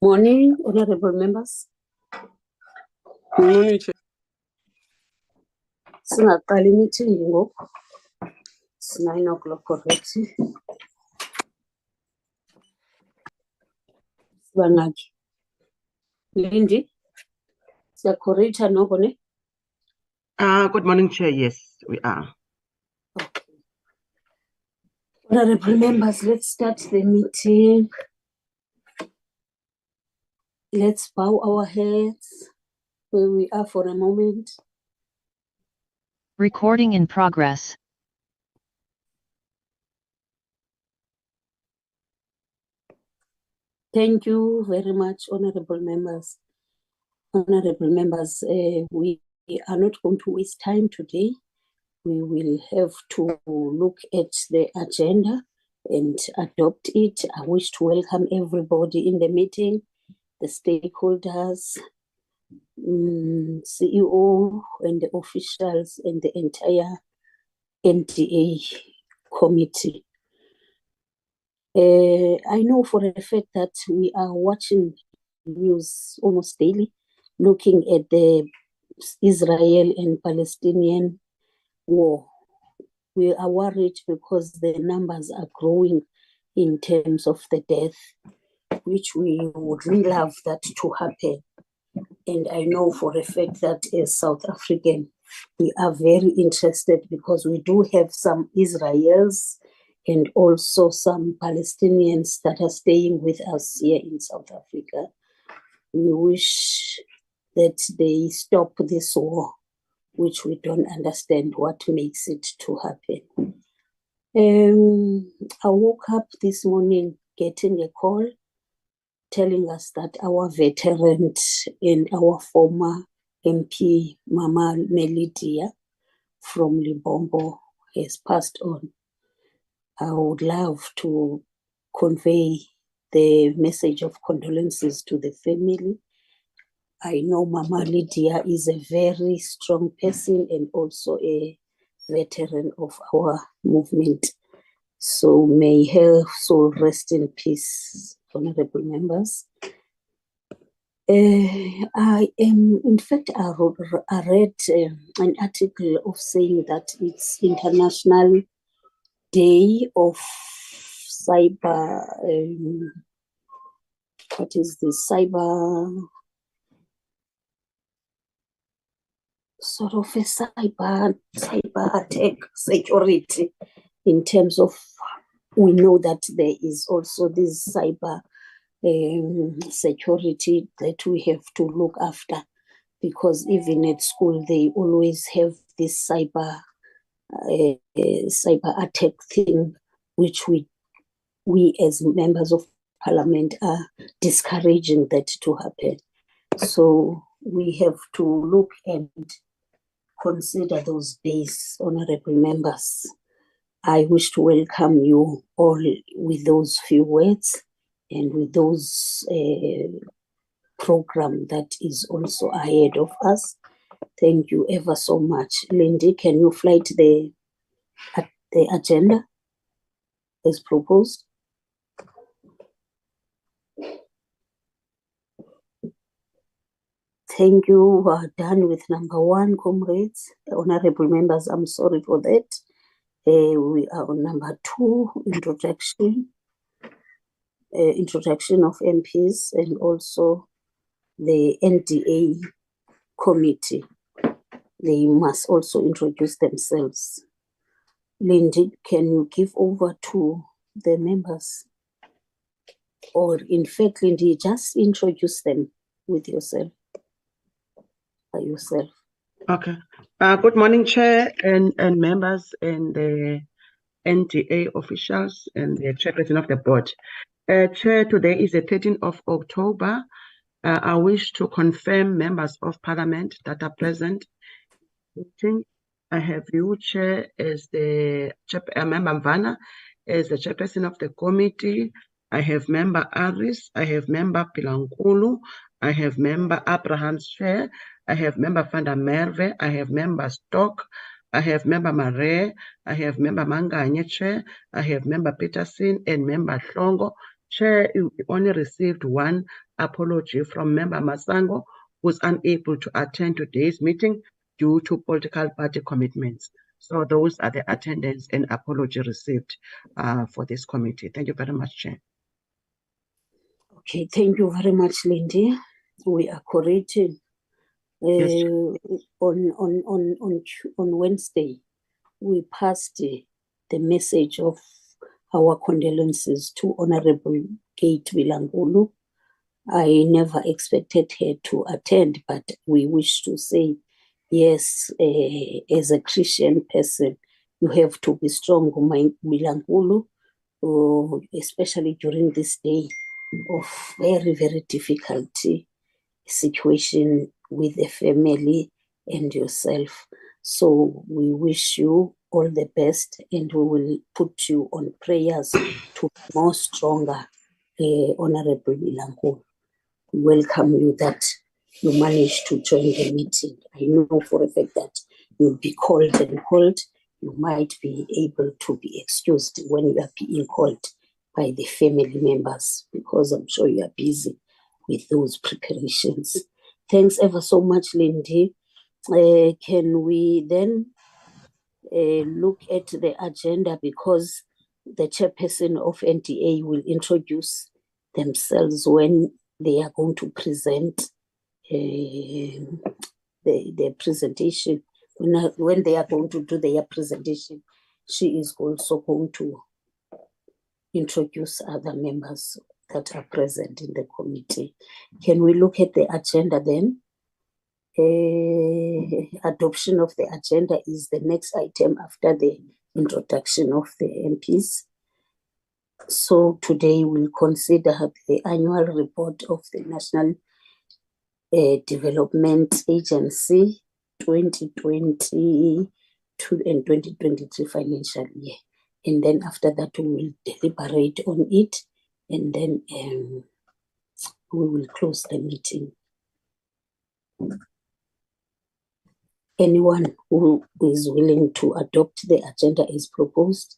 Morning, honorable members. Morning, Chair. Singaqali meeting ngoku. It's 9 o'clock already. Sibangaki. Lindy. Siyakhoreyitha noko ne? Good morning, Chair. Yes, we are. Okay. Honorable members, let's start the meeting. Let's bow our heads where we are for a moment. Recording in progress. Thank you very much, honorable members. Honorable members, we are not going to waste time today. We will have to look at the agenda and adopt it. I wish to welcome everybody in the meeting, the stakeholders, CEO and the officials and the entire NDA committee. I know for a fact that we are watching news almost daily, looking at the Israel and Palestinian war. We are worried because the numbers are growing in terms of the death, which we would really love that to happen. And I know for a fact that as South African, we are very interested because we do have some Israelis and also some Palestinians that are staying with us here in South Africa. We wish that they stop this war, which we don't understand what makes it to happen. I woke up this morning getting a call telling us that our veteran and our former MP, Mama Melidia from Libombo, has passed on. I would love to convey the message of condolences to the family. I know Mama Lydia is a very strong person and also a veteran of our movement. So may her soul rest in peace, honorable members. I read an article of saying that it's International Day of Cyber, what is this, cyber, sort of a cyber attack security, in terms of, we know that there is also this cyber security that we have to look after, because even at school they always have this cyber attack thing, which we as members of parliament are discouraging that to happen. So we have to look and consider those days, honorable members. I wish to welcome you all with those few words and with those program that is also ahead of us. Thank you ever so much. Lindy, can you flight the agenda as proposed? Thank you. We're done with number 1, comrades. Honorable members, I'm sorry for that. We are on number 2, introduction of MPs and also the NDA committee. They must also introduce themselves. Lindy, can you give over to the members? Or in fact, Lindy, just introduce them with yourself. By yourself. Okay. Good morning, Chair and members and the NDA officials and the chairperson of the board. Chair, today is the 13th of October. I wish to confirm members of parliament that are present. I have you, Chair, as the member Mvana, as the chairperson of the committee. I have member Aris, I have member Pilankulu, I have member Abraham's Chair, I have member Fanda Merve, I have member Stock, I have member Mare, I have member Manganye Chair, I have member Peterson and member Hlongo Chair, we only received one apology from Member Masango, who's unable to attend today's meeting due to political party commitments. So those are the attendance and apology received for this committee. Thank you very much, Chair. Okay, thank you very much, Lindy. We are corrected. Yes, On Wednesday, we passed the message of our condolences to Honorable Kate Vilangulu. I never expected her to attend, but we wish to say, yes, as a Christian person, you have to be strong, Vilangulu, especially during this day of very, very difficult situation with the family and yourself. So we wish you all the best, and we will put you on prayers to be more stronger, Honorable Vilangulu. We welcome you that you managed to join the meeting. I know for a fact that you'll be called and called. You might be able to be excused when you are being called by the family members, because I'm sure you are busy with those preparations. Thanks ever so much, Lindy. Can we then look at the agenda, because the chairperson of NTA will introduce themselves when they are going to present the presentation. When they are going to do their presentation, she is also going to introduce other members that are present in the committee. Can we look at the agenda then? Adoption of the agenda is the next item after the introduction of the MPs. So today we'll consider the annual report of the National Development Agency 2022 and 2023 financial year. And then after that, we will deliberate on it, and then we will close the meeting. Anyone who is willing to adopt the agenda as proposed?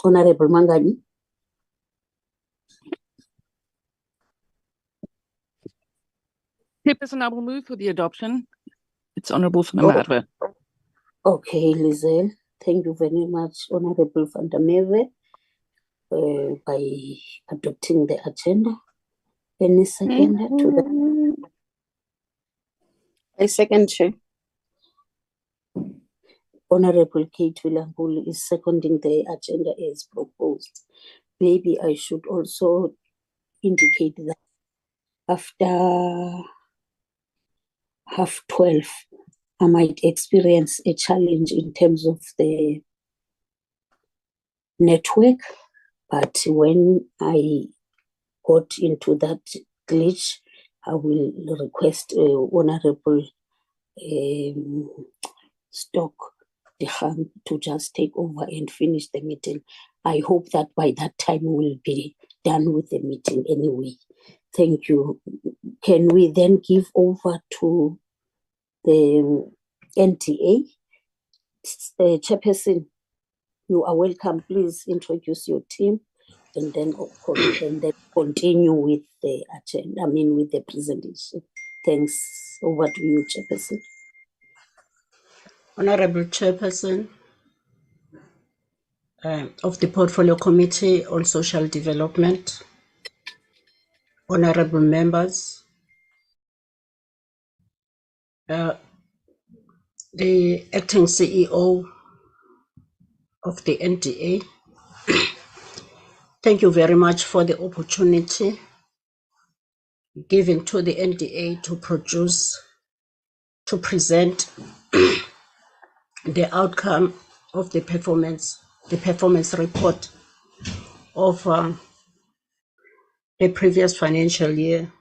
Honorable Mangani. Chairperson, I will move for the adoption. It's Honourable van der Merwe. Okay, Lizelle, thank you very much, Honorable van der Merwe, by adopting the agenda. Any second to that? I second, Chair. Honorable Kate Vilangulu is seconding the agenda as proposed. Maybe I should also indicate that after 12:30, I might experience a challenge in terms of the network, but when I got into that glitch, I will request Honorable Stock Diham to just take over and finish the meeting. I hope that by that time we'll be done with the meeting anyway. Thank you. Can we then give over to the NTA? Chairperson, you are welcome. Please introduce your team, and then continue with the agenda. With the presentation. Thanks. Over to you, Chairperson. Honorable Chairperson of the Portfolio Committee on Social Development, honorable members, the acting CEO of the NTA, thank you very much for the opportunity given to the NTA to present the outcome of the performance report of the previous financial year.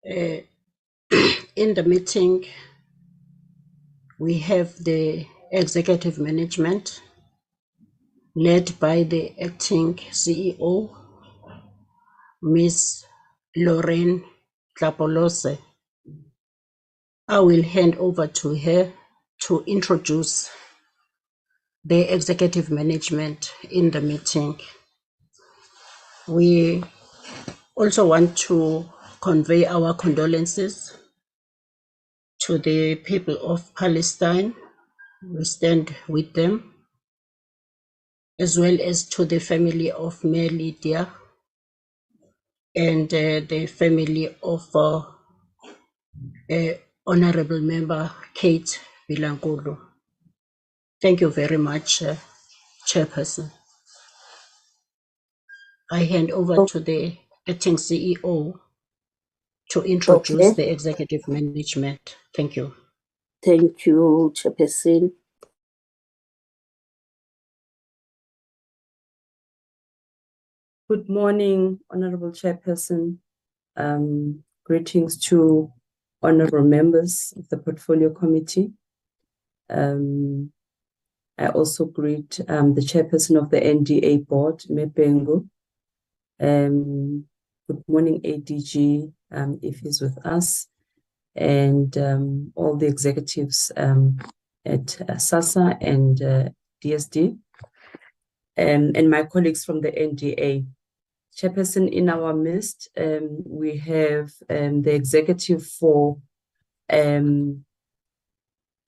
In the meeting, we have the executive management led by the acting CEO, Ms. Lorraine Tlapolose. I will hand over to her to introduce the executive management in the meeting. We also want to convey our condolences to the people of Palestine. We stand with them, as well as to the family of Mayor Lydia and the family of Honorable Member Kate Vilankulu. Thank you very much, Chairperson. I hand over to the acting CEO to introduce Okay. the executive management. Thank you. Thank you, Chairperson. Good morning, Honorable Chairperson. Greetings to honorable members of the Portfolio Committee. I also greet the Chairperson of the NDA Board, Mepengu. Good morning, ADG, if he's with us, and all the executives at SASSA and DSD, and my colleagues from the NDA. Chairperson, in our midst, we have the executive for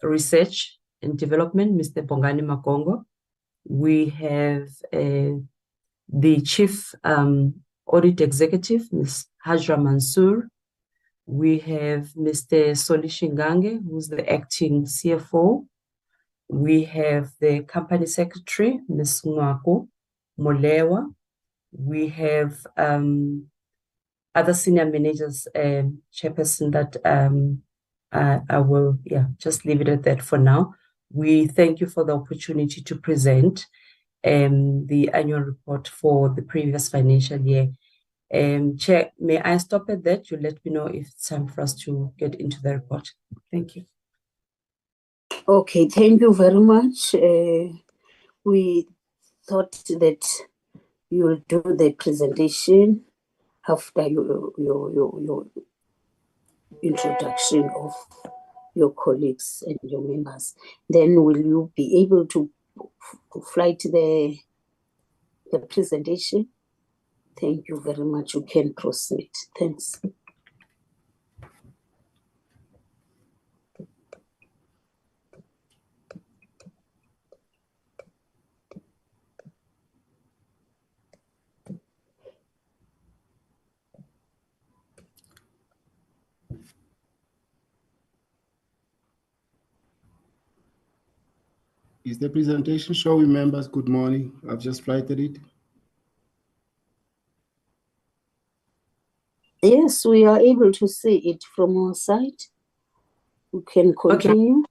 research and development, Mr. Bongani Magongo. We have the chief audit executive, Ms. Hajra Mansour. We have Mr. Soli Shingange, who's the acting CFO. We have the company secretary, Ms. Mwako Molewa. We have other senior managers, Chairperson, that I will just leave it at that for now. We thank you for the opportunity to present the annual report for the previous financial year. Chair, may I stop at that? You let me know if it's time for us to get into the report. Thank you. Okay, thank you very much. We thought that you will do the presentation after your introduction of your colleagues and your members. Then will you be able to flight the presentation? Thank you very much. You can proceed. Thanks. Is the presentation showing, members? Good morning. I've just flighted it. Yes, we are able to see it from our side. We can continue. Okay.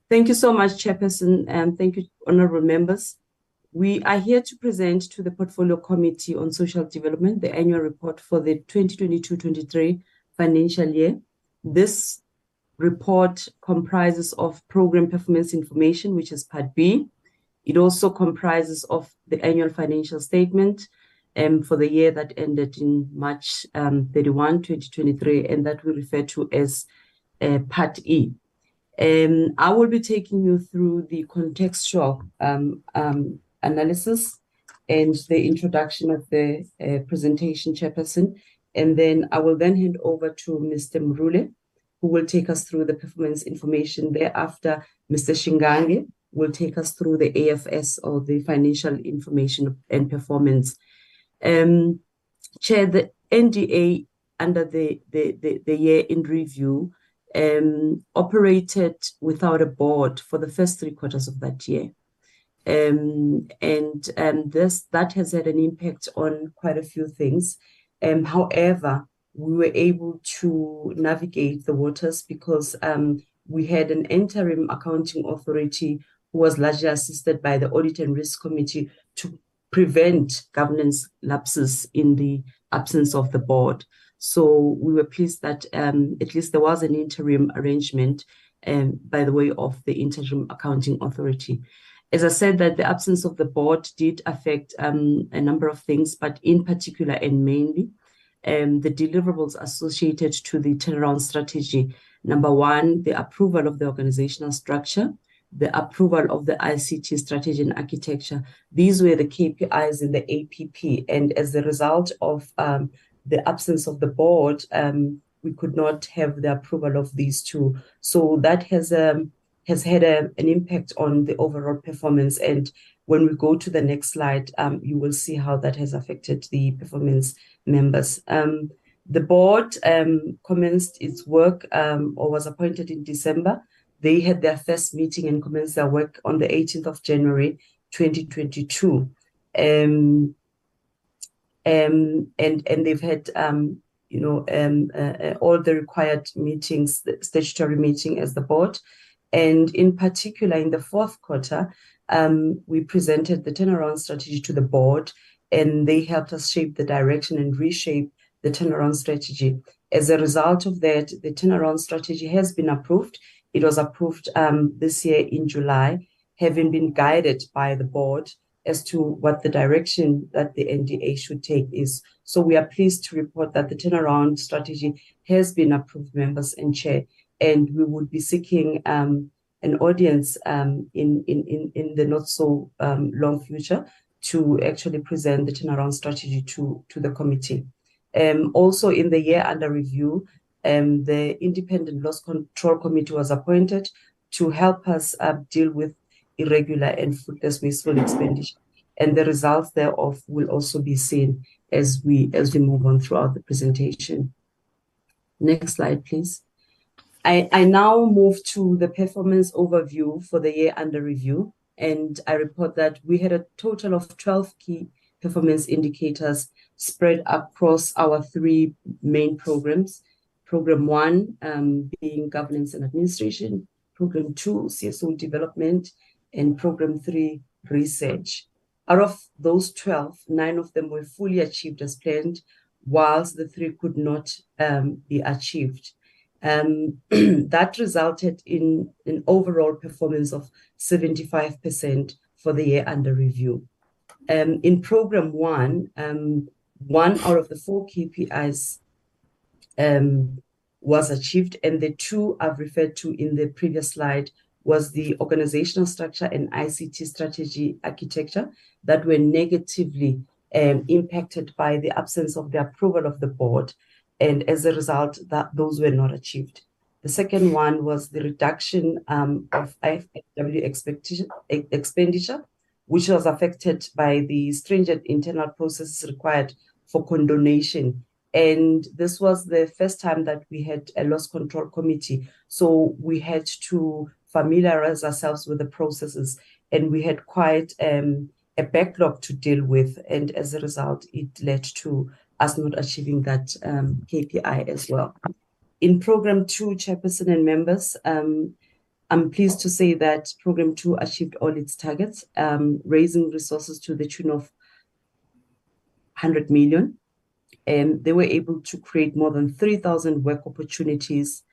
Thank you so much, Chairperson, and thank you, honorable members. We are here to present to the Portfolio Committee on Social Development the annual report for the 2022-23 financial year. This report comprises of program performance information, which is Part B. It also comprises of the annual financial statement for the year that ended in March 31, 2023, and that we refer to as Part E. I will be taking you through the contextual analysis and the introduction of the presentation, Chairperson, and then I will then hand over to Mr. Mrule, who will take us through the performance information. Thereafter, Mr. Shingange will take us through the AFS, or the financial information and performance. Chair, the NDA under the year in review operated without a board for the first 3 quarters of that year. That has had an impact on quite a few things. However, we were able to navigate the waters because we had an interim accounting authority who was largely assisted by the Audit and Risk Committee to prevent governance lapses in the absence of the board. So we were pleased that at least there was an interim arrangement by the way of the interim accounting authority. As I said, that the absence of the board did affect a number of things, but in particular and mainly the deliverables associated to the turnaround strategy. Number one, the approval of the organizational structure, the approval of the ICT strategy and architecture. These were the KPIs in the APP, and as a result of the absence of the board, we could not have the approval of these two. So that has had an impact on the overall performance. And when we go to the next slide, you will see how that has affected the performance members. The board commenced its work or was appointed in December. They had their first meeting and commenced their work on the 18th of January, 2022. And they've had, all the required meetings, the statutory meeting as the board. And in particular, in the fourth quarter, we presented the turnaround strategy to the board, and they helped us shape the direction and reshape the turnaround strategy. As a result of that, the turnaround strategy has been approved. It was approved this year in July, having been guided by the board as to what the direction that the NDA should take is. So we are pleased to report that the turnaround strategy has been approved, members and chair, and we would be seeking an audience in the not so long future to actually present the turnaround strategy to the committee. Also in the year under review, the Independent Loss Control Committee was appointed to help us deal with irregular and fruitless wasteful expenditure. And the results thereof will also be seen as we move on throughout the presentation. Next slide, please. I now move to the performance overview for the year under review. And I report that we had a total of 12 key performance indicators spread across our three main programs. Program 1 being governance and administration, Program 2, CSO development, and Program 3, research. Out of those 12, 9 of them were fully achieved as planned, whilst the 3 could not be achieved. That resulted in an overall performance of 75% for the year under review. In Program 1, 1 out of the 4 KPIs was achieved, and the 2 I've referred to in the previous slide was the organizational structure and ICT strategy architecture that were negatively impacted by the absence of the approval of the board, and as a result, those were not achieved. The second one was the reduction of IFW expenditure, which was affected by the stringent internal processes required for condonation. And this was the first time that we had a loss control committee. So we had to familiarize ourselves with the processes, and we had quite a backlog to deal with. And as a result, it led to us not achieving that KPI as well. In Program 2, Chairperson and members, I'm pleased to say that Program 2 achieved all its targets, raising resources to the tune of 100 million. And they were able to create more than 3,000 work opportunities.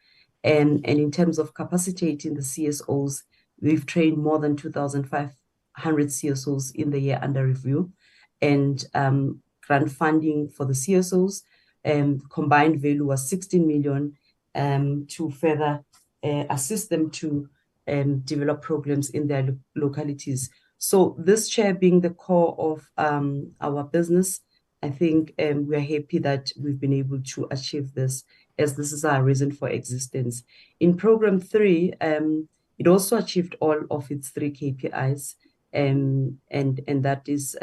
And in terms of capacitating the CSOs, we've trained more than 2,500 CSOs in the year under review. And grant funding for the CSOs, combined value was 16 million to further assist them to develop programs in their localities. So this, Chair, being the core of our business, I think we are happy that we've been able to achieve this, as this is our reason for existence. In Program 3, it also achieved all of its 3 KPIs, and that is,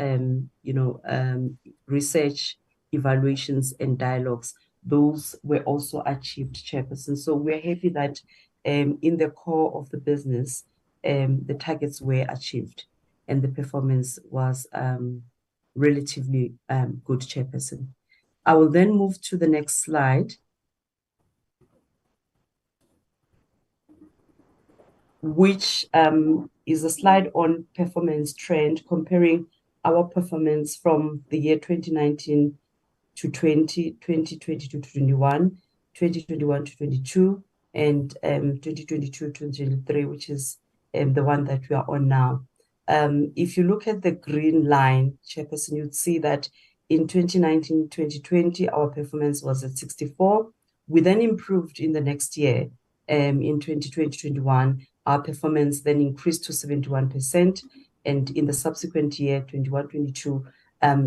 research, evaluations, and dialogues. Those were also achieved, Chairperson. So we're happy that in the core of the business, the targets were achieved, and the performance was relatively good, Chairperson. I will then move to the next slide, which is a slide on performance trend, comparing our performance from the year 2019 to 2020 to 21, 2021 to 22, and 2022 to 2023, which is the one that we are on now. If you look at the green line, Chairperson, you'd see that in 2019-2020, our performance was at 64. We then improved in the next year, in 2020-21, Our performance then increased to 71%, and in the subsequent year, 21-22,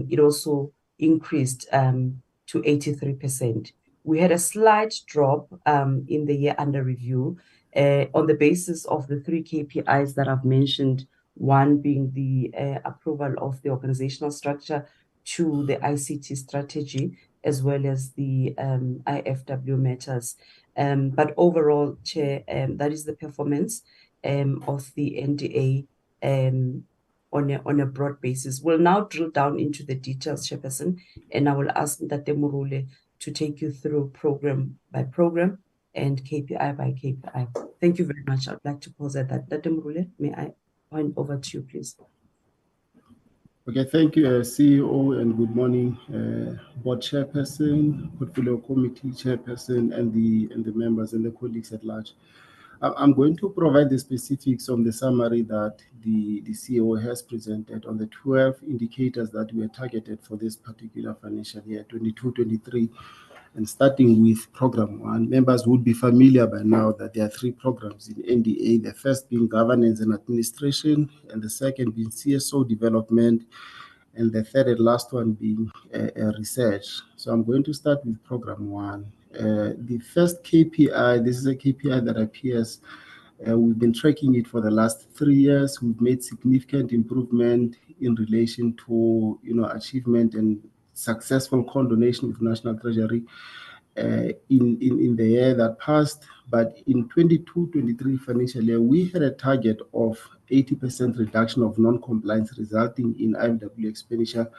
it also increased to 83%. We had a slight drop in the year under review on the basis of the 3 KPIs that I've mentioned, one being the approval of the organizational structure, 2, the ICT strategy, as well as the IFW matters. But overall, Chair, that is the performance of the NDA on a broad basis. We'll now drill down into the details, Chairperson, and I will ask Ntate Morule to take you through program by program and KPI by KPI. Thank you very much. I'd like to pause at that. Ntate Morule, may I hand over to you, please? Okay, thank you, CEO, and good morning, board chairperson, portfolio committee chairperson, and the members and the colleagues at large. I'm going to provide the specifics on the summary that the CEO has presented on the 12 indicators that were targeted for this particular financial year, 22-23. And starting with program 1, members would be familiar by now that there are 3 programs in NDA, the first being governance and administration, and the second being CSO development, and the third and last one being research. So I'm going to start with program 1. The first KPI, this is a KPI that appears, we've been tracking it for the last 3 years. We've made significant improvement in relation to, achievement and successful condonation with National Treasury in the year that passed. But in 22-23 financial year, we had a target of 80% reduction of non-compliance, resulting in IFW expenditure,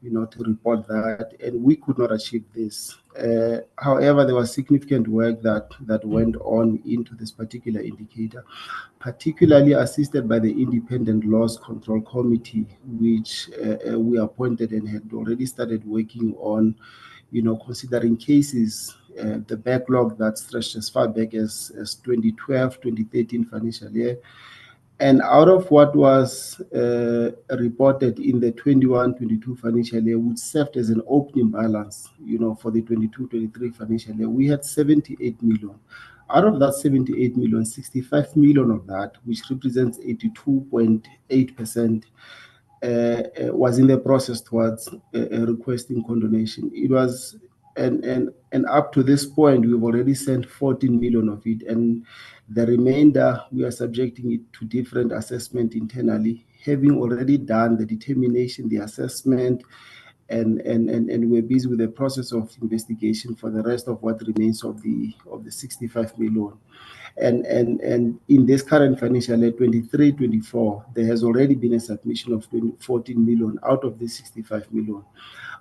to report that, and we could not achieve this. However, there was significant work that went on into this particular indicator, particularly assisted by the Independent Loss Control Committee, which we appointed and had already started working on, considering cases, the backlog that stretched as far back as 2012-2013 financial year. And out of what was reported in the 21-22 financial year, which served as an opening balance, for the 22-23 financial year, we had 78 million. Out of that 78 million, 65 million of that, which represents 82.8%, was in the process towards requesting condonation. It was, and up to this point, we've already sent 14 million of it, and the remainder, we are subjecting it to different assessment internally, having already done the determination, the assessment, and we're busy with the process of investigation for the rest of what remains of the 65 million. And in this current financial year, 23-24, there has already been a submission of 14 million out of the 65 million.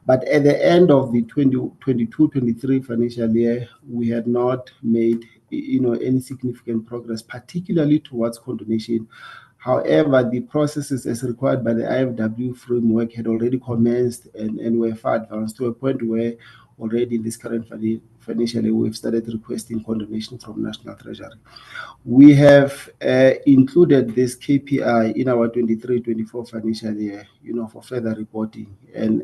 But at the end of the 22-23 financial year, we had not made any significant progress, particularly towards condonation. However, the processes as required by the IFW framework had already commenced and were far advanced to a point where already in this current financial year, we've started requesting condonation from National Treasury. We have included this KPI in our 23-24 financial year, for further reporting. And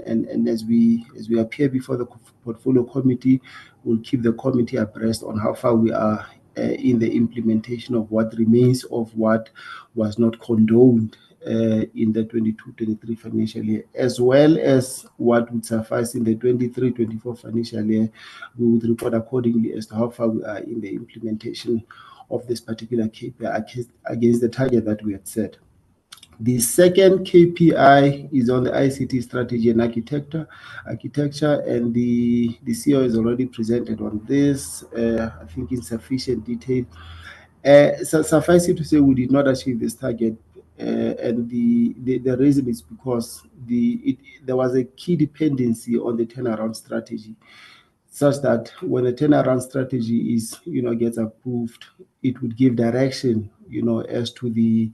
as we appear before the portfolio committee, we'll keep the committee abreast on how far we are in the implementation of what remains of what was not condoned in the 22-23 financial year, as well as what would suffice in the 23-24 financial year. We would report accordingly as to how far we are in the implementation of this particular KPI against the target that we had set. The second KPI is on the ICT strategy and architecture, and the CEO has already presented on this, I think in sufficient detail. So suffice it to say, we did not achieve this target, and the reason is because there was a key dependency on the turnaround strategy, such that when the turnaround strategy is gets approved, it would give direction as to the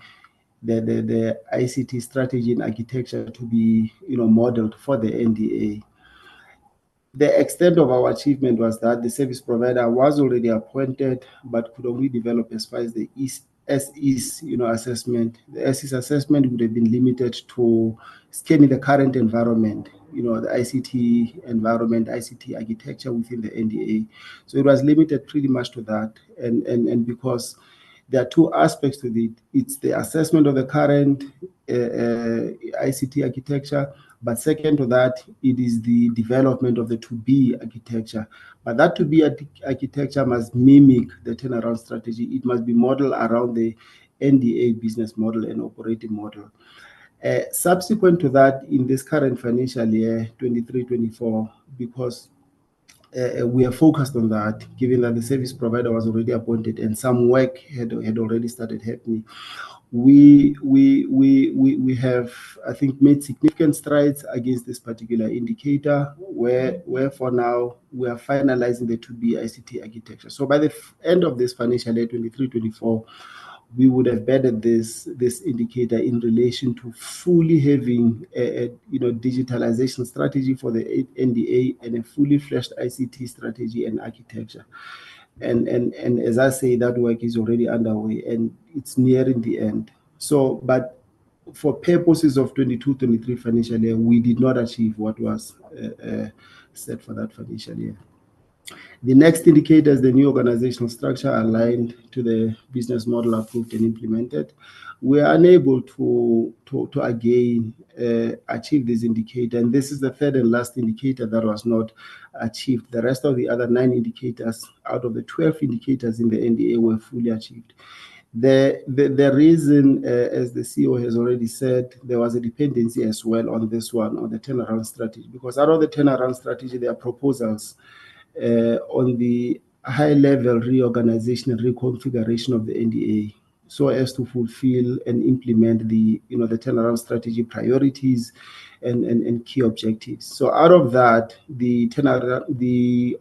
ICT strategy and architecture to be modeled for the NDA. The extent of our achievement was that the service provider was already appointed, but could only develop as far as the SE's assessment. The SE's assessment would have been limited to scanning the current environment, the ICT environment, ICT architecture within the NDA. So it was limited pretty much to that, and because there are two aspects to it. It's the assessment of the current ICT architecture, but second to that, it is the development of the to-be architecture. But that to-be architecture must mimic the turnaround strategy. It must be modeled around the NDA business model and operating model. Subsequent to that, in this current financial year, 23-24, because we are focused on that, given that the service provider was already appointed and some work had already started happening. We have, I think, made significant strides against this particular indicator, where for now we are finalizing the to-be ICT architecture. So by the end of this financial year, 23-24, we would have bedded this indicator in relation to fully having a digitalization strategy for the NDA and a fully fleshed ICT strategy and architecture. And as I say, that work is already underway and it's nearing the end. So, but for purposes of 22-23 financial year, we did not achieve what was set for that financial year. The next indicator is the new organizational structure aligned to the business model approved and implemented. We are unable to again achieve this indicator, and this is the third and last indicator that was not achieved. The rest of the other 9 indicators out of the 12 indicators in the NDA were fully achieved. The reason, as the CEO has already said, there was a dependency as well on this one, on the turnaround strategy, because out of the turnaround strategy, there are proposals on the high-level reorganization and reconfiguration of the NDA, so as to fulfill and implement the turnaround strategy priorities and key objectives. So out of that, the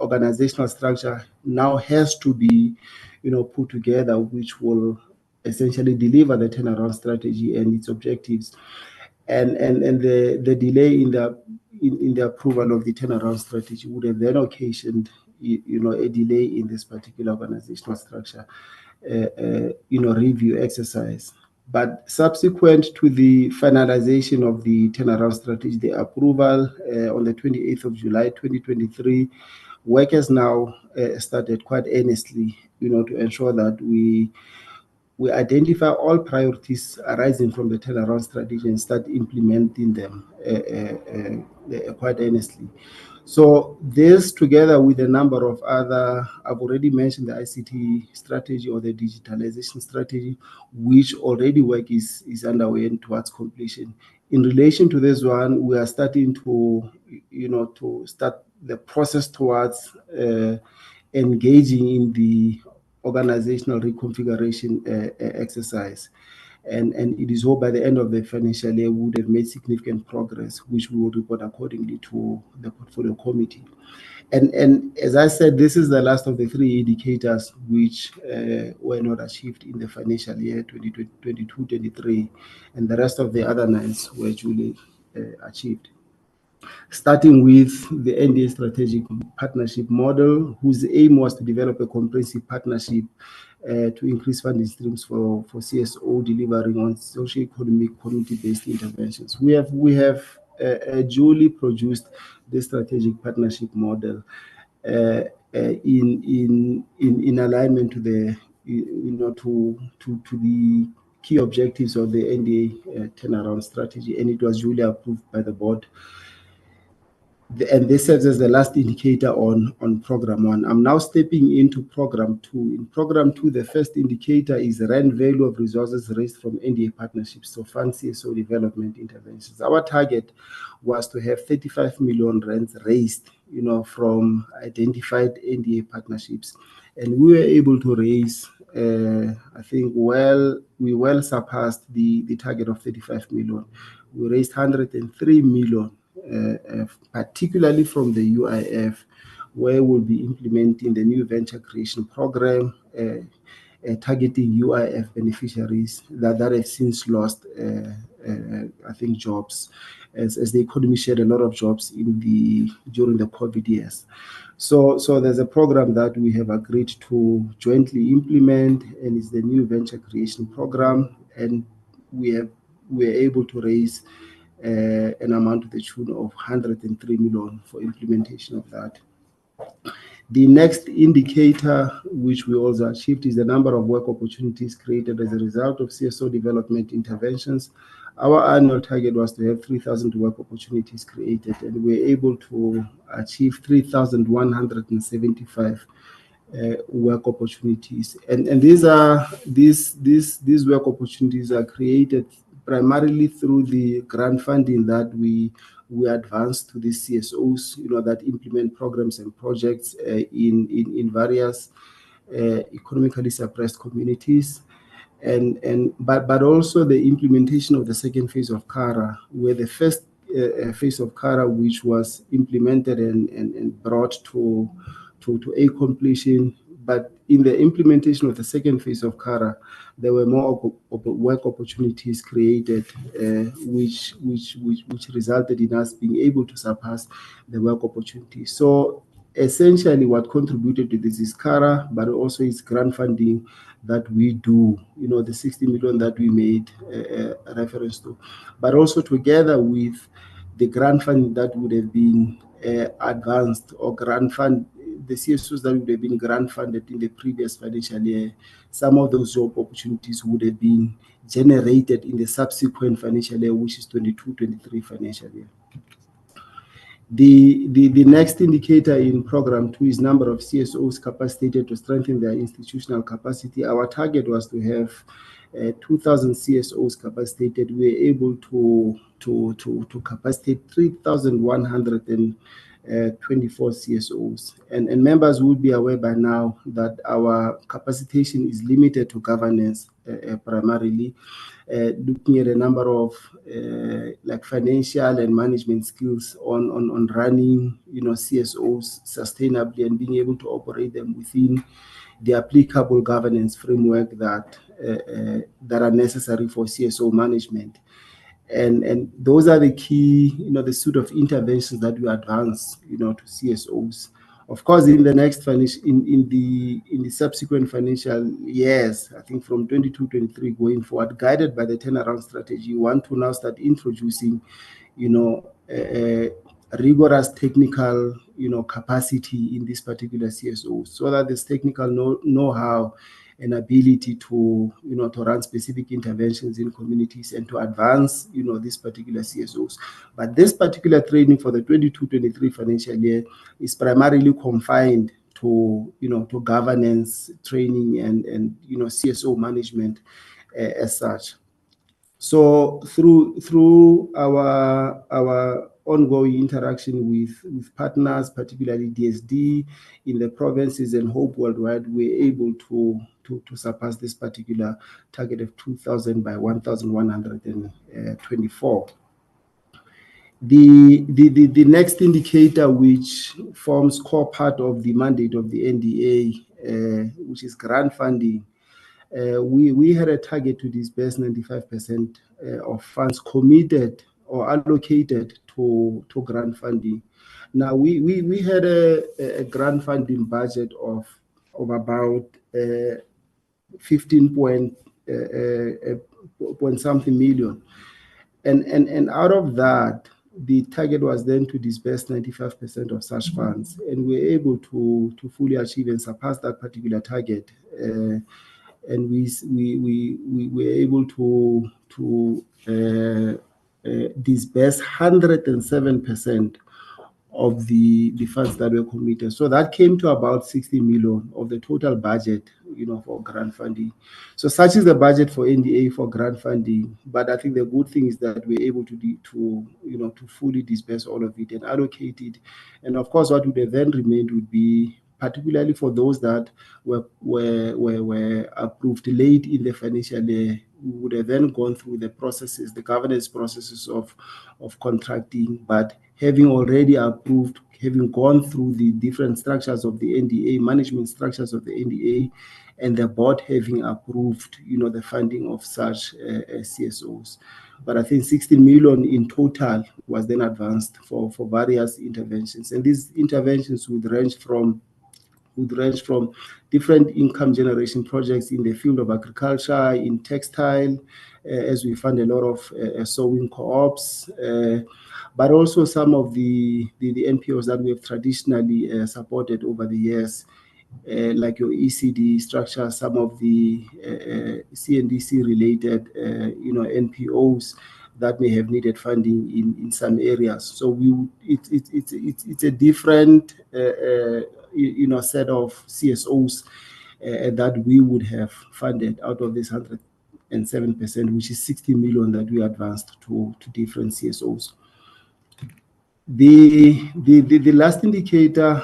organizational structure now has to be put together, which will essentially deliver the turnaround strategy and its objectives. And the delay in the approval of the turnaround strategy would have then occasioned a delay in this particular organizational structure review exercise. But subsequent to the finalization of the turnaround strategy, the approval on the 28th of July 2023, work has now started quite earnestly to ensure that we identify all priorities arising from the turnaround strategy and start implementing them quite earnestly. So this, together with a number of other, I've already mentioned the ICT strategy or the digitalization strategy, which already work is underway and towards completion. In relation to this one, we are starting to start the process towards engaging in the organizational reconfiguration exercise. And it is hoped by the end of the financial year, we would have made significant progress, which we will report accordingly to the portfolio committee. And as I said, this is the last of the 3 indicators which were not achieved in the financial year 2022-23, and the rest of the other 9 were duly achieved. Starting with the NDA strategic partnership model, whose aim was to develop a comprehensive partnership to increase funding streams for CSO delivering on socio-economic community-based interventions. We have duly produced the strategic partnership model in alignment to the to the key objectives of the NDA turnaround strategy, and it was duly approved by the board. And this serves as the last indicator on program 1. I'm now stepping into program 2. In program 2, the first indicator is the rand value of resources raised from NDA partnerships, so fund CSO development interventions. Our target was to have 35 million rands raised, from identified NDA partnerships, and we were able to raise. I think we well surpassed the target of 35 million. We raised 103 million. Particularly from the UIF, where we'll be implementing the new venture creation program, targeting UIF beneficiaries that have since lost, I think, jobs, as the economy shared a lot of jobs during the COVID years. So there's a program that we have agreed to jointly implement, and it's the new venture creation program, and we're able to raise an amount to the tune of 103 million for implementation of that. The next indicator, which we also achieved, is the number of work opportunities created as a result of CSO development interventions. Our annual target was to have 3,000 work opportunities created, and we were able to achieve 3,175 work opportunities. And these work opportunities are created primarily through the grant funding that we advance to the CSOs, that implement programs and projects in various economically suppressed communities. But also the implementation of the second phase of CARA, where the first phase of CARA, which was implemented and brought to a completion. But in the implementation of the second phase of CARA, there were more work opportunities created, which resulted in us being able to surpass the work opportunities. So essentially, what contributed to this is CARA, but also is grant funding that we do, the 60 million that we made reference to, but also together with the grant funding that would have been advanced or grant fund, the CSOs that would have been grant funded in the previous financial year. Some of those job opportunities would have been generated in the subsequent financial year, which is 22-23 financial year. The next indicator in program 2 is number of CSOs capacitated to strengthen their institutional capacity. Our target was to have 2,000 CSOs capacitated. We were able to capacitate 3,124 CSOs. And members would be aware by now that our capacitation is limited to governance primarily. Looking at a number of like financial and management skills on running, CSOs sustainably and being able to operate them within the applicable governance framework that are necessary for CSO management. And those are the key, the suite of interventions that we advance, to CSOs. Of course, in the next in the subsequent financial years, I think from 22-23 going forward, guided by the turnaround strategy, we want to now start introducing, rigorous technical, capacity in this particular CSO, so that this technical know-how and ability to, to run specific interventions in communities and to advance, these particular CSOs. But this particular training for the 22-23 financial year is primarily confined to, to governance training and CSO management as such. So through our ongoing interaction with partners, particularly DSD in the provinces and Hope Worldwide, we're able to surpass this particular target of 2,000 by 1,124. The next indicator, which forms core part of the mandate of the NDA, which is grant funding, we had a target to disburse 95% of funds committed or allocated to grant funding. Now we had a grant funding budget of about 15 point something million, and out of that, the target was then to disburse 95% of such funds, and we were able to fully achieve and surpass that particular target. And we were able to disburse 107% of the funds that were committed. So that came to about 60 million of the total budget, for grant funding. So such is the budget for NDA for grant funding. But I think the good thing is that we're able to fully disburse all of it and allocate it. And of course, what would have then remained would be, particularly for those that were approved late in the financial year, we would have then gone through the processes, the governance processes of contracting, but having already approved, having gone through the different structures of the NDA, management structures of the NDA, and the board having approved, the funding of such CSOs. But I think 16 million in total was then advanced for various interventions. And these interventions would range from different income generation projects in the field of agriculture, in textile, as we fund a lot of sowing co-ops, but also some of the NPOs that we have traditionally supported over the years, like your ECD structure, some of the CNDC related, NPOs that may have needed funding in some areas. So it's a different, set of CSOs that we would have funded out of this 107%, which is 60 million that we advanced to different CSOs. The last indicator,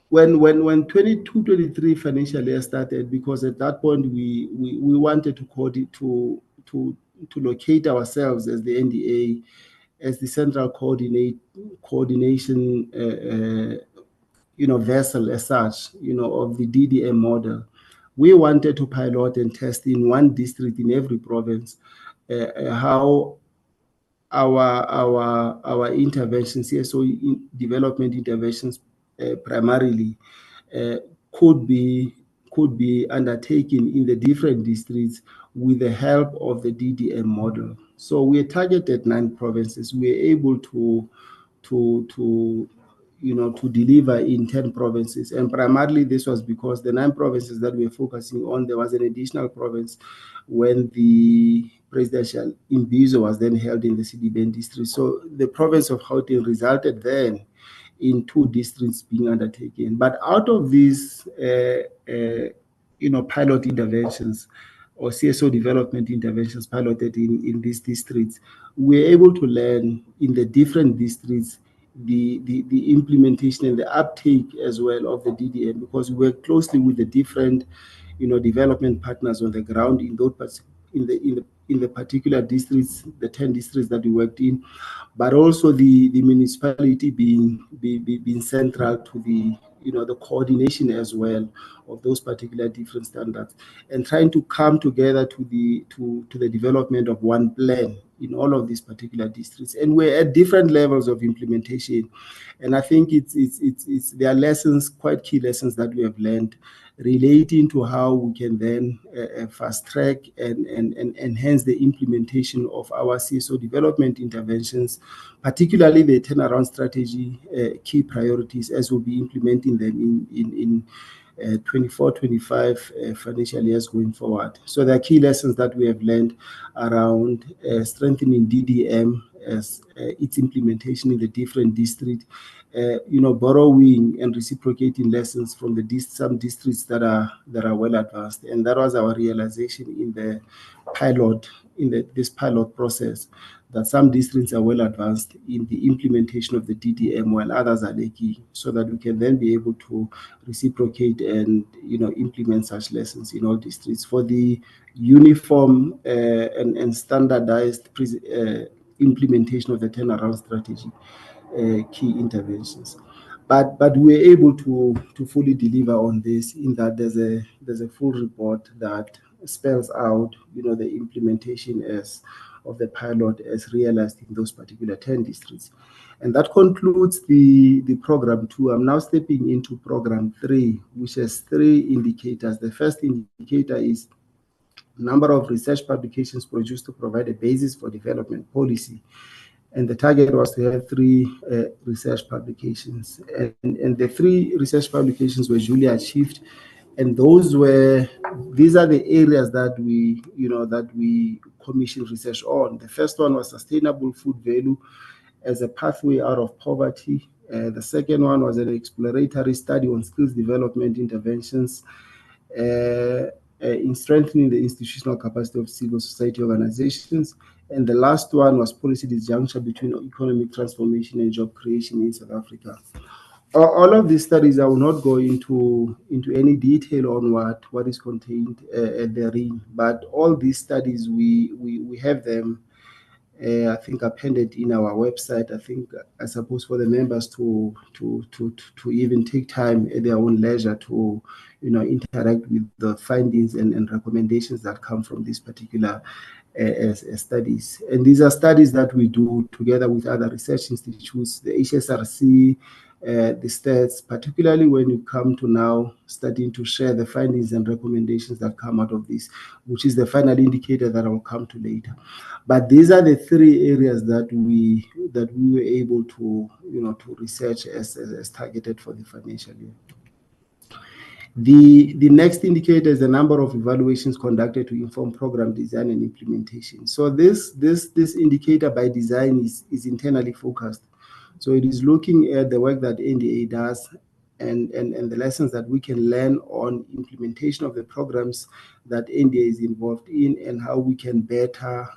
when 22-23 financial year started, because at that point we wanted to locate ourselves as the NDA, as the central coordination vessel as such, of the DDM model. We wanted to pilot and test in one district in every province how our interventions, CSO development interventions primarily could be undertaken in the different districts with the help of the DDM model. So we targeted 9 provinces. We were able to deliver in 10 provinces. And primarily this was because the 9 provinces that we were focusing on, there was an additional province when the presidential Imbizo was then held in the Sedibeng district. So the province of Gauteng resulted then in 2 districts being undertaken. But out of these, pilot interventions or CSO development interventions piloted in these districts, we're able to learn in the different districts the implementation and the uptake as well of the DDM, because we work closely with the different, development partners on the ground in those in the particular districts, the 10 districts that we worked in, but also the municipality being central to the the coordination as well of those particular different standards, and trying to come together to the development of one plan in all of these particular districts. And we're at different levels of implementation, and I think there are lessons, quite key lessons that we have learned relating to how we can then fast track and enhance the implementation of our CSO development interventions, particularly the turnaround strategy key priorities, as we'll be implementing them in 24-25 financial years going forward. So there are key lessons that we have learned around strengthening DDM as its implementation in the different districts, borrowing and reciprocating lessons from some districts that are well advanced. And that was our realization in the pilot, this pilot process, that some districts are well advanced in the implementation of the DDM while others are lacking, so that we can then be able to reciprocate and implement such lessons in all districts for the uniform and standardized implementation of the turnaround strategy key interventions. But we're able to fully deliver on this, in that there's a full report that spells out the implementation of the pilot as realized in those particular 10 districts. And that concludes the program 2. I'm now stepping into program 3, which has 3 indicators. The first indicator is number of research publications produced to provide a basis for development policy. And the target was to have 3 research publications. And the 3 research publications were duly achieved. And these are the areas that we commissioned research on. The first one was sustainable food value as a pathway out of poverty. The second one was an exploratory study on skills development interventions in strengthening the institutional capacity of civil society organizations. And the last one was policy disjunction between economic transformation and job creation in South Africa. All of these studies, I will not go into any detail on what is contained therein, but all these studies, we have them, I think, appended in our website. I suppose for the members to even take time at their own leisure to interact with the findings and recommendations that come from these particular studies. And these are studies that we do together with other research institutes, the HSRC, the stats, particularly when you come to now starting to share the findings and recommendations that come out of this, which is the final indicator that I will come to later. But these are the three areas that we were able to to research as targeted for the financial year. The next indicator is the number of evaluations conducted to inform program design and implementation. So this indicator by design is internally focused. So it is looking at the work that NDA does and the lessons that we can learn on implementation of the programs that NDA is involved in, and how we can better,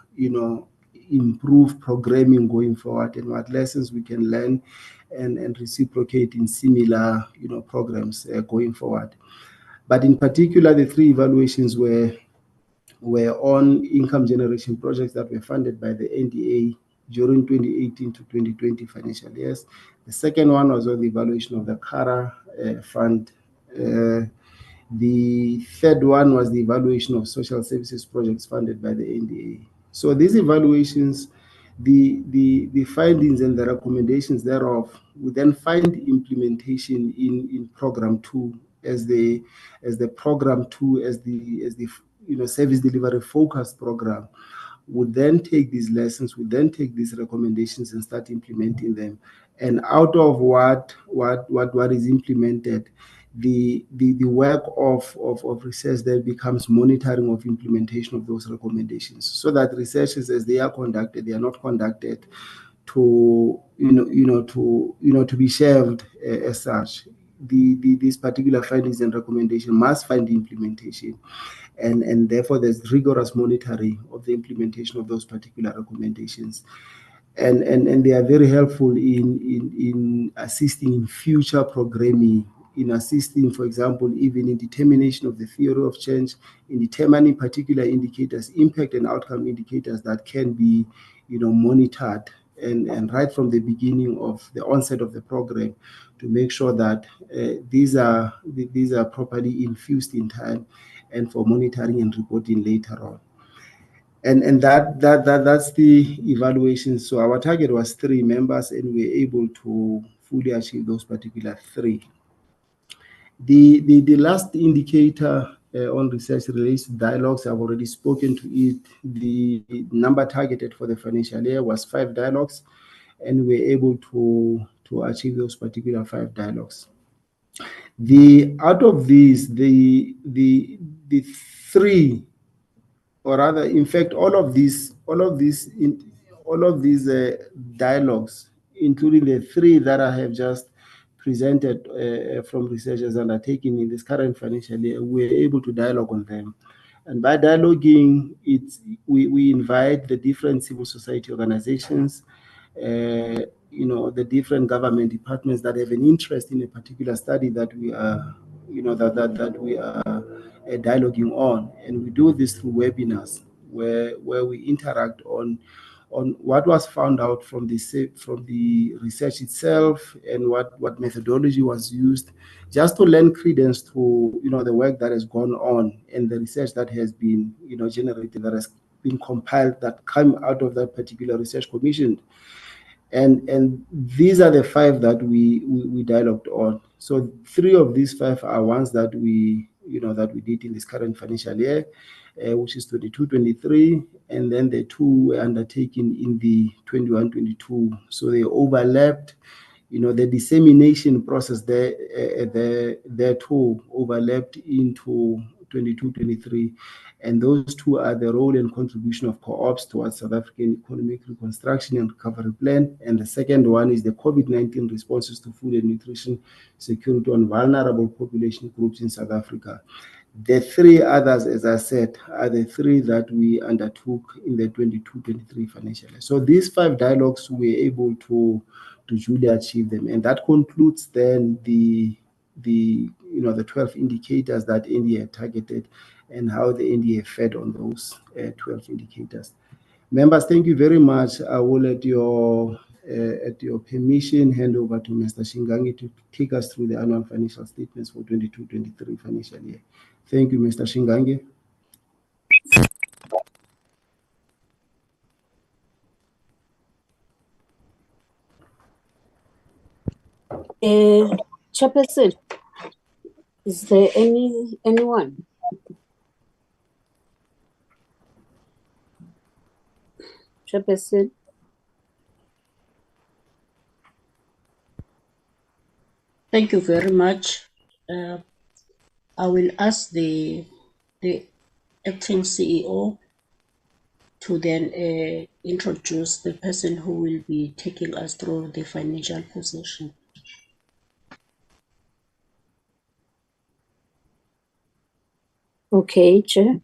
improve programming going forward, and what lessons we can learn and reciprocate in similar, programs going forward. But in particular, the three evaluations were on income generation projects that were funded by the NDA during 2018 to 2020 financial years. The second one was on the evaluation of the CARA fund. The third one was the evaluation of social services projects funded by the NDA. So these evaluations, the findings and the recommendations thereof, we then find implementation in program 2 as the program 2 as the service delivery focused program. Would then take these lessons, would then take these recommendations and start implementing them. And out of what is implemented, the work of research then becomes monitoring of implementation of those recommendations, so that researchers, as they are conducted, they are not conducted to to be shelved as such. These particular findings and recommendations must find implementation, and therefore there's rigorous monitoring of the implementation of those particular recommendations. And they are very helpful in assisting in future programming, in assisting, for example, even in determination of the theory of change, in determining particular indicators, impact and outcome indicators that can be, monitored and right from the beginning of the onset of the program, to make sure that these are properly infused in time and for monitoring and reporting later on. And that's the evaluation. So our target was 3 members, and we were able to fully achieve those particular 3. The last indicator on research relates to dialogues. I've already spoken to it. The number targeted for the financial year was 5 dialogues, and we were able to achieve those particular 5 dialogues. Out of these, the 3, or rather, in fact, all of these dialogues, including the 3 that I have just presented from researchers undertaken in this current financial year, we're able to dialogue on them. And by dialoguing, we invite the different civil society organizations, the different government departments that have an interest in a particular study that we are, that we are dialoguing on. And we do this through webinars where we interact on what was found out from the research itself, and what methodology was used, just to lend credence to the work that has gone on and the research that has been generated, that has been compiled, that came out of that particular research commission. And these are the 5 that we dialogued on. So 3 of these 5 are ones that we did in this current financial year, which is 22-23, and then the 2 were undertaken in the 21-22. So they overlapped. The dissemination process there too overlapped into 22-23. And those 2 are the role and contribution of co-ops towards South African economic reconstruction and recovery plan. And the second one is the COVID-19 responses to food and nutrition security on vulnerable population groups in South Africa. The 3 others, as I said, are the 3 that we undertook in the 22-23 financial year. So these 5 dialogues, we were able to duly achieve them. And that concludes then the 12 indicators that NDA targeted, and how the NDA fed on those 12 indicators. Members, thank you very much. I will, at your permission, hand over to Mr. Shingangi to take us through the annual financial statements for 22-23 financial year. Thank you, Mr. Shingangi. Chairperson, is there anyone? Chairperson? Thank you very much. I will ask the acting CEO to then introduce the person who will be taking us through the financial position. Okay, Chair.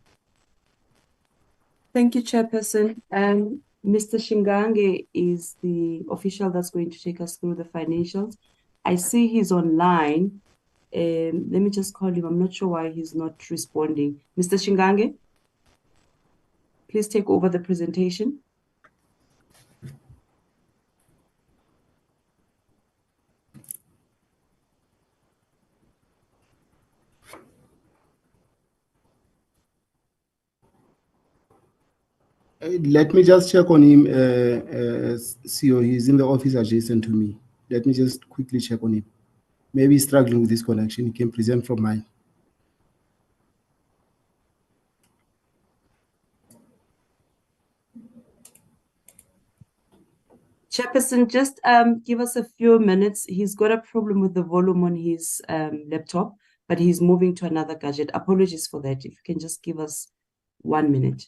Thank you, Chairperson. Mr. Shingange is the official that's going to take us through the financials. I see he's online. Let me just call him. I'm not sure why he's not responding. Mr. Shingange, please take over the presentation. Let me just check on him, CEO. He's in the office adjacent to me. Let me just quickly check on him. Maybe he's struggling with this connection. He can present from mine. Chairperson, just give us a few minutes. He's got a problem with the volume on his laptop, but he's moving to another gadget. Apologies for that. If you can just give us 1 minute.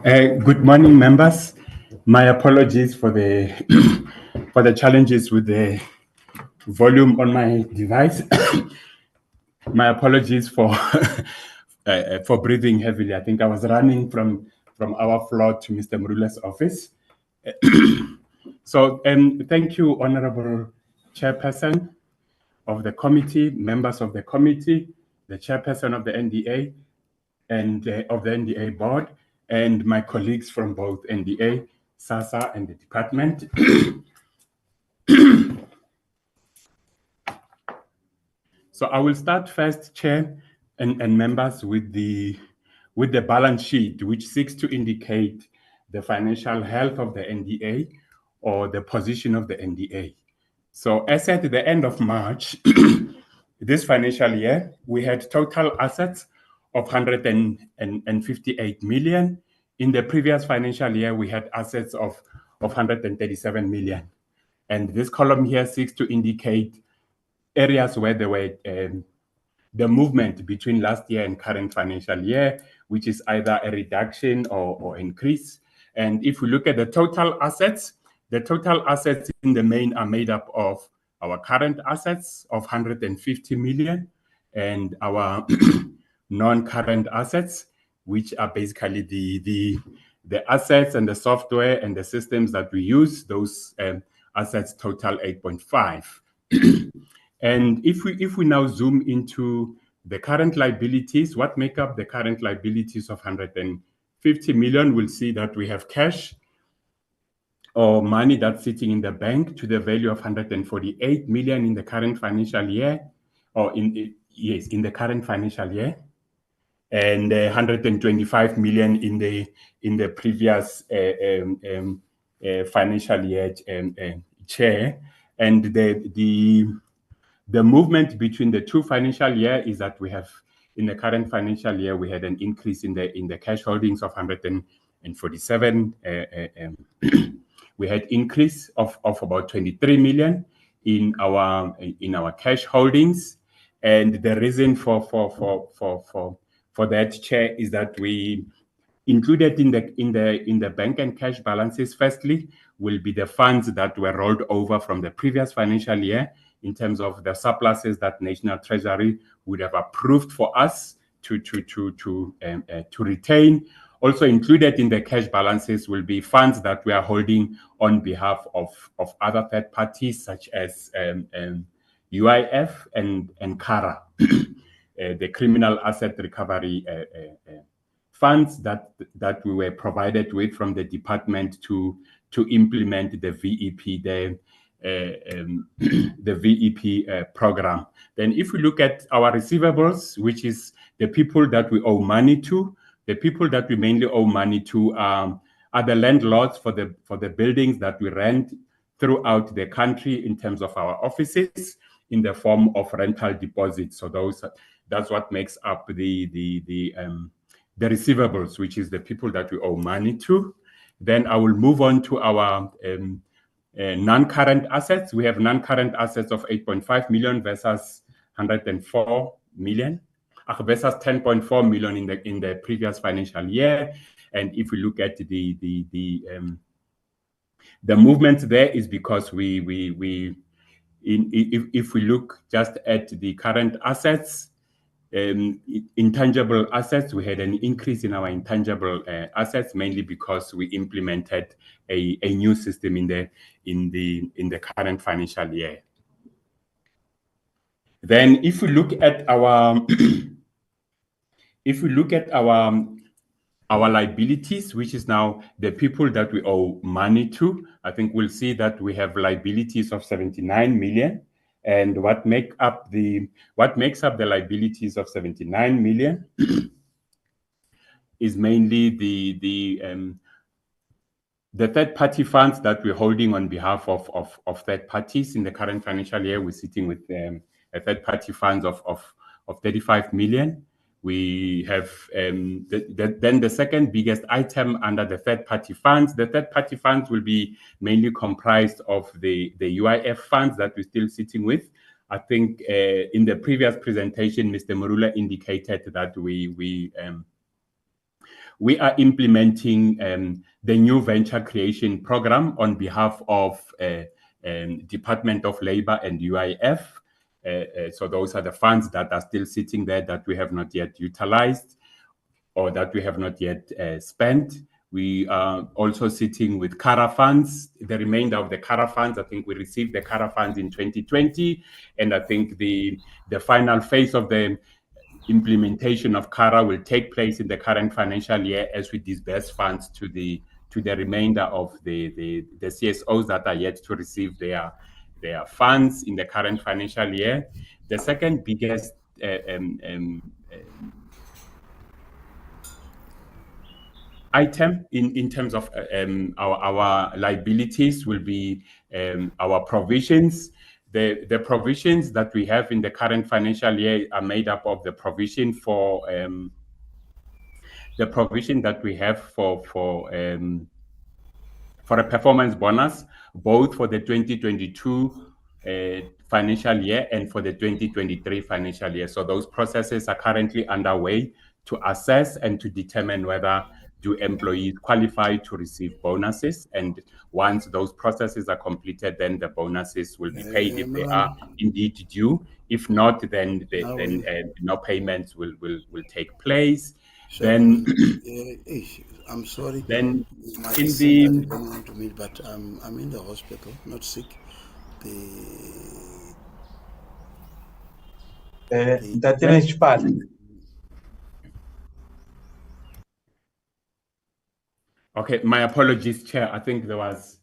Good morning, members. My apologies for the for the challenges with the volume on my device. My apologies for for breathing heavily. I think I was running from our floor to Mr. Murula's office. So, thank you, Honorable Chairperson of the committee, members of the committee, the Chairperson of the NDA, and of the NDA board, and my colleagues from both NDA, SASSA, and the department. So I will start first, Chair and members, with the balance sheet, which seeks to indicate the financial health of the NDA or the position of the NDA. So as at the end of March, this financial year, we had total assets of 158 million. In the previous financial year, we had assets of 137 million. And this column here seeks to indicate areas where there were the movement between last year and current financial year, which is either a reduction or increase. And if we look at the total assets in the main are made up of our current assets of 150 million and our non-current assets, which are basically the assets and the software and the systems that we use. Those assets total 8.5. And if we now zoom into the current liabilities, what make up the current liabilities of 150 million, we'll see that we have cash or money that's sitting in the bank to the value of 148 million in the current financial year, or in the current financial year, and 125 million in the previous financial year, Chair. And the movement between the two financial year is that we have, in the current financial year, we had an increase in the cash holdings of 150 47. We had increase of about 23 million in our cash holdings, and the reason for that, Chair, is that we included in the bank and cash balances, firstly, will be the funds that were rolled over from the previous financial year in terms of the surpluses that National Treasury would have approved for us to retain. Also included in the cash balances will be funds that we are holding on behalf of other third parties, such as UIF and CARA, the Criminal Asset Recovery funds that we were provided with from the department to implement the VEP, the VEP program. Then if we look at our receivables, which is the people that we owe money to, the people that we mainly owe money to are the landlords for the buildings that we rent throughout the country in terms of our offices in the form of rental deposits. So that's what makes up the receivables, which is the people that we owe money to. Then I will move on to our non-current assets. We have non-current assets of 8.5 million versus 104 million, versus 10.4 million in the previous financial year. And if we look at the movement there, is because if we look just at the current assets, intangible assets, we had an increase in our intangible assets, mainly because we implemented a new system in the current financial year. Then if we look at our our liabilities, which is now the people that we owe money to, I think we'll see that we have liabilities of 79 million. And what makes up the liabilities of 79 million is mainly the third-party funds that we're holding on behalf of third parties. In the current financial year, we're sitting with a third-party funds of 35 million. We have then the second biggest item under the third-party funds. The third-party funds will be mainly comprised of the UIF funds that we're still sitting with. I think in the previous presentation, Mr. Marula indicated that we are implementing the new venture creation program on behalf of Department of Labor and UIF. So those are the funds that are still sitting there that we have not yet utilized or that we have not yet spent. We are also sitting with CARA funds, the remainder of the CARA funds. I think we received the CARA funds in 2020. And I think the final phase of the implementation of CARA will take place in the current financial year as we disburse funds to the remainder of the CSOs that are yet to receive their funds in the current financial year. The second biggest item in terms of our liabilities will be our provisions. The provisions that we have in the current financial year are made up of the provision for that we have for a performance bonus, both for the 2022 financial year and for the 2023 financial year. So those processes are currently underway to assess and to determine whether do employees qualify to receive bonuses. And once those processes are completed, then the bonuses will be paid if they are indeed due. If not, then no payments will take place. Then I'm sorry. Then my in center the they don't want to meet, but I'm in the hospital, not sick. Okay, my apologies, Chair. I think there was.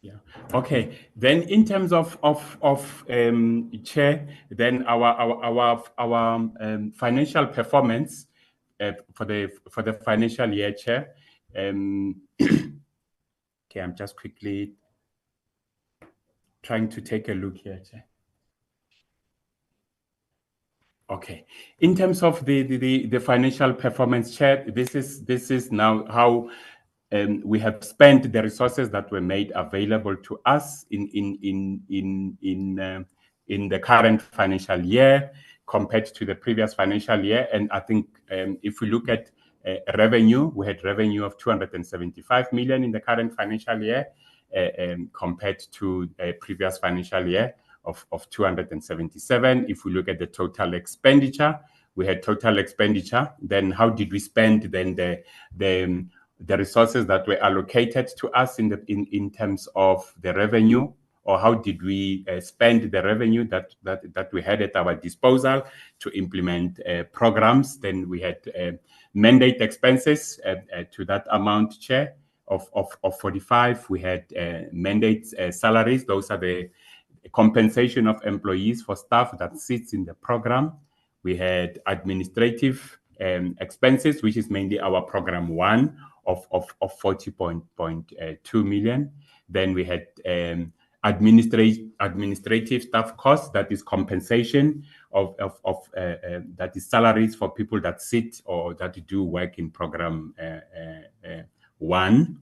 Yeah. Okay. Then, in terms of Chair, then our financial performance for the financial year, Chair. Okay, I'm just quickly trying to take a look here, Chair. Okay. In terms of the financial performance, Chair, this is now how we have spent the resources that were made available to us in the current financial year compared to the previous financial year. And I think if we look at revenue, we had revenue of 275 million in the current financial year compared to a previous financial year of 277. If we look at the total expenditure, we had total expenditure. Then how did we spend then the resources that were allocated to us in terms of the revenue, or how did we spend the revenue that we had at our disposal to implement programs? Then we had mandate expenses to that amount, Chair, of 45. We had mandate salaries. Those are the compensation of employees for staff that sits in the program. We had administrative expenses, which is mainly our program 1 of 40.2 million. Then we had administrative staff costs, that is compensation of that is salaries for people that sit or that do work in program 1.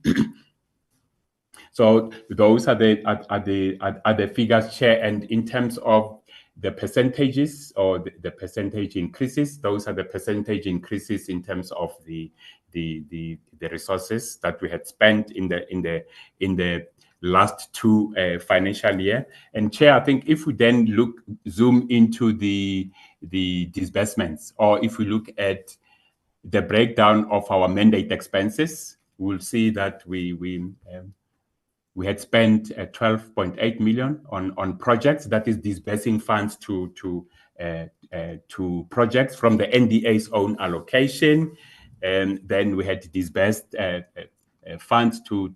So those are the figures, Chair. And in terms of the percentages or the percentage increases, those are the percentage increases in terms of the resources that we had spent in the last 2 financial year. And Chair, I think if we then zoom into the disbursements, or if we look at the breakdown of our mandate expenses, we'll see that we had spent 12.8 million on projects, that is disbursing funds to projects from the NDA's own allocation. And then we had disbursed funds to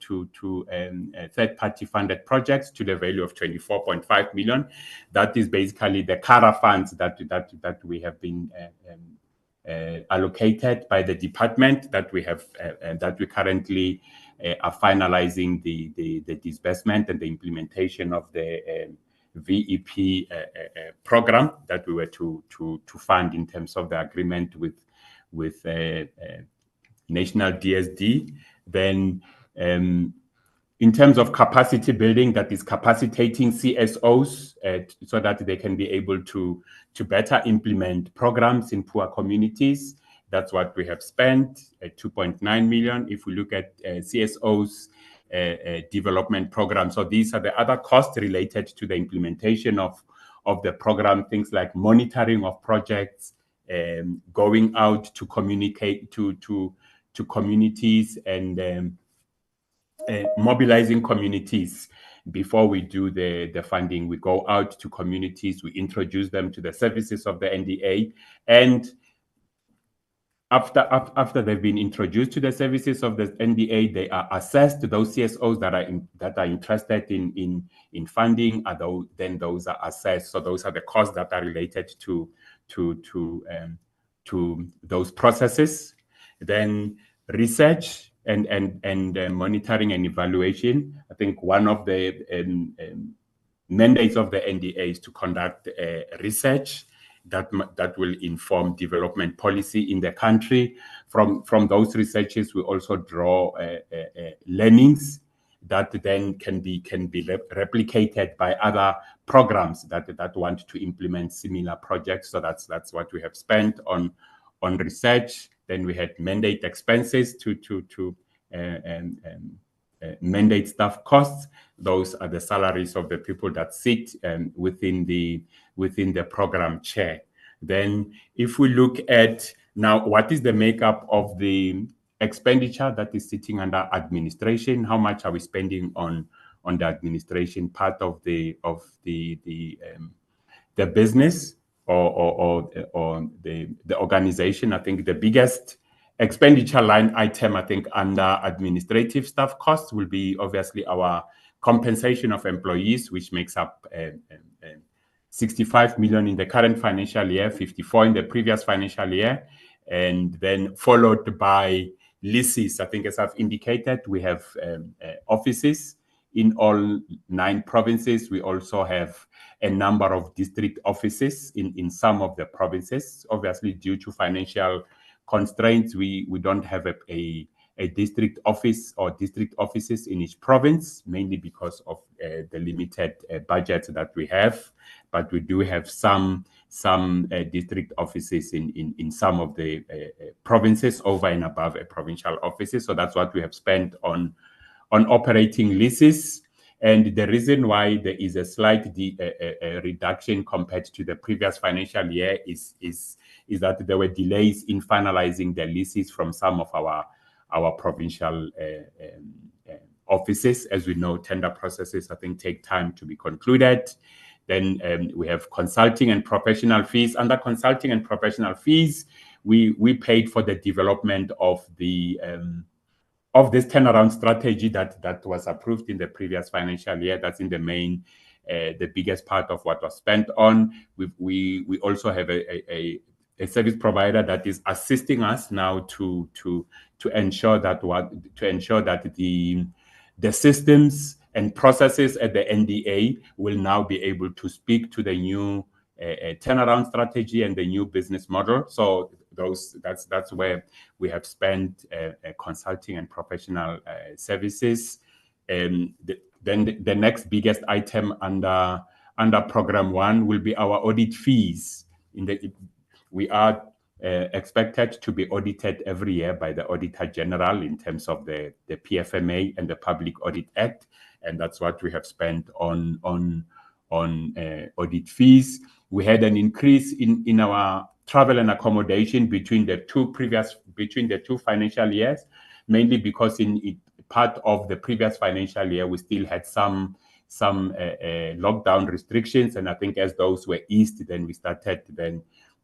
third-party funded projects to the value of 24.5 million. That is basically the CARA funds that we have been allocated by the department, that we have that we currently are finalizing the disbursement and the implementation of the VEP program that we were to fund in terms of the agreement with National DSD. Then in terms of capacity building, that is capacitating CSOs so that they can be able to better implement programs in poor communities. That's what we have spent, 2.9 million. If we look at CSOs development program, so these are the other costs related to the implementation of the program, things like monitoring of projects, going out to communicate to communities, and mobilizing communities. Before we do the funding, we go out to communities, we introduce them to the services of the NDA, and after they've been introduced to the services of the NDA, they are assessed. Those CSOs that are interested in funding, then those are assessed. So those are the costs that are related to those processes. Then research and monitoring and evaluation. I think one of the mandates of the NDA is to conduct research that will inform development policy in the country. From those researches, we also draw learnings that then can be replicated by other programs that want to implement similar projects. So that's what we have spent on research. Then we had mandate expenses to mandate staff costs. Those are the salaries of the people that sit within the program, Chair. Then if we look at now what is the makeup of the expenditure that is sitting under administration, how much are we spending on the administration part of the business or the organization? I think the biggest expenditure line item, I think, under administrative staff costs will be obviously our compensation of employees, which makes up 65 million in the current financial year, 54 in the previous financial year, and then followed by leases. I think, as I've indicated, we have offices all 9 provinces. We also have a number of district offices in some of the provinces. Obviously, due to financial constraints, we don't have a district office or district offices in each province, mainly because of the limited budget that we have. But we do have some district offices in some of the provinces over and above a provincial offices. So that's what we have spent on operating leases. And the reason why there is a slight reduction compared to the previous financial year is that there were delays in finalizing the leases from some of our provincial offices. As we know, tender processes, I think, take time to be concluded. Then we have consulting and professional fees. Under consulting and professional fees, we paid for the development of the of this turnaround strategy that was approved in the previous financial year. That's in the main, the biggest part of what was spent on. We also have a service provider that is assisting us now to ensure that the systems and processes at the NDA will now be able to speak to the new turnaround strategy and the new business model. So that's where we have spent consulting and professional services. Then the next biggest item under program 1 will be our audit fees. We are expected to be audited every year by the Auditor General in terms of the PFMA and the Public Audit Act, and that's what we have spent on audit fees. We had an increase in our travel and accommodation between the two financial years, mainly because in part of the previous financial year we still had some lockdown restrictions, and I think as those were eased, then we started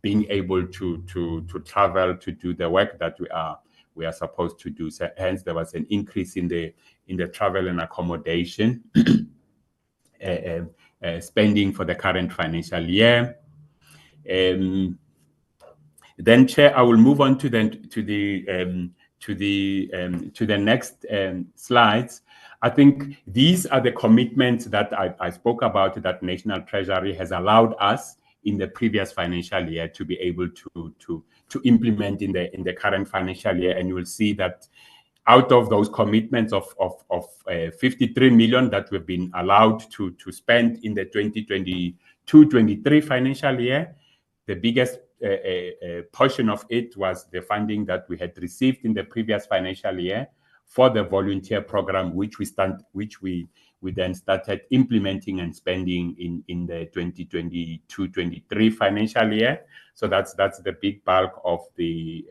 being able to travel to do the work that we are supposed to do. So hence there was an increase in the travel and accommodation spending for the current financial year. Then, Chair, I will move on to the next slides. I think these are the commitments that I spoke about that National Treasury has allowed us in the previous financial year to be able to implement in the current financial year. And you will see that out of those commitments of 53 million that we've been allowed to spend in the 2022-23 financial year, the biggest portion of it was the funding that we had received in the previous financial year for the volunteer program, which we then started implementing and spending in the 2022-23 financial year. So that's the big bulk of the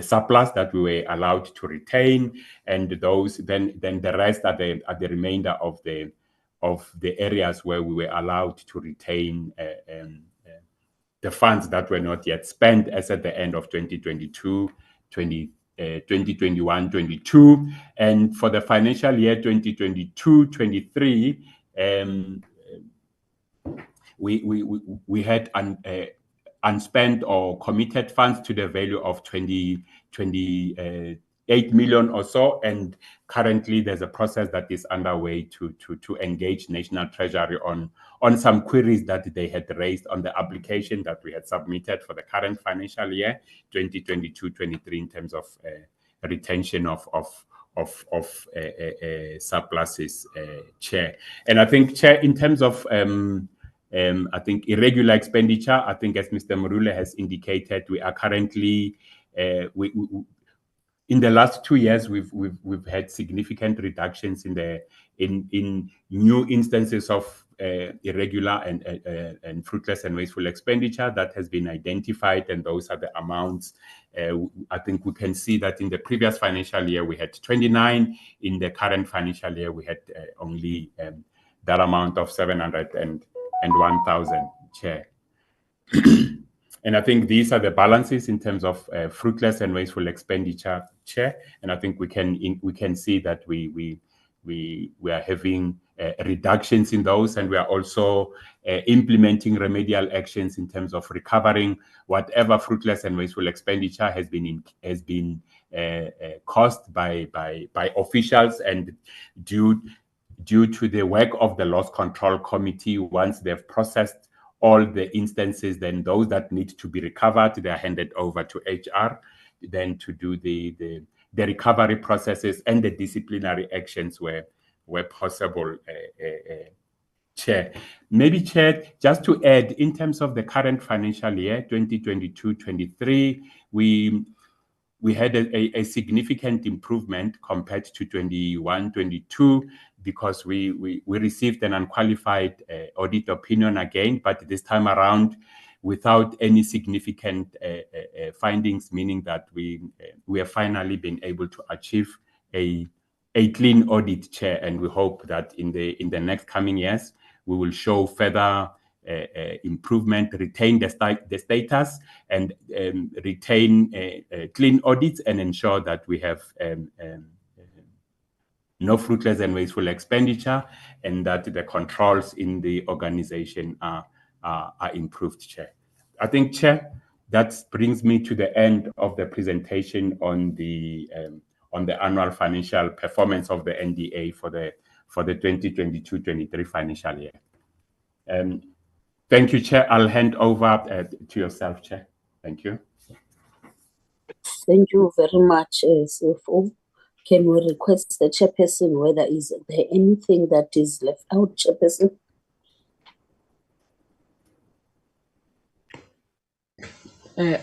surplus that we were allowed to retain, and those then the rest are the remainder of the areas where we were allowed to retain the funds that were not yet spent as at the end of 2021-22. And for the financial year 2022-23, we had unspent or committed funds to the value of 28 million or so, and currently there's a process that is underway to engage National Treasury on some queries that they had raised on the application that we had submitted for the current financial year 2022-23 in terms of retention of surpluses, Chair. And I think, Chair, in terms of I think irregular expenditure, I think as Mr. Marule has indicated, we are currently in the last 2 years we've had significant reductions in new instances of irregular and fruitless and wasteful expenditure that has been identified, and those are the amounts. I think we can see that in the previous financial year we had 29. In the current financial year we had only that amount of 701,000, Chair. And I think these are the balances in terms of fruitless and wasteful expenditure, Chair. And I think we can see that we are having reductions in those, and we are also implementing remedial actions in terms of recovering whatever fruitless and wasteful expenditure has been caused by officials, and due to the work of the Loss Control Committee. Once they've processed all the instances, then those that need to be recovered, they are handed over to HR, then to do the recovery processes and the disciplinary actions where possible. Chair, maybe Chair, just to add, in terms of the current financial year 2022-23, we had a significant improvement compared to 21-22, because we received an unqualified audit opinion again, but this time around without any significant findings, meaning that we have finally been able to achieve a clean audit, Chair, and we hope that in the next coming years we will show further improvement, retain the status, and retain clean audits, and ensure that we have no fruitless and wasteful expenditure, and that the controls in the organization are improved, Chair. I think, Chair, that brings me to the end of the presentation on the annual financial performance of the NDA for the 2022-23 financial year. Thank you, Chair. I'll hand over to yourself, Chair. Thank you. Thank you very much, CFO. Can we request the chairperson whether is there anything that is left out, chairperson?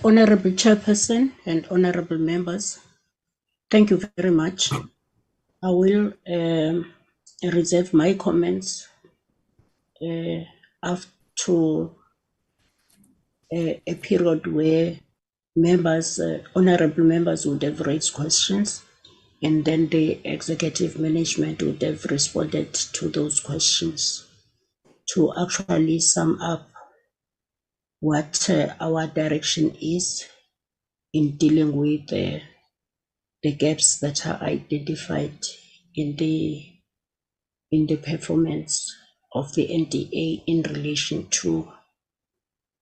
Honorable Chairperson and honorable members, thank you very much. I will reserve my comments after a period where members, honorable members would have raised questions, and then the executive management would have responded to those questions to actually sum up what our direction is in dealing with the gaps that are identified in the performance of the NDA in relation to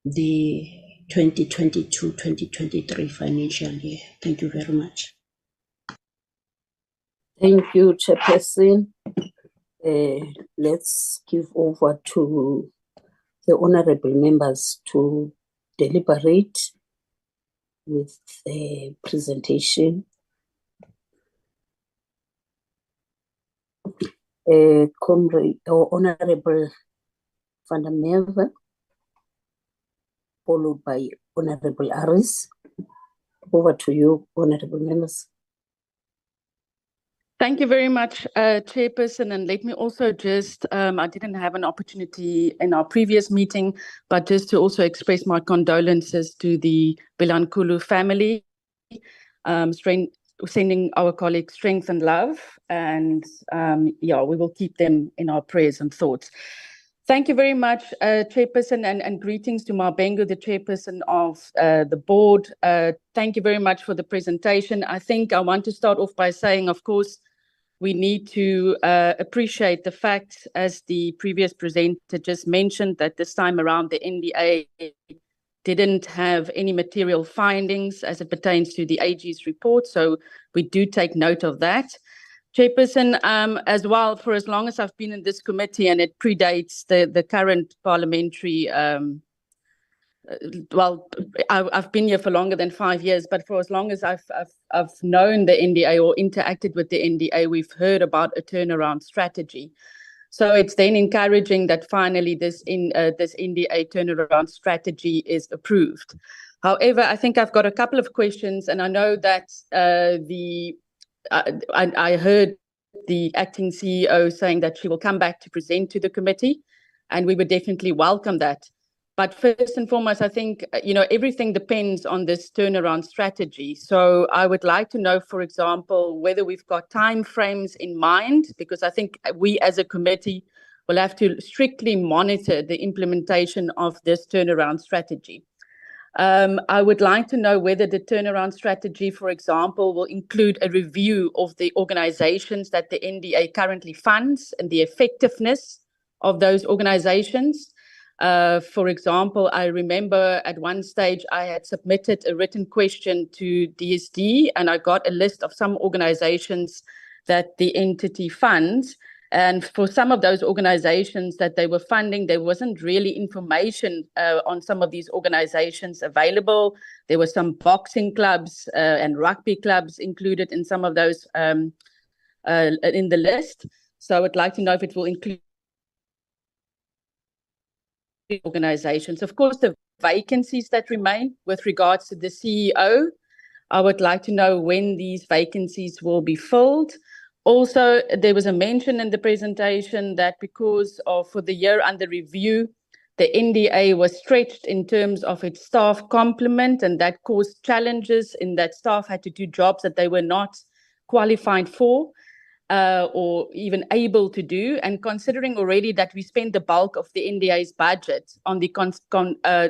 the 2022-2023 financial year. Thank you very much. Thank you, Chairperson. Let's give over to the honorable members to deliberate with the presentation. Comrade or Honorable van der Merwe, followed by Honorable Aris. Over to you, honorable members. Thank you very much, Chairperson. And let me also just, I didn't have an opportunity in our previous meeting, but just to also express my condolences to the Bilankulu family, sending our colleagues strength and love. And yeah, we will keep them in our prayers and thoughts. Thank you very much, Chairperson, and greetings to Mabengu, the Chairperson of the board. Thank you very much for the presentation. I think I want to start off by saying, of course, we need to appreciate the fact, as the previous presenter just mentioned, that this time around the NDA didn't have any material findings as it pertains to the AG's report. So we do take note of that. Chairperson, as well, for as long as I've been in this committee, and it predates the current parliamentary, well, I've been here for longer than 5 years, but for as long as I've known the NDA or interacted with the NDA, we've heard about a turnaround strategy. So it's then encouraging that finally this NDA turnaround strategy is approved. However, I think I've got a couple of questions, and I know that I heard the acting CEO saying that she will come back to present to the committee, and we would definitely welcome that. But first and foremost, I think, everything depends on this turnaround strategy. So I would like to know, for example, whether we've got timeframes in mind, because I think we as a committee will have to strictly monitor the implementation of this turnaround strategy. I would like to know whether the turnaround strategy, for example, will include a review of the organizations that the NDA currently funds and the effectiveness of those organizations. For example, I remember at one stage I had submitted a written question to DSD, and I got a list of some organizations that the entity funds. And for some of those organizations that they were funding, there wasn't really information on some of these organizations available. There were some boxing clubs and rugby clubs included in some of those in the list. So I would like to know if it will include organizations. Of course, the vacancies that remain with regards to the CEO, I would like to know when these vacancies will be filled. Also, there was a mention in the presentation that because of for the year under review, the NDA was stretched in terms of its staff complement, and that caused challenges in that staff had to do jobs that they were not qualified for. Or even able to do, and considering already that we spent the bulk of the NDA's budget on the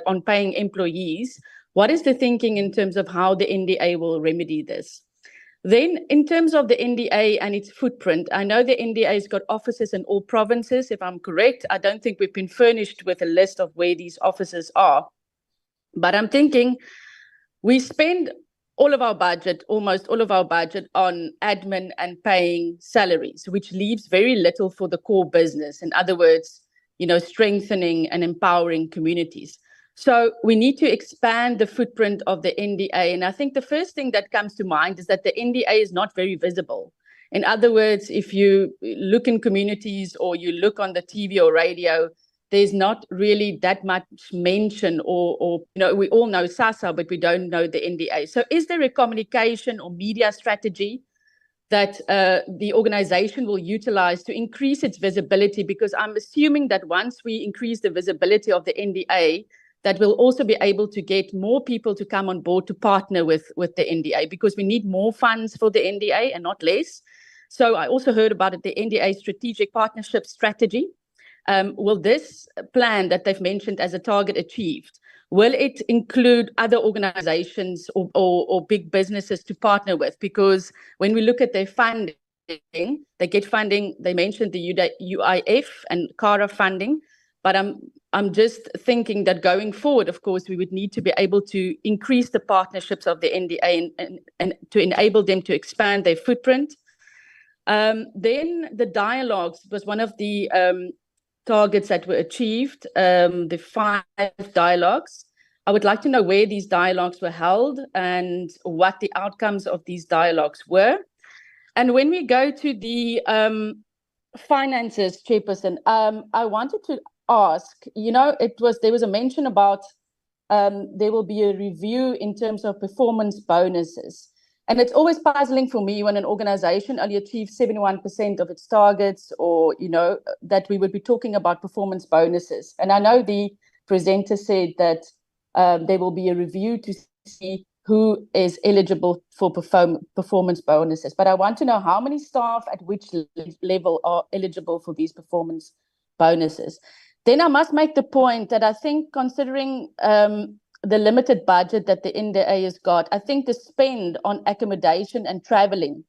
on paying employees, what is the thinking in terms of how the NDA will remedy this? Then, in terms of the NDA and its footprint, I know the NDA's got offices in all provinces, if I'm correct. I don't think we've been furnished with a list of where these offices are. But I'm thinking we spend all of our budget, almost all of our budget on admin and paying salaries, which leaves very little for the core business. In other words, strengthening and empowering communities. So we need to expand the footprint of the NDA. And I think the first thing that comes to mind is that the NDA is not very visible. In other words, if you look in communities or you look on the TV or radio, there's not really that much mention or we all know SASSA, but we don't know the NDA. So is there a communication or media strategy that the organization will utilize to increase its visibility? Because I'm assuming that once we increase the visibility of the NDA, that we'll also be able to get more people to come on board to partner with the NDA, because we need more funds for the NDA and not less. So I also heard about it, the NDA strategic partnership strategy. Will this plan that they've mentioned as a target achieved, will it include other organizations or big businesses to partner with? Because when we look at their funding, they get funding, they mentioned the UIF and CARA funding, but I'm just thinking that going forward, of course, we would need to be able to increase the partnerships of the NDA and to enable them to expand their footprint. Then the dialogues was one of the targets that were achieved, the 5 dialogues. I would like to know where these dialogues were held and what the outcomes of these dialogues were. And when we go to the finances, Chairperson, I wanted to ask, there was a mention about there will be a review in terms of performance bonuses. And it's always puzzling for me when an organization only achieves 71% of its targets, or, that we would be talking about performance bonuses. And I know the presenter said that there will be a review to see who is eligible for performance bonuses. But I want to know how many staff at which level are eligible for these performance bonuses. Then I must make the point that I think, considering the limited budget that the NDA has got, I think the spend on accommodation and traveling,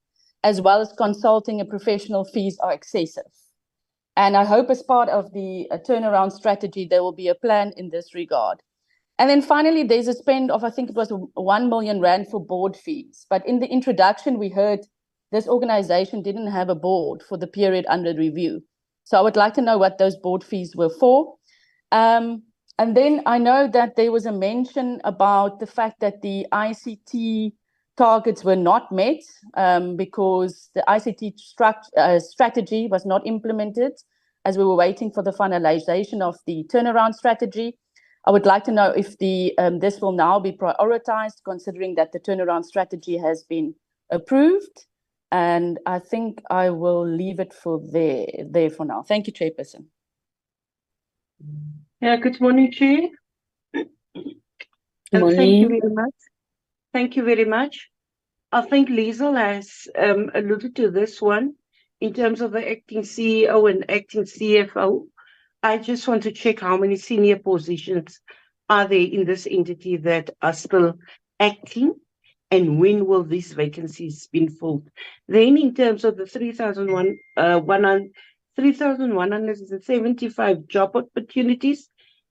as well as consulting and professional fees, are excessive. And I hope as part of the turnaround strategy, there will be a plan in this regard. And then finally, there's a spend of, I think it was 1 million rand for board fees. But in the introduction, we heard this organization didn't have a board for the period under review. So I would like to know what those board fees were for. And then I know that there was a mention about the fact that the ICT targets were not met because the ICT strategy was not implemented as we were waiting for the finalization of the turnaround strategy. I would like to know if this will now be prioritized, considering that the turnaround strategy has been approved. And I think I will leave it for there for now. Thank you, Chairperson. Yeah, good morning, Chair. Good And morning. thank you very much. Thank you very much. I think Liesel has alluded to this one in terms of the acting CEO and acting CFO. I just want to check how many senior positions are there in this entity that are still acting, and when will these vacancies be filled? Then in terms of the 3,175 job opportunities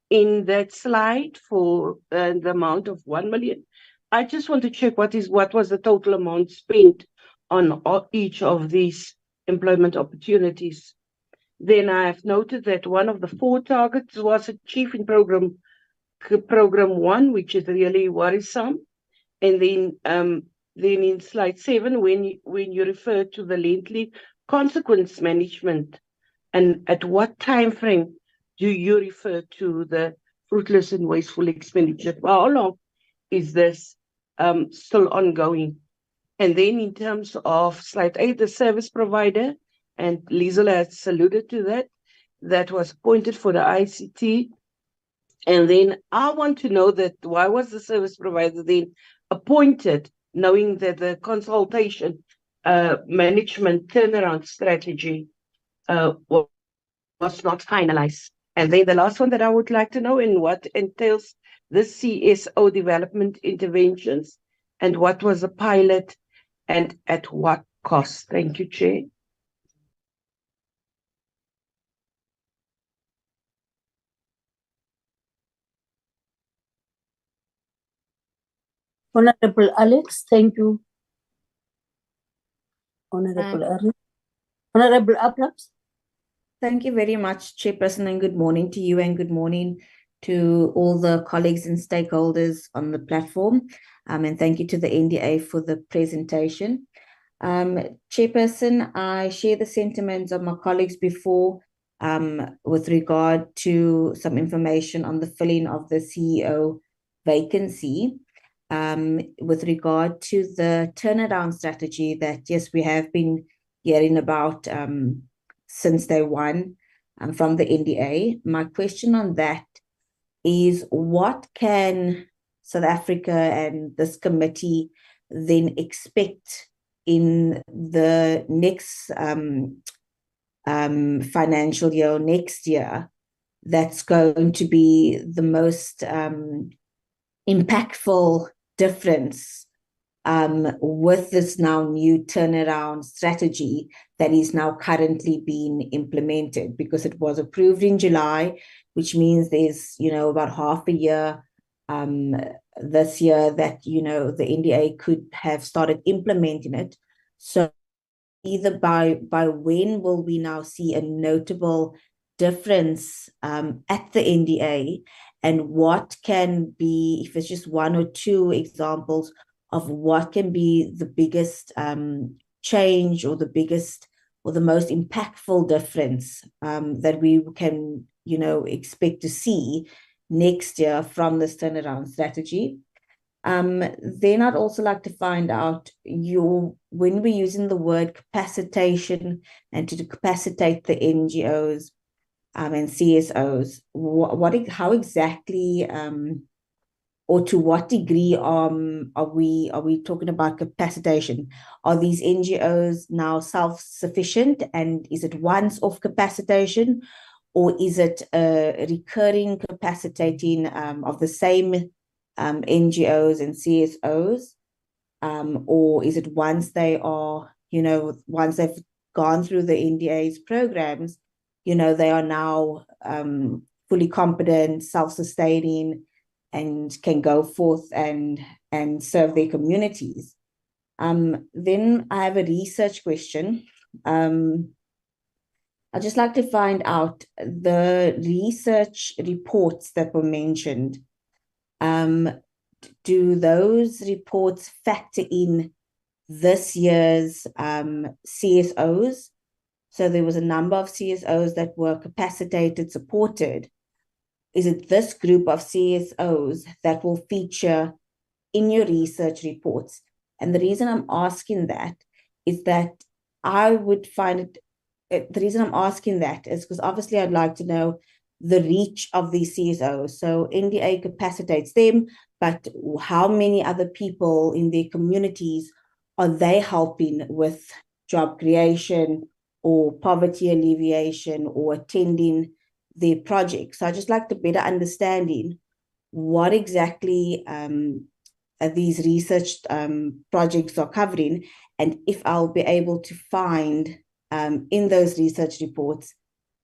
in that slide for the amount of 1 million. I just want to check what was the total amount spent on each of these employment opportunities. Then I have noted that one of the 4 targets was achieved in program 1, which is really worrisome. And then in slide 7, when you refer to the lengthy consequence management, and at what time frame do you refer to the fruitless and wasteful expenditure? For how long is this still ongoing? And then in terms of slide 8, the service provider, and Liesel has alluded to that, that was appointed for the ICT. And then I want to know that why was the service provider then appointed, knowing that the consultation management turnaround strategy was not finalized? And then the last one that I would like to know, in what entails the CSO development interventions, and what was the pilot and at what cost? Thank you, Chair. Honorable Alex, thank you. Honorable Alex. Honorable Abrams. Thank you very much, Chairperson, and good morning to you, and good morning to all the colleagues and stakeholders on the platform. And thank you to the NDA for the presentation. Chairperson, I share the sentiments of my colleagues before with regard to some information on the filling of the CEO vacancy. With regard to the turnaround strategy that, yes, we have been hearing about since day one from the NDA. My question on that is, what can South Africa and this committee then expect in the next financial year, next year, that's going to be the most impactful difference with this now new turnaround strategy that is now currently being implemented? Because it was approved in July, which means there's, about half a year this year that, the NDA could have started implementing it. So either by when will we now see a notable difference at the NDA, and what can be, if it's just one or two examples of what can be the biggest change or the biggest or the most impactful difference that we can, expect to see next year from this turnaround strategy. Then I'd also like to find out when we're using the word capacitation and to capacitate the NGOs and CSOs, how exactly or to what degree are we talking about capacitation? Are these NGOs now self-sufficient, and is it once-off capacitation, or is it a recurring capacitating of the same NGOs and CSOs, or is it once they are, once they've gone through the NDA's programs, they are now fully competent, self-sustaining, and can go forth and serve their communities? Then I have a research question. I'd just like to find out the research reports that were mentioned. Do those reports factor in this year's CSOs? So there was a number of CSOs that were capacitated, supported. Is it this group of CSOs that will feature in your research reports? And the reason I'm asking that is that I would find it, the reason I'm asking that is because obviously I'd like to know the reach of these CSOs. So NDA capacitates them, but how many other people in their communities are they helping with job creation or poverty alleviation or attending their projects? So I just like to better understanding what exactly these research projects are covering, and if I'll be able to find in those research reports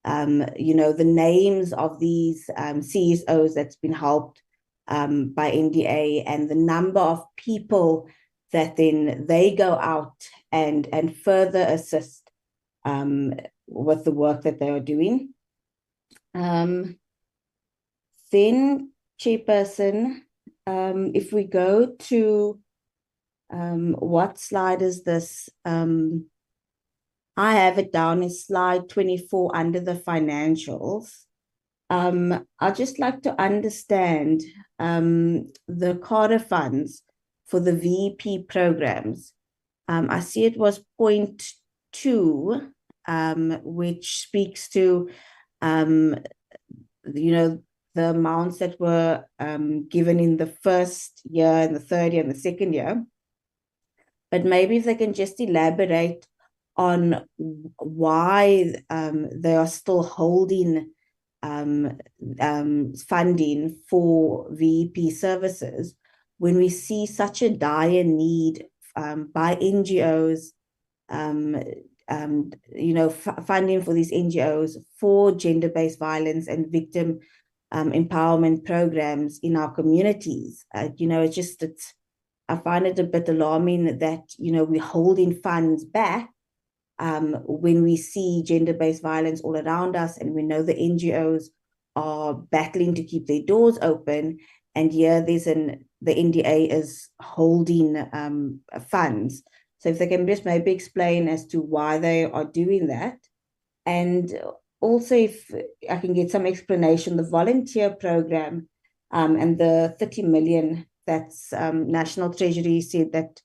the names of these CSOs that's been helped by NDA, and the number of people that then they go out and further assist with the work that they are doing. Then, Chairperson, if we go to what slide is this? I have it down as slide 24 under the financials. I'd just like to understand the CADA funds for the VEP programs. I see it was 0.2, which speaks to, the amounts that were given in the first year and the third year and the second year. But maybe if they can just elaborate on why they are still holding funding for VEP services when we see such a dire need by NGOs, funding for these NGOs for gender-based violence and victim empowerment programs in our communities. I find it a bit alarming that, we're holding funds back when we see gender-based violence all around us, and we know the NGOs are battling to keep their doors open, and here the NDA is holding funds. So if they can just maybe explain as to why they are doing that. And also if I can get some explanation, the volunteer program and the 30 million that's National Treasury said that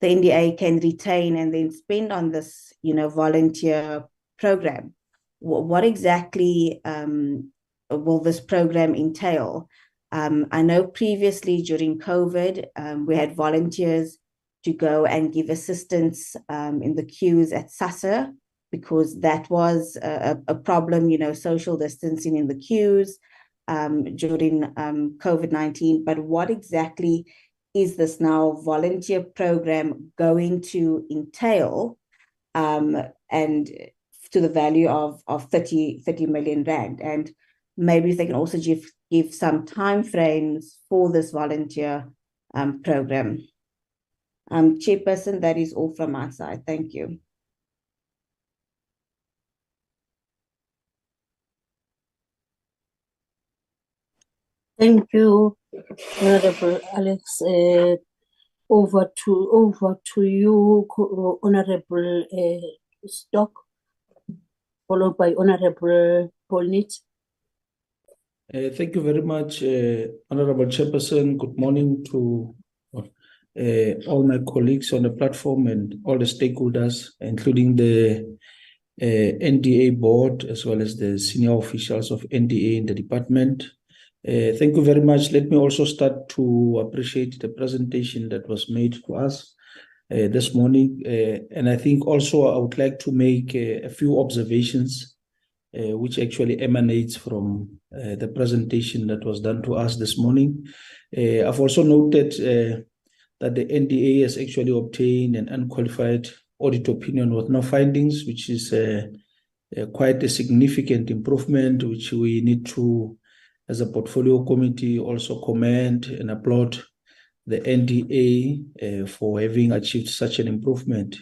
the NDA can retain and then spend on this, volunteer program. What exactly will this program entail? I know previously during COVID, we had volunteers to go and give assistance in the queues at SASSA, because that was a problem, social distancing in the queues during COVID-19. But what exactly is this now volunteer program going to entail, and to the value of 30 million rand? And maybe if they can also give some timeframes for this volunteer program. Chairperson, that is all from my side. Thank you. Thank you, Honorable Alex. Over to you, Honorable Stock, followed by Honorable Polnit. Thank you very much, Honorable Chairperson. Good morning to all my colleagues on the platform and all the stakeholders, including the NDA board, as well as the senior officials of NDA in the department. Thank you very much. Let me also start to appreciate the presentation that was made to us this morning. And I think also I would like to make a few observations which actually emanates from the presentation that was done to us this morning. I've also noted that the NDA has actually obtained an unqualified audit opinion with no findings, which is quite a significant improvement, which we need to, as a portfolio committee, also commend and applaud the NDA for having achieved such an improvement,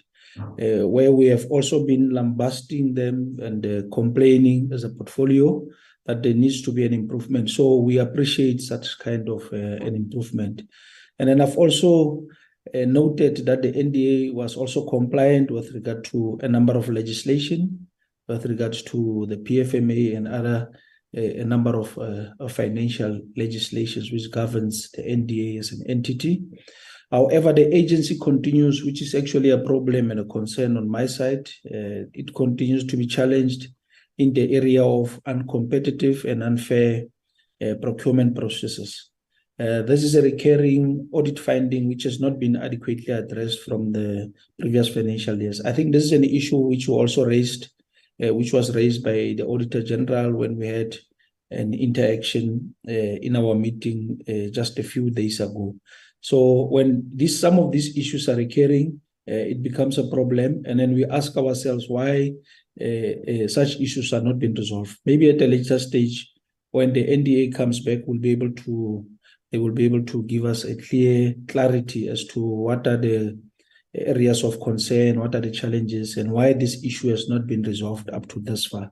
where we have also been lambasting them and complaining as a portfolio that there needs to be an improvement. So we appreciate such kind of an improvement. And then I've also noted that the NDA was also compliant with regard to a number of legislation, with regards to the PFMA and other a number of financial legislations which governs the NDA as an entity. However, the agency continues, which is actually a problem and a concern on my side. It continues to be challenged in the area of uncompetitive and unfair procurement processes. This is a recurring audit finding which has not been adequately addressed from the previous financial years. I think this is an issue which we also raised, which was raised by the Auditor General when we had an interaction in our meeting just a few days ago. So when some of these issues are recurring, it becomes a problem. And then we ask ourselves why such issues are not being resolved. Maybe at a later stage, when the NDA comes back, they will be able to give us a clarity as to what are the areas of concern, what are the challenges, and why this issue has not been resolved up to this far.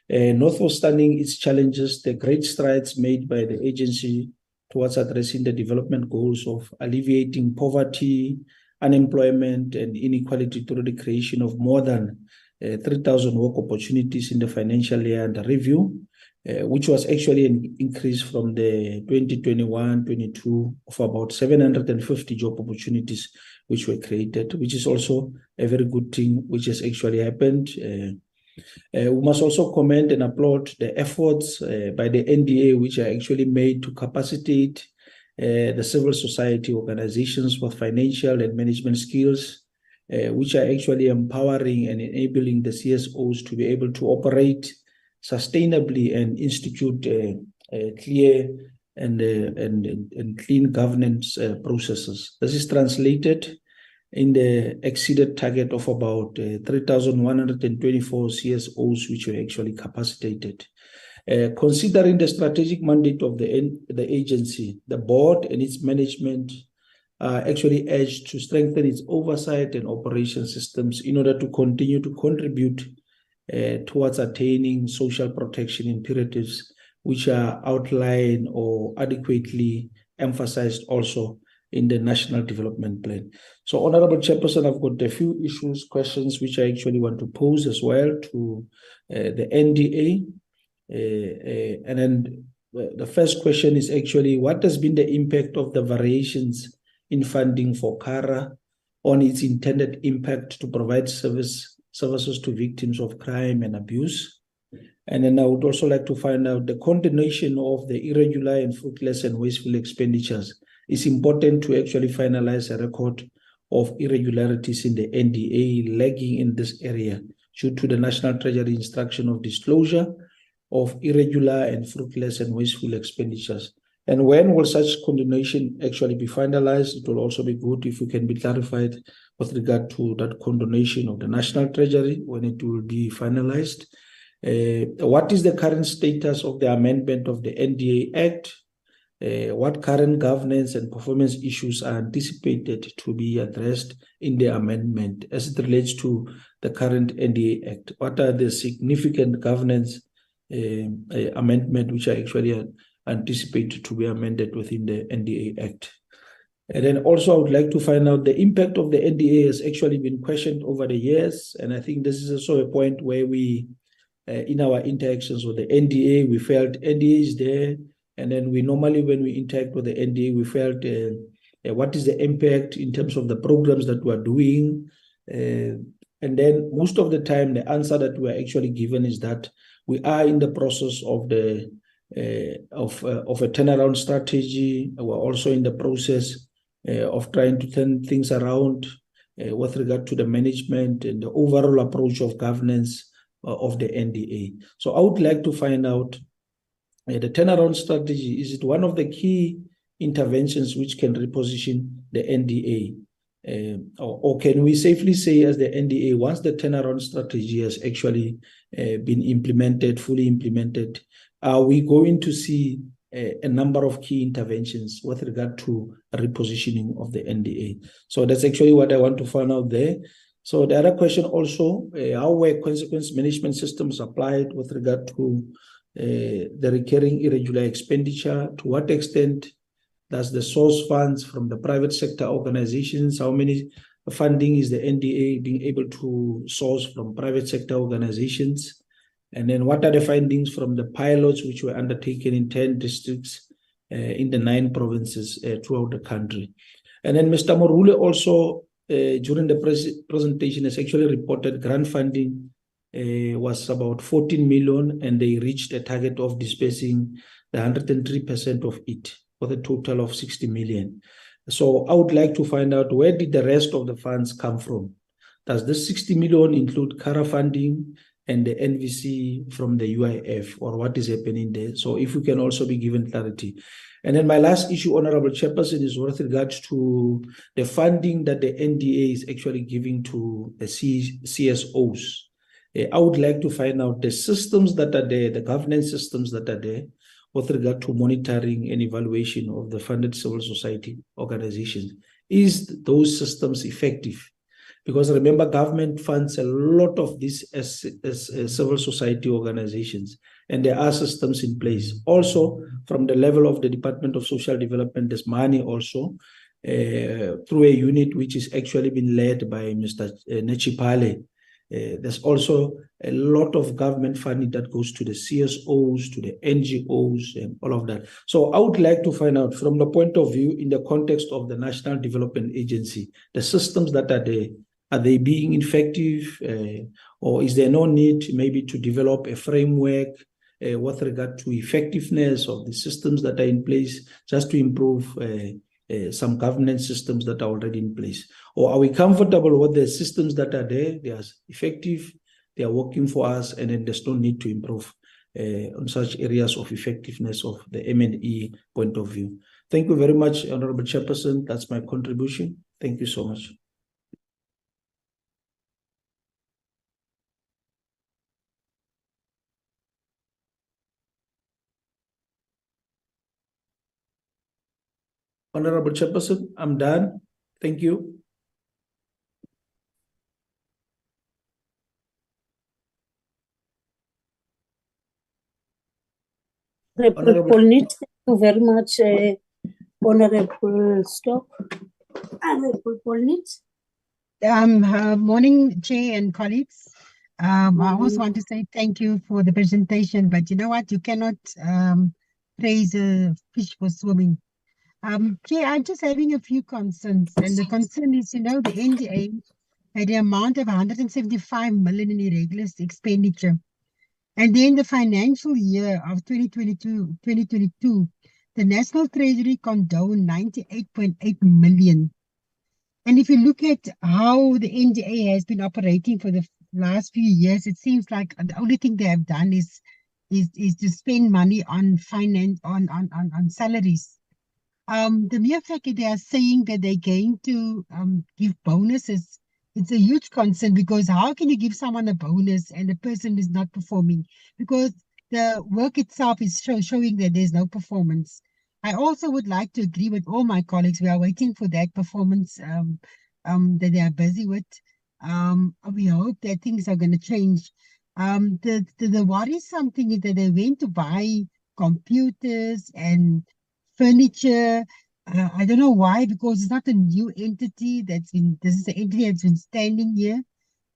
Notwithstanding its challenges, the great strides made by the agency towards addressing the development goals of alleviating poverty, unemployment, and inequality through the creation of more than 3,000 work opportunities in the financial year under review, which was actually an increase from the 2021-22 of about 750 job opportunities which were created, which is also a very good thing which has actually happened. We must also commend and applaud the efforts by the NDA, which are actually made to capacitate the civil society organizations with financial and management skills, which are actually empowering and enabling the CSOs to be able to operate sustainably and institute clear and clean governance processes. This is translated in the exceeded target of about 3,124 CSOs which were actually capacitated. Considering the strategic mandate of the agency, the board and its management are actually urged to strengthen its oversight and operation systems in order to continue to contribute towards attaining social protection imperatives which are outlined or adequately emphasized also in the National Development Plan. So, Honorable Chairperson, I've got a few questions which I actually want to pose as well to the NDA. And then the first question is actually, what has been the impact of the variations in funding for CARA on its intended impact to provide services to victims of crime and abuse? And then I would also like to find out the continuation of the irregular and fruitless and wasteful expenditures. It's important to actually finalize a record of irregularities in the NDA lagging in this area due to the National Treasury instruction of disclosure of irregular and fruitless and wasteful expenditures. And when will such continuation actually be finalized? It will also be good if we can be clarified with regard to that continuation of the National Treasury when it will be finalized. What is the current status of the amendment of the NDA Act? What current governance and performance issues are anticipated to be addressed in the amendment as it relates to the current NDA Act? What are the significant governance amendment which are actually anticipated to be amended within the NDA Act? And then also I would like to find out the impact of the NDA has actually been questioned over the years. And I think this is also a point where we, in our interactions with the NDA, we felt NDA is there. And then we normally, when we interact with the NDA, we felt what is the impact in terms of the programs that we are doing. And then most of the time, the answer that we are actually given is that we are in the process of a turnaround strategy. We're also in the process of trying to turn things around with regard to the management and the overall approach of governance of the NDA. So I would like to find out the turnaround strategy. Is it one of the key interventions which can reposition the NDA? Or can we safely say as the NDA, once the turnaround strategy has actually been implemented, fully implemented, are we going to see a number of key interventions with regard to repositioning of the NDA? So that's actually what I want to find out there. So the other question also, how were consequence management systems applied with regard to the recurring irregular expenditure? To what extent does the source funds from the private sector organizations? How many funding is the NDA being able to source from private sector organizations? And then what are the findings from the pilots which were undertaken in 10 districts in the 9 provinces throughout the country? And then Mr. Morule also during the presentation has actually reported grant funding was about 14 million, and they reached a target of dispersing the 103% of it with a total of 60 million. So I would like to find out, where did the rest of the funds come from? Does this 60 million include CARA funding and the NVC from the UIF, or what is happening there? So if we can also be given clarity. And then my last issue, Honorable Chairperson, is with regards to the funding that the NDA is actually giving to the CSOs. I would like to find out the systems that are there, the governance systems that are there with regard to monitoring and evaluation of the funded civil society organizations. Is those systems effective? Because remember, government funds a lot of these as civil society organizations, and there are systems in place. Also, from the level of the Department of Social Development, there's money also through a unit which is actually been led by Mr. Nechipale. There's also a lot of government funding that goes to the CSOs, to the NGOs, and all of that. So I would like to find out from the point of view in the context of the National Development Agency, the systems that are there, are they being effective, or is there no need maybe to develop a framework with regard to effectiveness of the systems that are in place just to improve some governance systems that are already in place? Or are we comfortable with the systems that are there? They are effective, they are working for us, and then there's no need to improve on such areas of effectiveness of the M&E point of view. Thank you very much, Honorable Chairperson. That's my contribution. Thank you so much. Honorable Chairperson, I'm done. Thank you. Honorable Polnit, thank you very much, Honorable Stock. Honorable Polnit. Morning, Chair and colleagues. I also want to say thank you for the presentation, but you know what? You cannot praise a fish for swimming. Chair, I'm just having a few concerns, and the concern is, you know, the NDA had the amount of 175 million in irregular expenditure. And then the financial year of 2022, the National Treasury condoned 98.8 million. And if you look at how the NDA has been operating for the last few years, it seems like the only thing they have done is to spend money on finance, on salaries. The mere fact that they are saying that they're going to give bonuses, it's a huge concern, because how can you give someone a bonus and the person is not performing? Because the work itself is showing that there's no performance. I also would like to agree with all my colleagues. We are waiting for that performance that they are busy with. We hope that things are going to change. The worrisome thing is that they went to buy computers and furniture. I don't know why, because it's not a new entity this is an entity that's been standing here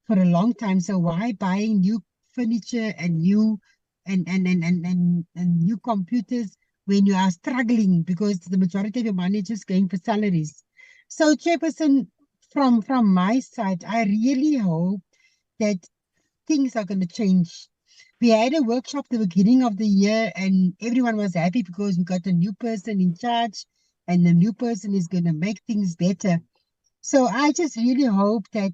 for a long time. So why buying new furniture and new new computers when you are struggling, because the majority of your money is just going for salaries? So, Chairperson, from my side, I really hope that things are going to change. We had a workshop at the beginning of the year and everyone was happy because we got a new person in charge and the new person is going to make things better. So I just really hope that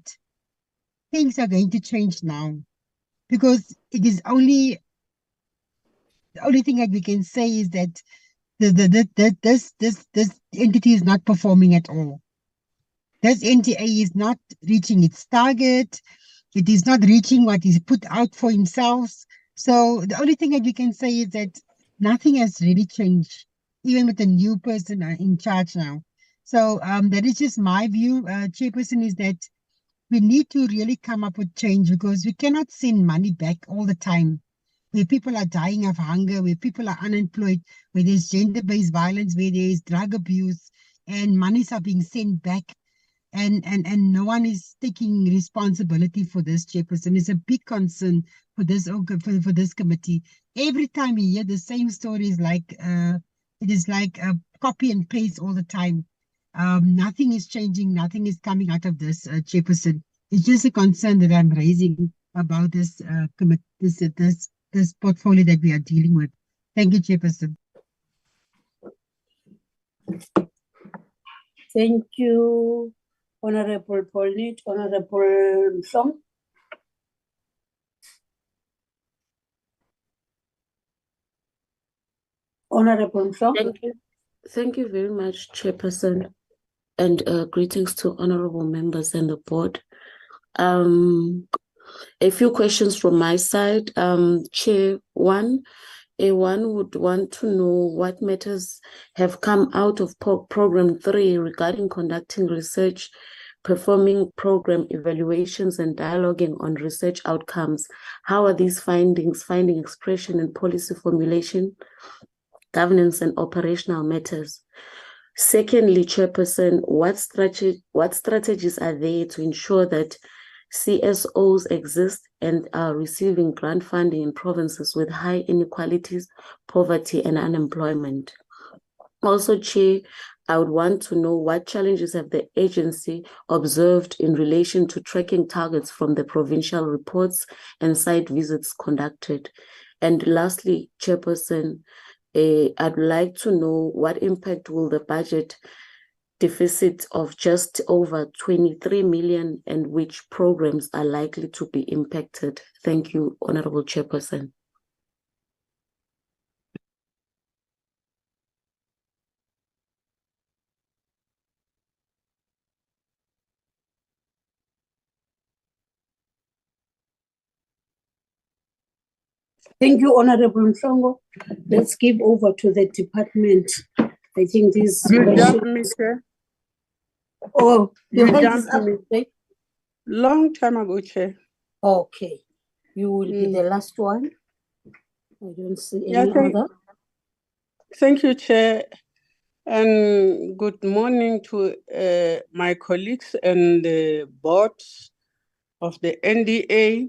things are going to change now, because it is the only thing that we can say is that this entity is not performing at all. This NTA is not reaching its target. It is not reaching what is put out for himself. So the only thing that we can say is that nothing has really changed, even with the new person in charge now. So that is just my view, Chairperson, is that we need to really come up with change, because we cannot send money back all the time, where people are dying of hunger, where people are unemployed, where there's gender-based violence, where there is drug abuse, and monies are being sent back. And no one is taking responsibility for this, Chairperson. It's a big concern for this for this committee. Every time we hear the same stories, like it is like a copy and paste all the time. Nothing is changing. Nothing is coming out of this, Chairperson. It's just a concern that I'm raising about this this portfolio that we are dealing with. Thank you, Chairperson. Thank you, Honorable Polnit. Honorable Song. Honorable Song. Thank you very much, Chairperson, and greetings to honorable members and the board. A few questions from my side. Chair one, A1 would want to know what matters have come out of Program 3 regarding conducting research, performing program evaluations, and dialoguing on research outcomes. How are these findings finding expression in policy formulation, governance, and operational matters? Secondly, Chairperson, what strategies are there to ensure that CSOs exist and are receiving grant funding in provinces with high inequalities, poverty, and unemployment? Also, Chair, I would want to know what challenges have the agency observed in relation to tracking targets from the provincial reports and site visits conducted. And lastly, Chairperson, I'd like to know what impact will the budget deficit of just over 23 million and which programs are likely to be impacted. Thank you, Honorable Chairperson. Thank you, Honorable Mhlongo. Let's give over to the department. I think this. You jumped me, Chair. Oh, You your hand jumped is up. me. Long time ago, Chair. Okay. You will be the last one. I don't see Yeah, any other. Thank you, Chair. And good morning to my colleagues and the board of the NDA.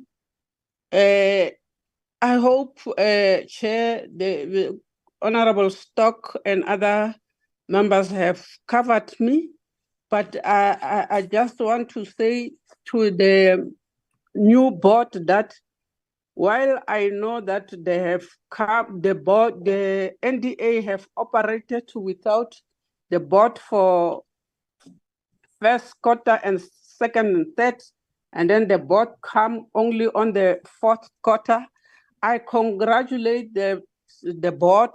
I hope, Chair, the Honorable Stock and other members have covered me, but I just want to say to the new board that while I know that they have come, the NDA have operated without the board for first quarter and second and third, and then the board come only on the fourth quarter. I congratulate the board.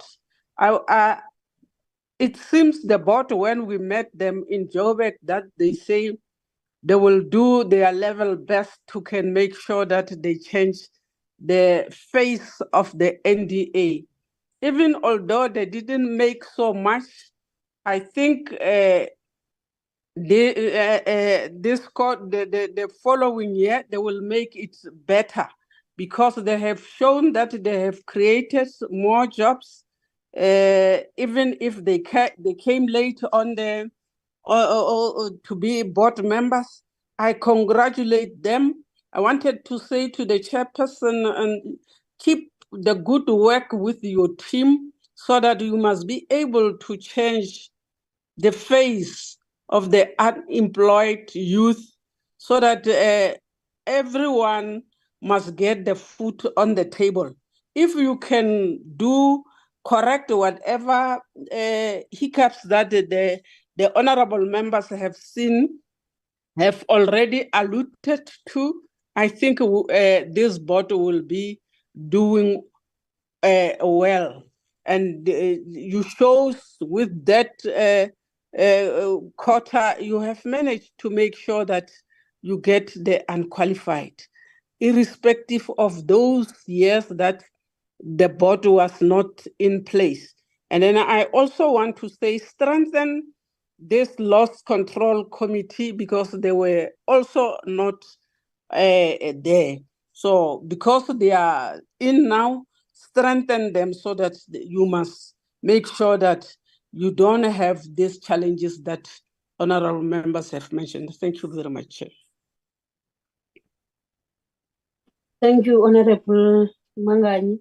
It seems the board, when we met them in Joburg, that they say they will do their level best to can make sure that they change the face of the NDA. Even although they didn't make so much, I think the following year they will make it better, because they have shown that they have created more jobs, even if they came late on the to be board members. I congratulate them. I wanted to say to the chairperson, and keep the good work with your team, so that you must be able to change the face of the unemployed youth, so that everyone must get the food on the table. If you can correct whatever hiccups that the honorable members have already alluded to, I think this board will be doing well. And you show with that quota, you have managed to make sure that you get the unqualified, irrespective of those years that the board was not in place. And then I also want to say, strengthen this loss control committee, because they were also not there. So because they are in now, strengthen them so that you must make sure that you don't have these challenges that honorable members have mentioned. Thank you very much, Chair. Thank you, Honorable Mangani.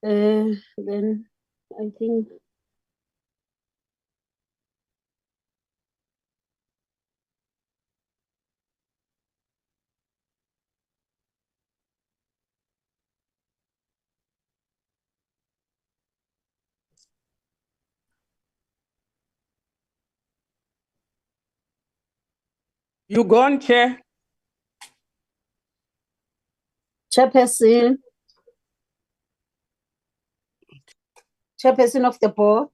Then I think You go on, Chair. Chairperson of the board,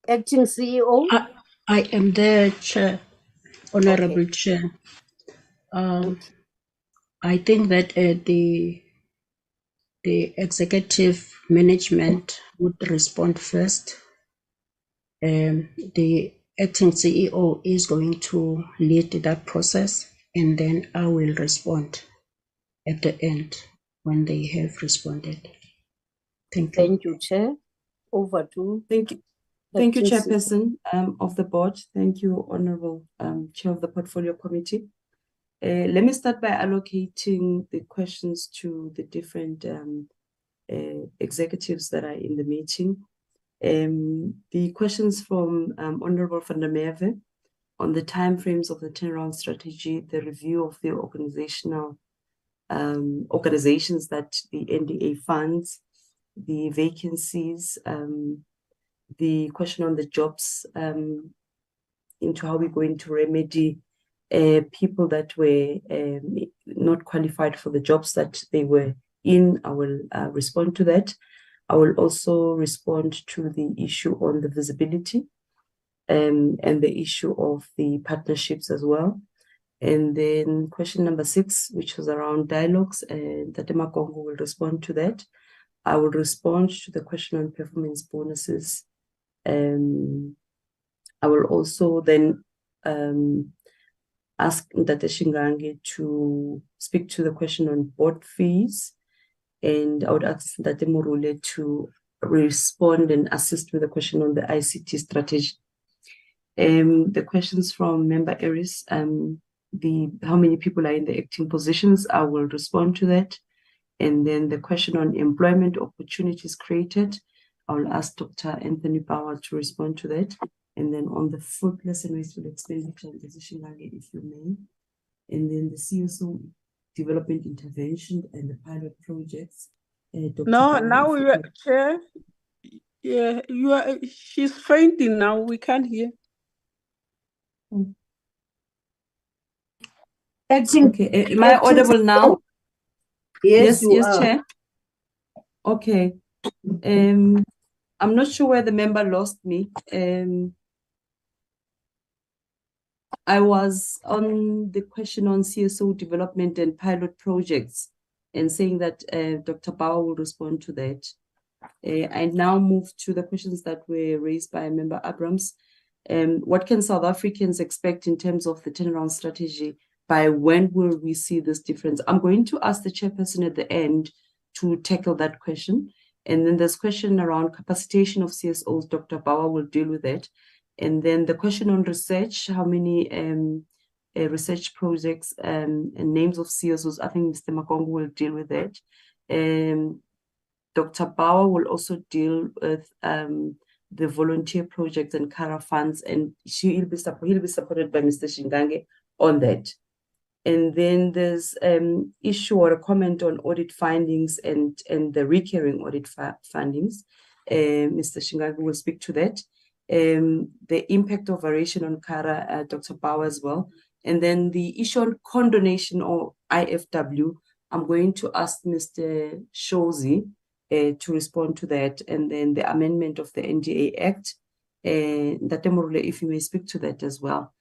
acting CEO. I am there, Chair, Honorable Chair. I think that the executive management would respond first. The acting CEO is going to lead that process, and then I will respond at the end when they have responded. Thank you. Thank you, Chair. Over to Thank you. Thank you, Acting Chairperson of the board. Thank you, Honorable Chair of the Portfolio Committee. Let me start by allocating the questions to the different executives that are in the meeting. The questions from Honorable van der Merwe on the timeframes of the turnaround strategy, the review of the organizations that the NDA funds, the vacancies, the question on the jobs, into how we're going to remedy people that were not qualified for the jobs that they were in. I will respond to that. I will also respond to the issue on the visibility and the issue of the partnerships as well. And then question number 6, which was around dialogues, and Tate Makongo will respond to that. I will respond to the question on performance bonuses. I will also then ask Tate Shingange to speak to the question on board fees, and I would ask Tate Morule to respond and assist with the question on the ICT strategy. The questions from Member Aris, how many people are in the acting positions, I will respond to that. And then the question on employment opportunities created, I will ask Dr. Anthony Power to respond to that. And then on the fruitless and wasteful expenditure, if you may. And then the CSO development intervention and the pilot projects. Dr. No, Power, now if we you are, could- Chair. Yeah, she's fainting now. We can't hear. Okay, am I audible now? Yes, you yes, are. Chair. Okay. I'm not sure where the member lost me. I was on the question on CSO development and pilot projects and saying that Dr. Bauer will respond to that. I now move to the questions that were raised by Member Abrams. What can South Africans expect in terms of the turnaround strategy? By when will we see this difference? I'm going to ask the chairperson at the end to tackle that question. And then there's question around capacitation of CSOs. Dr. Bauer will deal with that. And then the question on research, how many research projects and names of CSOs, I think Mr. Makongo will deal with that. Dr. Bauer will also deal with the volunteer projects and CARA funds, and he'll be supported by Mr. Shingange on that. And then there's issue or a comment on audit findings and the recurring audit findings. Mr. Shingange will speak to that. The impact of variation on CARA, Dr. Bauer as well. And then the issue on condonation or IFW, I'm going to ask Mr. Shozi to respond to that. And then the amendment of the NDA Act, Tate Morule, if you may speak to that as well.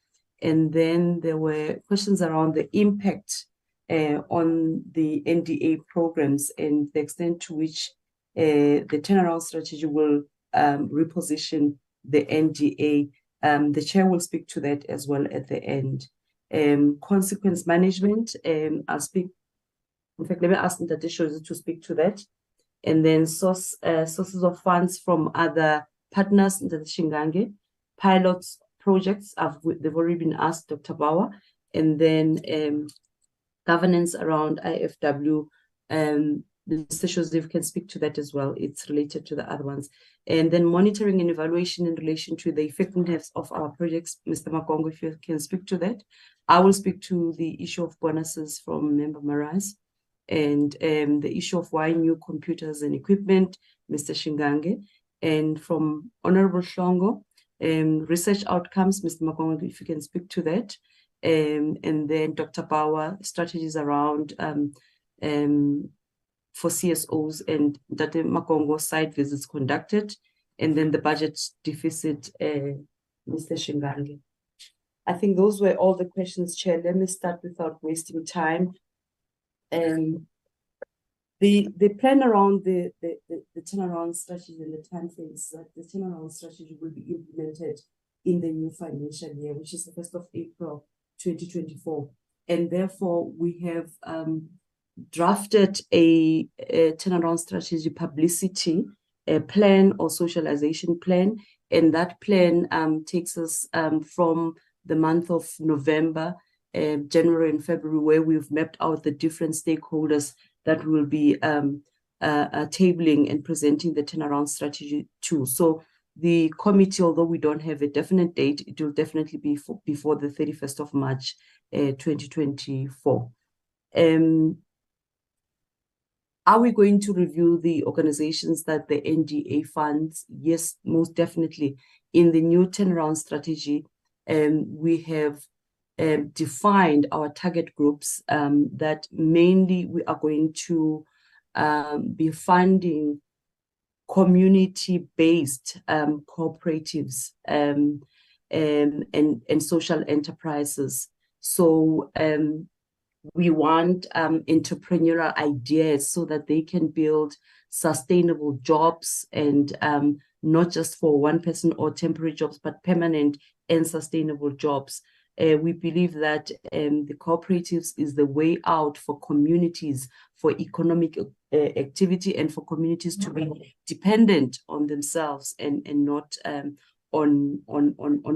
And then there were questions around the impact on the NDA programs and the extent to which the turnaround strategy will reposition the NDA. The chair will speak to that as well at the end. Consequence management, I'll speak. In fact, let me ask Tate Shozi to speak to that. And then sources of funds from other partners, Tate Shingange, pilots, projects, they've already been asked, Dr. Bauer. And then governance around IFW, Mr. Shozi can speak to that as well. It's related to the other ones. And then monitoring and evaluation in relation to the effectiveness of our projects. Mr. Makongo, if you can speak to that. I will speak to the issue of bonuses from Member Marais. And the issue of why new computers and equipment, Mr. Shingange. And from Honorable Hlongo, research outcomes, Mr. Makongo, if you can speak to that. And then Dr. Bauer, strategies around for CSOs and Tate Makongo site visits conducted. And then the budget deficit, Mr. Shingange. I think those were all the questions, Chair. Let me start without wasting time. The plan around the turnaround strategy and the time frames, that the turnaround strategy will be implemented in the new financial year, which is the 1st of April 2024. And therefore, we have drafted a turnaround strategy publicity, a plan or socialization plan. And that plan takes us from the month of November, January and February, where we've mapped out the different stakeholders that will be tabling and presenting the turnaround strategy to. So the committee, although we don't have a definite date, it will definitely be before the 31st of March 2024. Are we going to review the organizations that the NDA funds? Yes, most definitely. In the new turnaround strategy, we have defined our target groups that mainly we are going to be funding community-based cooperatives and social enterprises. So we want entrepreneurial ideas so that they can build sustainable jobs, and not just for one person or temporary jobs, but permanent and sustainable jobs. We believe that the cooperatives is the way out for communities, for economic activity, and for communities to be dependent on themselves and not on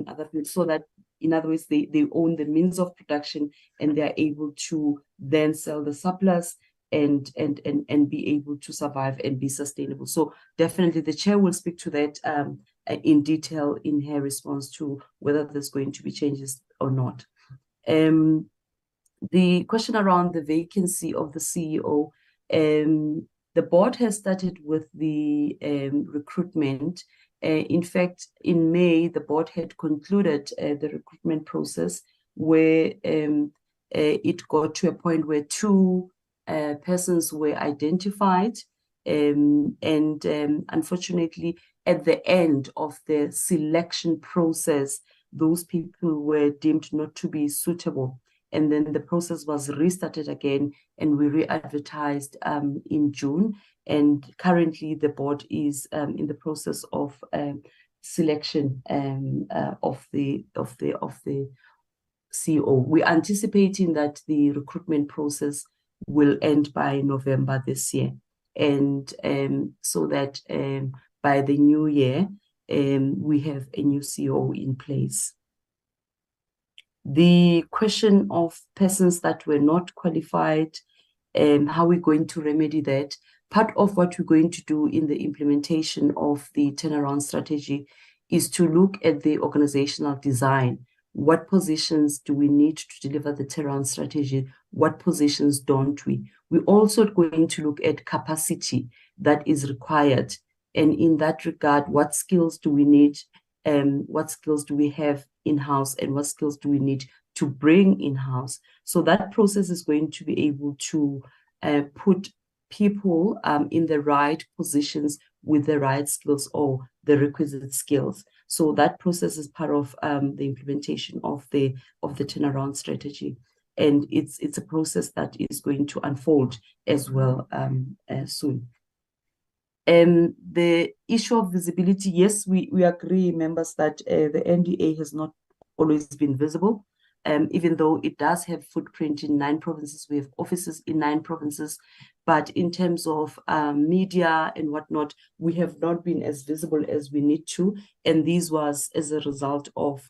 other people, so that, in other words, they own the means of production and they are able to then sell the surplus and be able to survive and be sustainable. So definitely the chair will speak to that in detail in her response to whether there's going to be changes or not. The question around the vacancy of the CEO, the board has started with the recruitment. In fact, in May, the board had concluded the recruitment process, where it got to a point where 2 persons were identified, and unfortunately, at the end of the selection process, those people were deemed not to be suitable. And then the process was restarted again, and we re-advertised in June. And currently, the board is in the process of selection of the CEO. We're anticipating that the recruitment process will end by November this year, and so that by the new year, we have a new CEO in place. The question of persons that were not qualified, how we're going to remedy that. Part of what we're going to do in the implementation of the turnaround strategy is to look at the organizational design. What positions do we need to deliver the turnaround strategy? What positions don't we? We're also going to look at capacity that is required. And in that regard, what skills do we need? What skills do we have in-house, and what skills do we need to bring in-house? So that process is going to be able to put people in the right positions with the right skills or the requisite skills. So that process is part of the implementation of the turnaround strategy, and it's a process that is going to unfold as well soon. The issue of visibility, yes, we agree, members, that the NDA has not always been visible. Even though it does have footprint in 9 provinces, we have offices in 9 provinces, but in terms of media and whatnot, we have not been as visible as we need to, and this was as a result of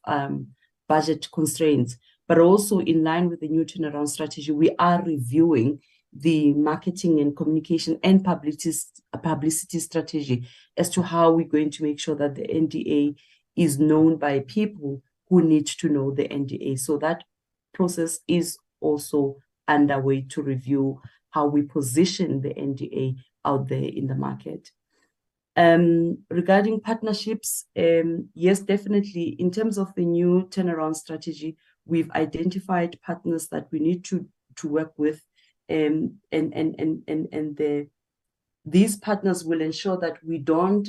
budget constraints. But also, in line with the new turnaround strategy, we are reviewing the marketing and communication and publicity strategy as to how we're going to make sure that the NDA is known by people who need to know the NDA. So that process is also underway to review how we position the NDA out there in the market. Regarding partnerships, yes, definitely. In terms of the new turnaround strategy, we've identified partners that we need to work with, these partners will ensure that we don't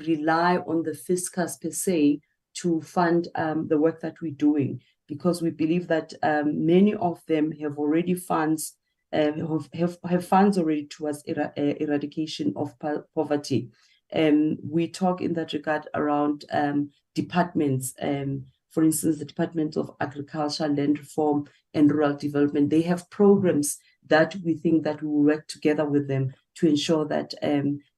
rely on the fiscus per se to fund the work that we're doing, because we believe that many of them have already funds, have funds already towards eradication of poverty. We talk in that regard around departments, for instance, the Department of Agriculture, Land Reform, and Rural Development. They have programs that we think that we will work together with them to ensure that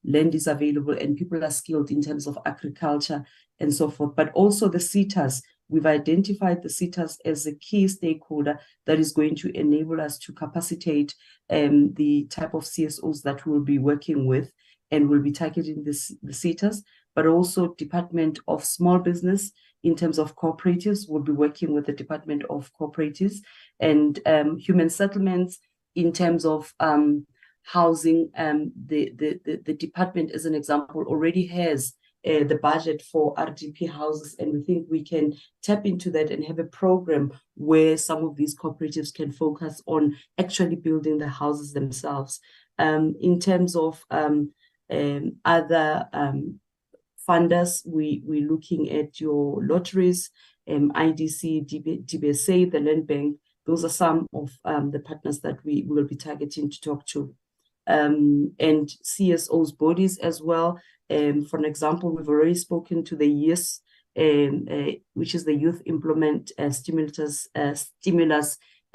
land is available and people are skilled in terms of agriculture and so forth. But also the SETAs, we've identified the SETAs as a key stakeholder that is going to enable us to capacitate the type of CSOs that we'll be working with, and we'll be targeting the SETAs, but also Department of Small Business. In terms of cooperatives, we'll be working with the Department of Cooperatives, and Human Settlements. In terms of housing, the department, as an example, already has the budget for RDP houses, and we think we can tap into that and have a program where some of these cooperatives can focus on actually building the houses themselves. In terms of other funders, we're looking at your lotteries, IDC, DBSA, the Land Bank. Those are some of the partners that we will be targeting to talk to. And CSO's bodies as well. For an example, we've already spoken to the YES, which is the Youth Employment Stimulus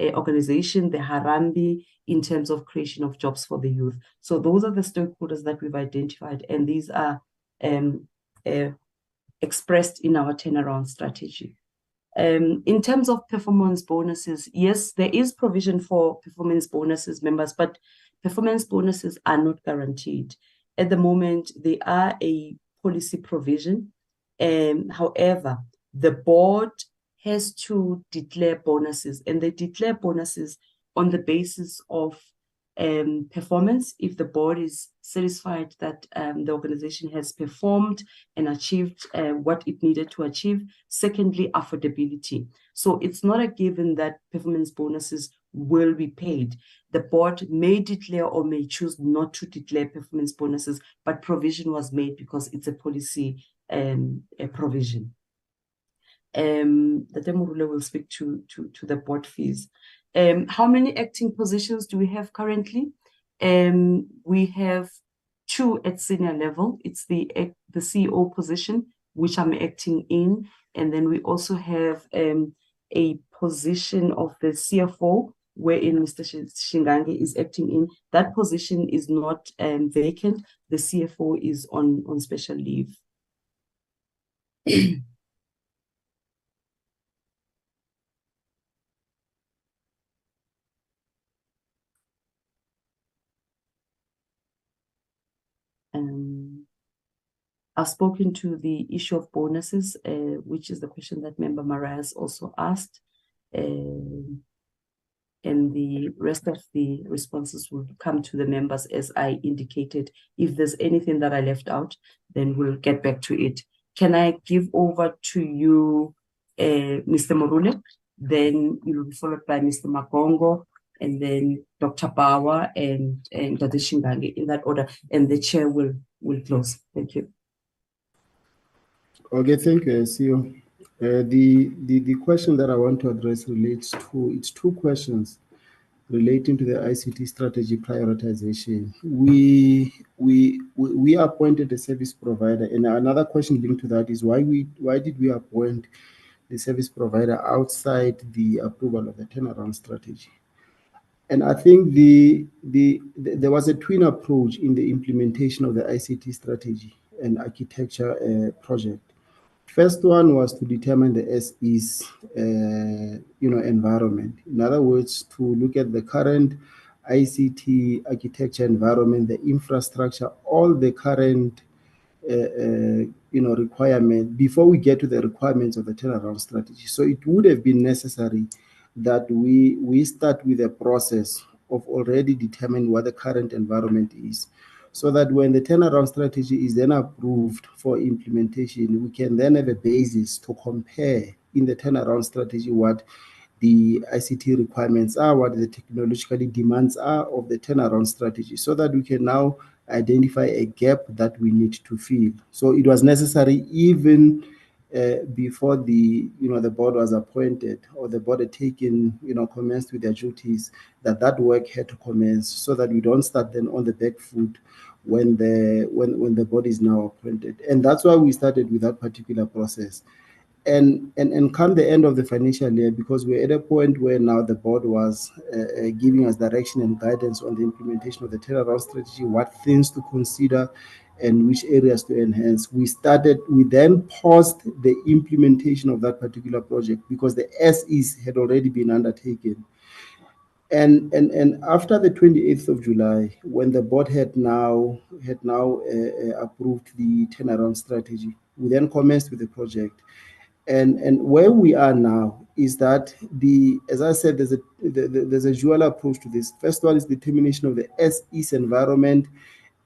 Organization, the Harambee, in terms of creation of jobs for the youth. So those are the stakeholders that we've identified, and these are expressed in our turnaround strategy. In terms of performance bonuses, yes, there is provision for performance bonuses, members, but performance bonuses are not guaranteed. At the moment, they are a policy provision. However, the board has to declare bonuses, and they declare bonuses on the basis of performance. If the board is satisfied that the organization has performed and achieved what it needed to achieve. Secondly, affordability. So it's not a given that performance bonuses will be paid. The board may declare or may choose not to declare performance bonuses, but provision was made because it's a policy provision. The Temurule will speak to the board fees. How many acting positions do we have currently? We have 2 at senior level. It's the CEO position, which I'm acting in, and then we also have a position of the CFO, wherein Mr. Shingange is acting in. That position is not vacant. The CFO is on special leave. I've spoken to the issue of bonuses, which is the question that Member Marias also asked. And the rest of the responses will come to the members as I indicated. If there's anything that I left out, then we'll get back to it. Can I give over to you, Mr. Morule? Then you will be followed by Mr. Makongo, and then Dr. Bauer and Dr. Shingange, in that order, and the chair will close. Thank you. Okay, thank you, CEO. The question that I want to address relates to, it's 2 questions relating to the ICT strategy prioritization. We appointed a service provider, and another question linked to that is why did we appoint the service provider outside the approval of the turnaround strategy? And I think there was a twin approach in the implementation of the ICT strategy and architecture project. First one was to determine the SE's environment. In other words, to look at the current ICT architecture environment, the infrastructure, all the current requirement before we get to the requirements of the turnaround strategy. So it would have been necessary that we start with a process of already determining what the current environment is, so that when the turnaround strategy is then approved for implementation, we can then have a basis to compare in the turnaround strategy what the ICT requirements are, what the technological demands are of the turnaround strategy, so that we can now identify a gap that we need to fill. So it was necessary even before the board was appointed, or the board had taken, commenced with their duties, that work had to commence, so that we don't start then on the back foot when the board is now appointed. And that's why we started with that particular process. And come the end of the financial year, because we're at a point where now the board was giving us direction and guidance on the implementation of the turnaround strategy, what things to consider and which areas to enhance. We then paused the implementation of that particular project because the SEs had already been undertaken. And after the 28th of July, when the board had now approved the turnaround strategy, we then commenced with the project. And where we are now is that as I said, there's a dual approach to this. First one is determination of the SE's environment,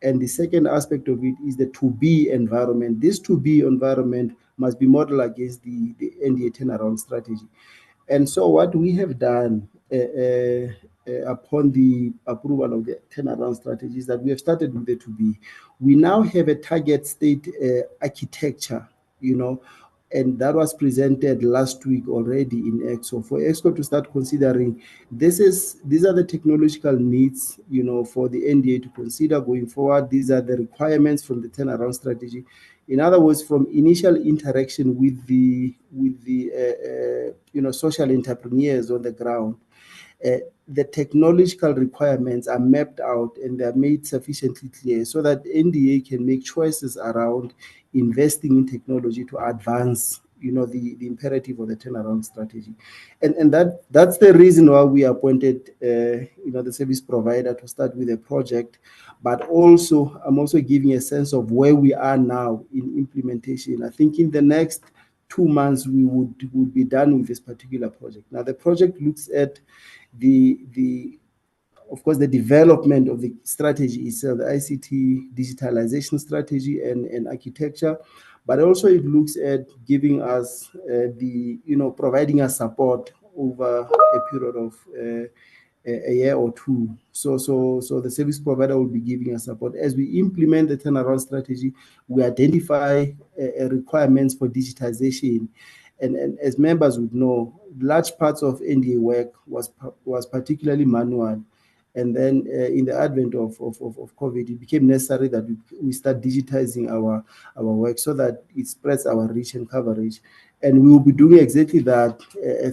and the second aspect of it is the to-be environment. This to-be environment must be modeled against the NDA turnaround strategy. And so what we have done upon the approval of the turnaround strategy is that we have started with the to-be. We now have a target state architecture, and that was presented last week already in EXCO. For EXCO to start considering, these are the technological needs, for the NDA to consider going forward. These are the requirements from the turnaround strategy. In other words, from initial interaction with the social entrepreneurs on the ground, the technological requirements are mapped out and they are made sufficiently clear so that NDA can make choices around investing in technology to advance, the imperative of the turnaround strategy. And that's the reason why we appointed, the service provider to start with a project. But also, I'm also giving a sense of where we are now in implementation. I think in the next 2 months, we would be done with this particular project. Now, the project looks at of course, the development of the strategy itself, the ICT digitalization strategy and architecture, but also it looks at giving us providing us support over a period of a year or two. So the service provider will be giving us support. As we implement the turnaround strategy, we identify requirements for digitization. And as members would know, large parts of NDA work was particularly manual. And then in the advent of COVID, it became necessary that we start digitizing our work so that it spreads our reach and coverage. And we will be doing exactly that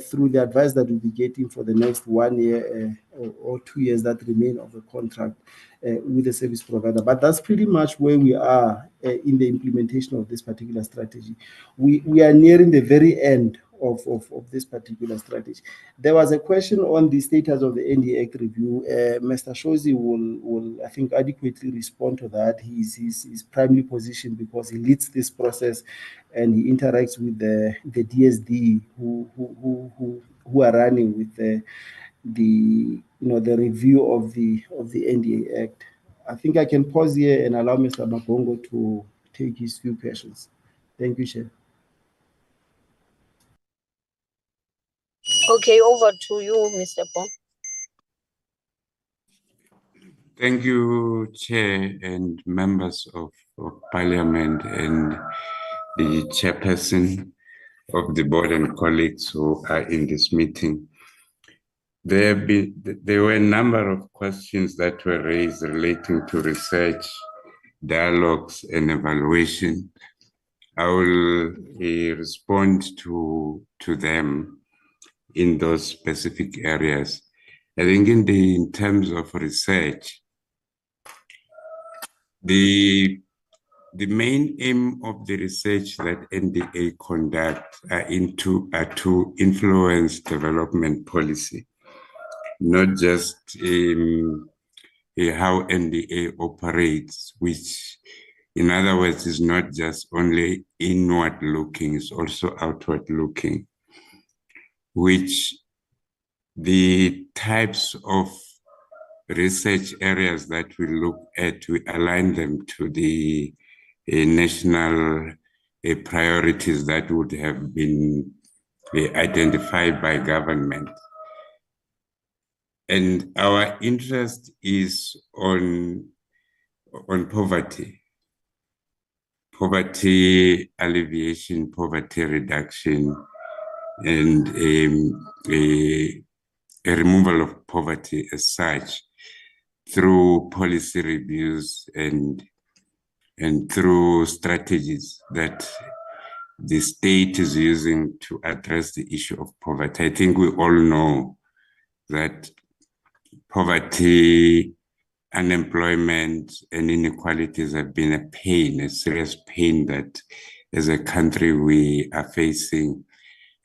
through the advice that we'll be getting for the next 1 year or 2 years that remain of the contract with the service provider. But that's pretty much where we are in the implementation of this particular strategy. We are nearing the very end of this particular strategy. There was a question on the status of the NDA Act review. Mr. Shozi will, I think, adequately respond to that. He's primarily positioned because he leads this process and he interacts with the DSD who are running with the review of the NDA Act. I think I can pause here and allow Mr. Makongo to take his few questions. Thank you, Chair. Okay, over to you, Mr. Pong. Thank you, Chair and members of Parliament and the chairperson of the board and colleagues who are in this meeting. There were a number of questions that were raised relating to research, dialogues, and evaluation. I will respond to them in those specific areas. I think in terms of research, the main aim of the research that NDA conduct are to influence development policy, not just how NDA operates, which in other words is not just only inward looking, it's also outward looking, which the types of research areas that we look at, we align them to the national priorities that would have been identified by government. And our interest is on poverty poverty alleviation, poverty reduction, and a removal of poverty as such through policy reviews and through strategies that the state is using to address the issue of poverty. I think we all know that poverty, unemployment, and inequalities have been a pain, a serious pain that as a country we are facing,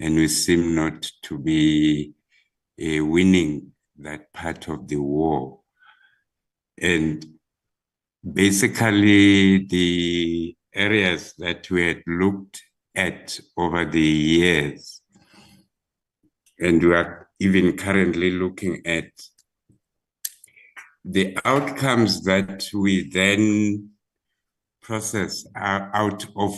and we seem not to be winning that part of the war. And basically the areas that we had looked at over the years, and we are even currently looking at, the outcomes that we then process out of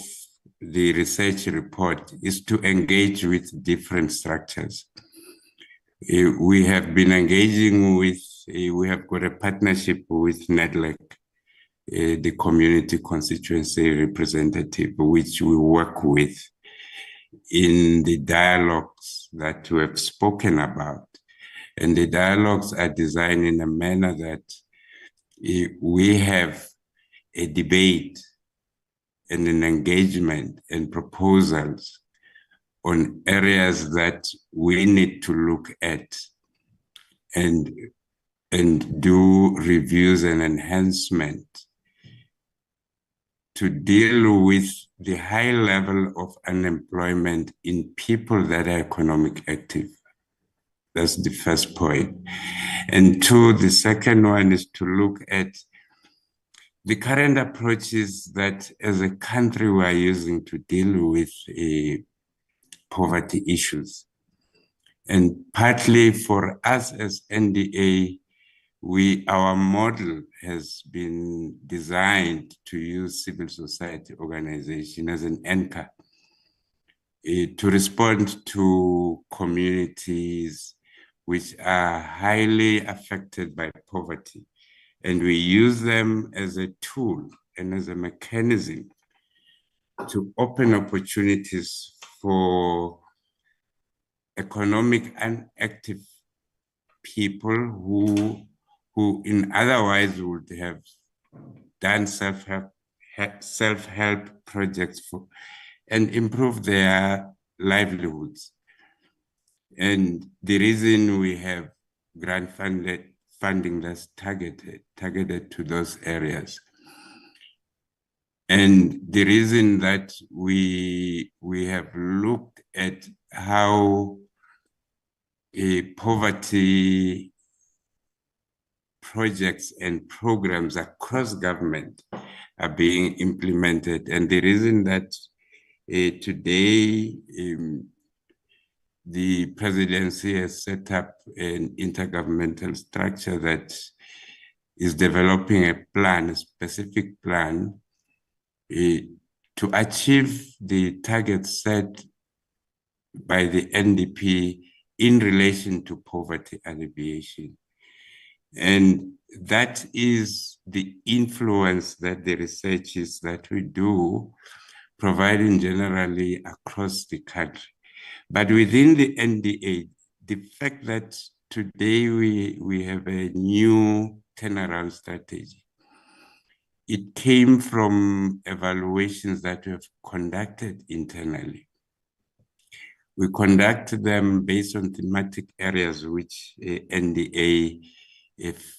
the research report is to engage with different structures. We have been engaging with, we have got a partnership with NEDLAC, the community constituency representative, which we work with in the dialogues that we have spoken about. And the dialogues are designed in a manner that we have a debate and an engagement and proposals on areas that we need to look at and do reviews and enhancement to deal with the high level of unemployment in people that are economic active. That's the first point. And two, the second one is to look at the current approaches that as a country we are using to deal with poverty issues. And partly for us as NDA, our model has been designed to use civil society organization as an anchor to respond to communities which are highly affected by poverty. And we use them as a tool and as a mechanism to open opportunities for economic inactive people who in otherwise would have done self-help projects and improve their livelihoods. And the reason we have grant funding that's targeted to those areas. And the reason that we have looked at how poverty projects and programs across government are being implemented. And the reason that today the presidency has set up an intergovernmental structure that is developing a plan, a specific plan to achieve the targets set by the NDP in relation to poverty alleviation. And that is the influence that the researches that we do, providing generally across the country. But within the NDA, the fact that today we have a new turnaround strategy, it came from evaluations that we have conducted internally. We conduct them based on thematic areas which NDA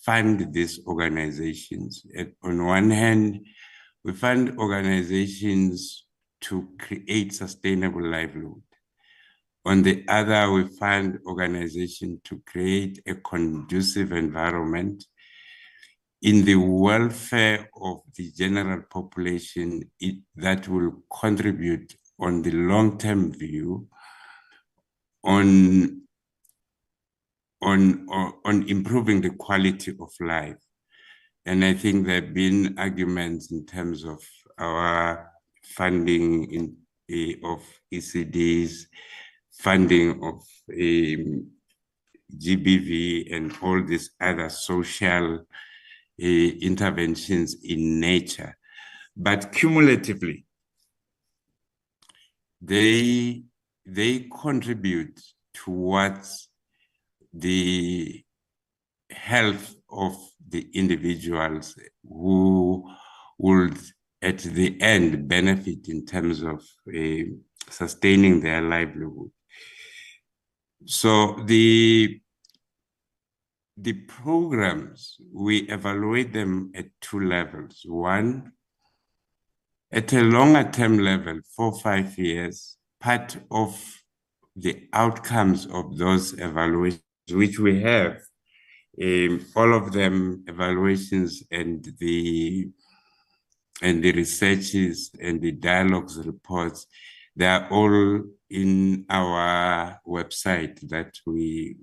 fund these organizations. And on one hand, we fund organizations to create sustainable livelihood. On the other, we fund organizations to create a conducive environment in the welfare of the general population that will contribute on the long-term view on improving the quality of life. And I think there have been arguments in terms of our funding of ECDs, funding of GBV and all these other social interventions in nature. But cumulatively, they contribute towards the health of the individuals who would at the end benefit in terms of sustaining their livelihood. So the programs, we evaluate them at two levels. One, at a longer term level, 4 or 5 years, part of the outcomes of those evaluations, which we have, all of them evaluations and the researches and the dialogues reports, they are all in our website that we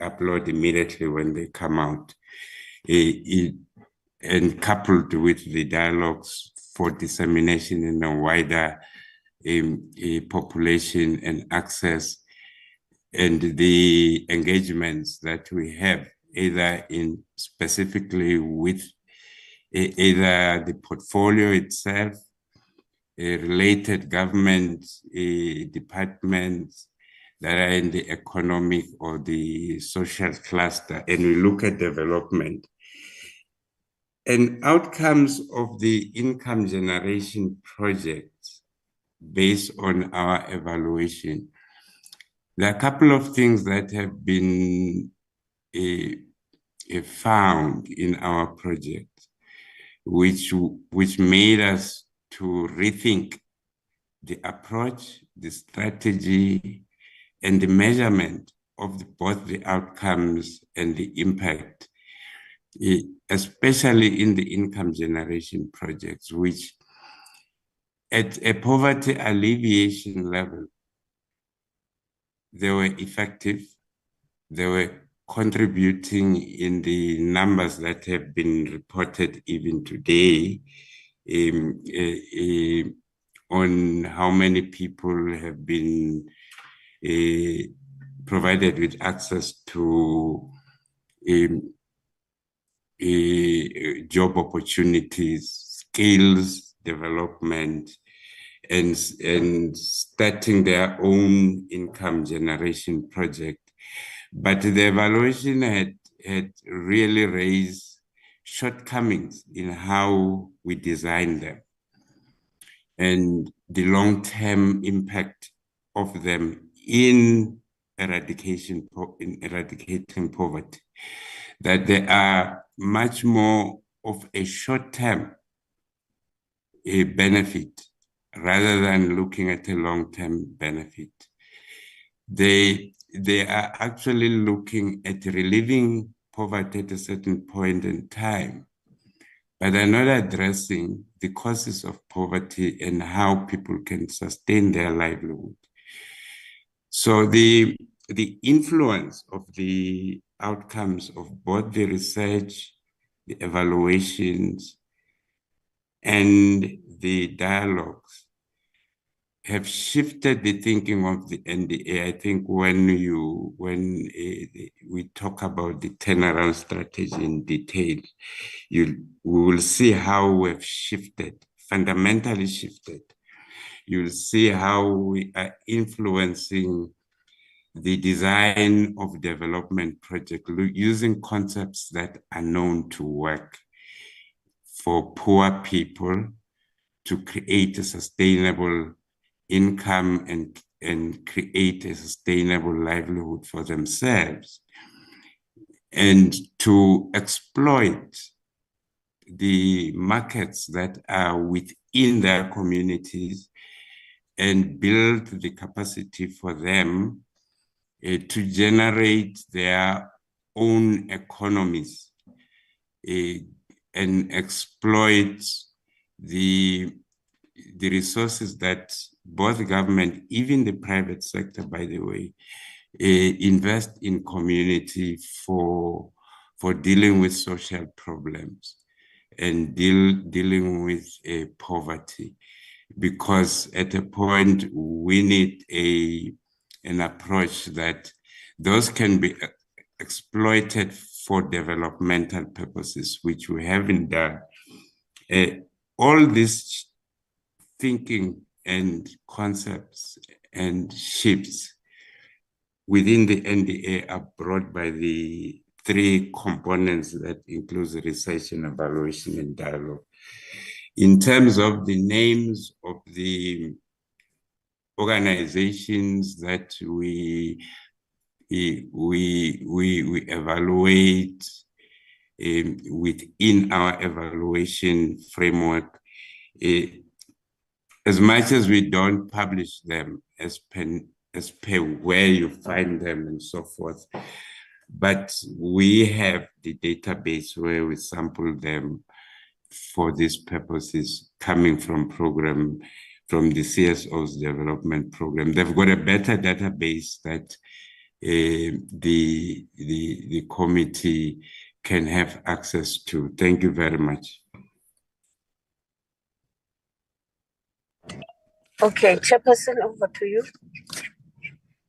upload immediately when they come out, and coupled with the dialogues for dissemination in a wider population and access, and the engagements that we have, either in specifically with either the portfolio itself, related government departments that are in the economic or the social cluster, and we look at development. And outcomes of the income generation projects based on our evaluation. There are a couple of things that have been found in our project, which made us to rethink the approach, the strategy, and the measurement of both the outcomes and the impact, especially in the income generation projects, which at a poverty alleviation level, they were effective. They were contributing in the numbers that have been reported even today, on how many people have been provided with access to job opportunities, skills development, and starting their own income generation project. But the evaluation had really raised shortcomings in how we design them and the long-term impact of them in eradicating poverty, that they are much more of a short-term benefit rather than looking at a long-term benefit. They are actually looking at relieving poverty at a certain point in time, but they're not addressing the causes of poverty and how people can sustain their livelihood. So the influence of the outcomes of both the research, the evaluations, and the dialogues have shifted the thinking of the NDA. I think when we talk about the turnaround strategy in detail, we will see how we've shifted, fundamentally shifted. You'll see how we are influencing the design of development project using concepts that are known to work for poor people to create a sustainable income and create a sustainable livelihood for themselves, and to exploit the markets that are within their communities and build the capacity for them to generate their own economies and exploit the resources that both government, even the private sector, by the way, invest in community for dealing with social problems and dealing with poverty. Because at a point we need an approach that those can be exploited for developmental purposes, which we haven't done. All this thinking and concepts and shifts within the NDA are brought by the three components that includes research and evaluation and dialogue. In terms of the names of the organizations that we evaluate within our evaluation framework, as much as we don't publish them as per where you find them and so forth, but we have the database where we sample them for these purposes coming from the CSO's development program. They've got a better database that the committee can have access to. Thank you very much. Okay, Chairperson, over to you.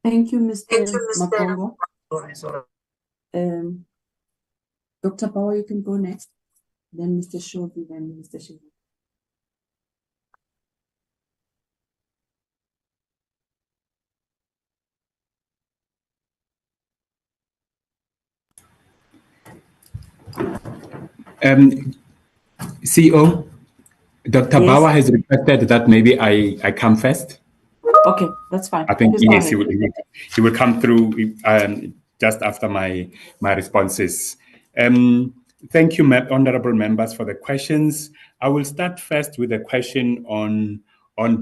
Thank you, Mr. Makongo. Dr. Power, you can go next. Then Mr. Shovi, then Mr. Shiva. CEO, Dr. Yes. Bauer has requested that maybe I come first. Okay, that's fine. I think Please go yes, ahead. he will come through just after my responses. Thank you, honorable members, for the questions. I will start first with a question on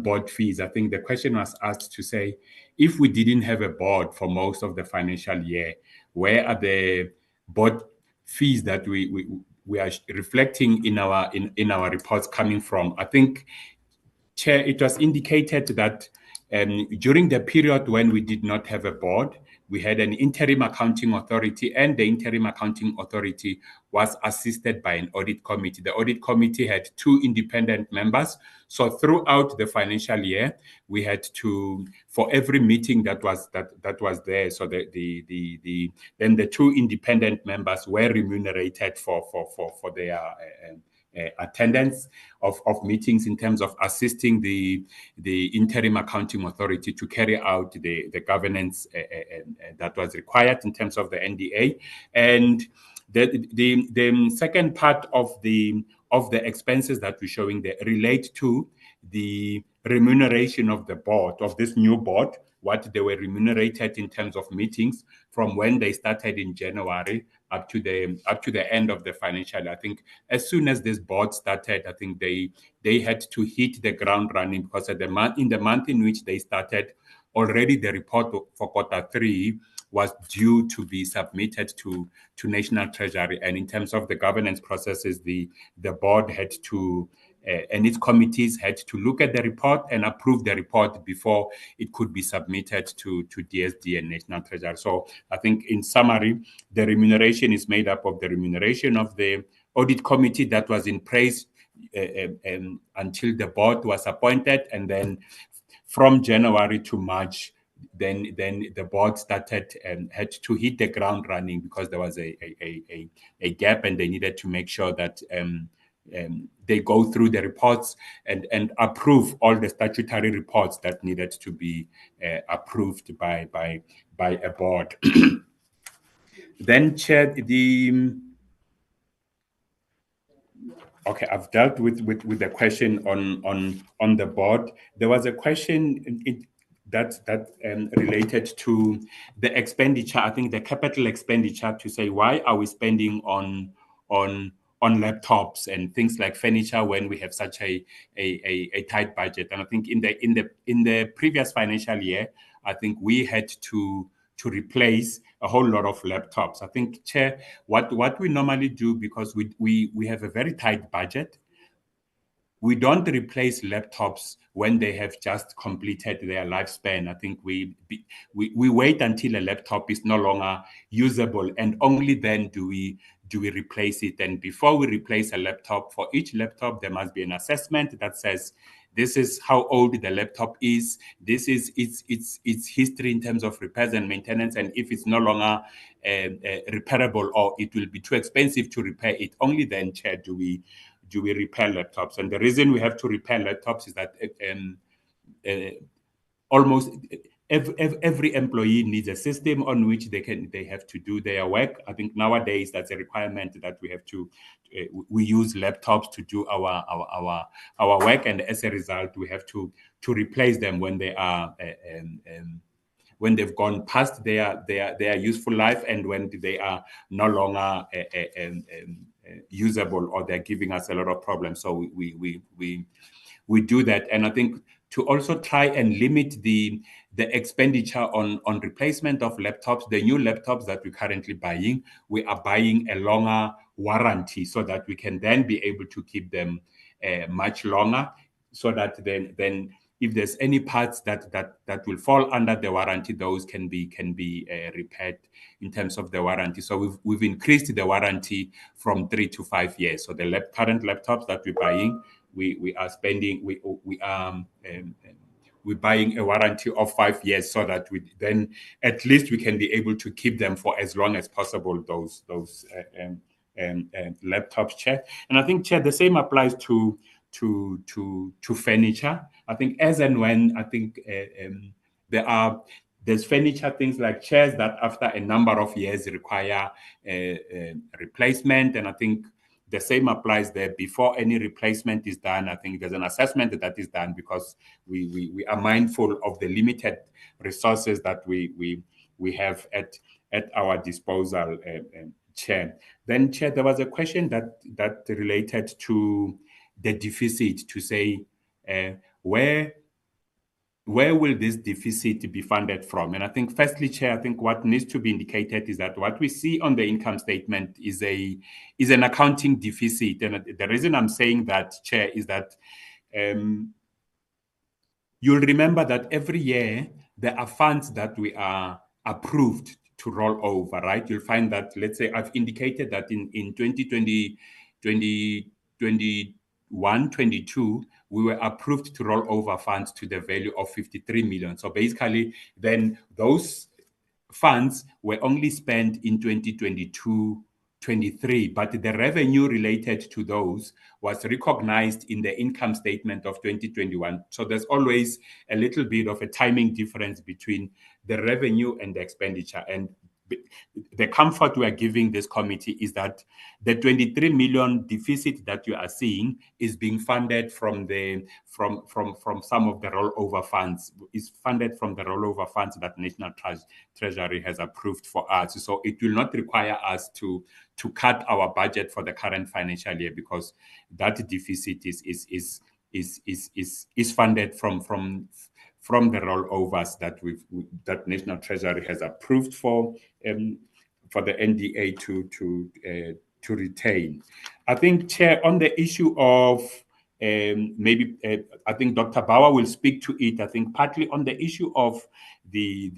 board fees. I think the question was asked to say, if we didn't have a board for most of the financial year, where are the board fees that we are reflecting in our reports coming from? I think, Chair, it was indicated that during the period when we did not have a board, we had an interim accounting authority, and the interim accounting authority was assisted by an audit committee. The audit committee had 2 independent members. So throughout the financial year, we had to, for every meeting that was there, so then the 2 independent members were remunerated for their attendance of meetings in terms of assisting the interim accounting authority to carry out the governance that was required in terms of the NDA. And the second part of the expenses that we're showing there relate to the remuneration of the board, of this new board, what they were remunerated in terms of meetings from when they started in January up to the end of the financial year. I think as soon as this board started, I think they had to hit the ground running, because in the month in which they started, already the report for Q3 was due to be submitted to National Treasury. And in terms of the governance processes, the board had to and its committees had to look at the report and approve the report before it could be submitted to DSD and National Treasury. So I think in summary, the remuneration is made up of the remuneration of the audit committee that was in place until the board was appointed, and then from January to March, then the board started and had to hit the ground running, because there was a gap, and they needed to make sure that they go through the reports and approve all the statutory reports that needed to be approved by a board. Then, Chair, okay, I've dealt with the question on the board. There was a question that related to the expenditure. I think the capital expenditure, to say, why are we spending on laptops and things like furniture when we have such a tight budget? And I think in the previous financial year, I think we had to replace a whole lot of laptops. I think, Chair, what we normally do, because we have a very tight budget, we don't replace laptops when they have just completed their lifespan. I think we wait until a laptop is no longer usable, and only then do we replace it. And before we replace a laptop, for each laptop, there must be an assessment that says, this is how old the laptop is, this is its history in terms of repairs and maintenance, and if it's no longer repairable or it will be too expensive to repair it, only then, Chair, do we repair laptops. And the reason we have to repair laptops is that almost every employee needs a system on which they have to do their work. I think nowadays that's a requirement that we have to we use laptops to do our work, and as a result we have to replace them when they are when they've gone past their useful life, and when they are no longer usable, or they're giving us a lot of problems. So we do that. And I think to also try and limit the expenditure on replacement of laptops, the new laptops that we're currently buying, we are buying a longer warranty so that we can then be able to keep them much longer, so that then if there's any parts that will fall under the warranty, those can be repaired in terms of the warranty. So we've increased the warranty from 3 to 5 years. So the current laptops that we're buying, we're buying a warranty of 5 years, so that we then at least we can be able to keep them for as long as possible, those laptops, Chair. And I think, Chair, the same applies to furniture. I think as and when I think there's furniture, things like chairs that after a number of years require replacement, and I think the same applies there. Before any replacement is done, I think there's an assessment that is done, because we are mindful of the limited resources that we have at our disposal, Chair. Then, Chair, there was a question that related to the deficit, to say where will this deficit be funded from? And I think firstly, Chair, I think what needs to be indicated is that what we see on the income statement is an accounting deficit. And the reason I'm saying that, Chair, is that you'll remember that every year there are funds that we are approved to roll over, right? You'll find that, let's say, I've indicated that in 2021-22, we were approved to roll over funds to the value of 53 million. So basically, then those funds were only spent in 2022-23, but the revenue related to those was recognized in the income statement of 2021. So there's always a little bit of a timing difference between the revenue and the expenditure. And the comfort we are giving this committee is that the 23 million deficit that you are seeing is being funded from some of the rollover funds, is funded from the rollover funds that National Treasury has approved for us. So it will not require us to cut our budget for the current financial year, because that deficit is funded from the rollovers that National Treasury has approved for the NDA to retain. I think, Chair, on the issue of maybe I think Dr. Bauer will speak to it. I think partly on the issue of the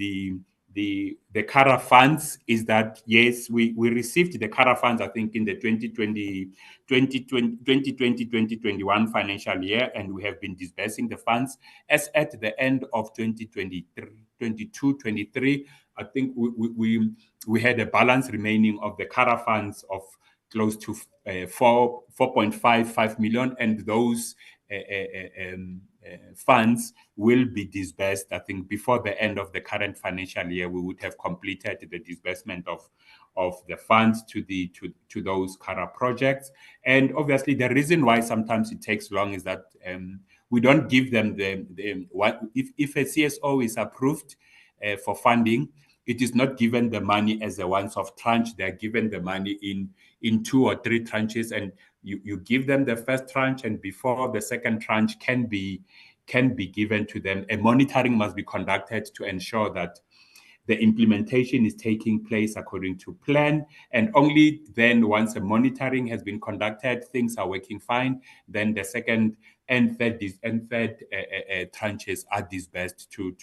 CARA funds is that, yes, we received the CARA funds, I think, in the 2020-2021 financial year, and we have been disbursing the funds. As at the end of 2022-23, I think we had a balance remaining of the CARA funds of close to 4.55 million, and those funds will be disbursed. I think before the end of the current financial year, we would have completed the disbursement of the funds to those CARA projects. And obviously, the reason why sometimes it takes long is that we don't give them if a CSO is approved for funding, it is not given the money as a once-off tranche. They are given the money in 2 or 3 tranches, and you give them the first tranche, and before the second tranche can be given to them, a monitoring must be conducted to ensure that the implementation is taking place according to plan. And only then, once a monitoring has been conducted, things are working fine, then the second and third tranches are disbursed to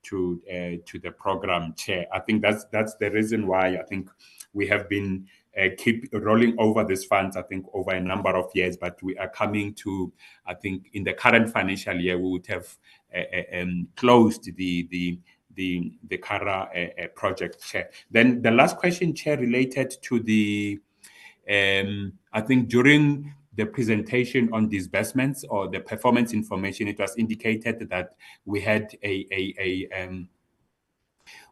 the program, Chair. I think that's the reason why I think we have been keep rolling over these funds, I think, over a number of years, but we are coming to, I think, in the current financial year, we would have closed the CARA project, Chair. Then the last question, Chair, related to the, I think during presentation on disbursements or the performance information, it was indicated that we had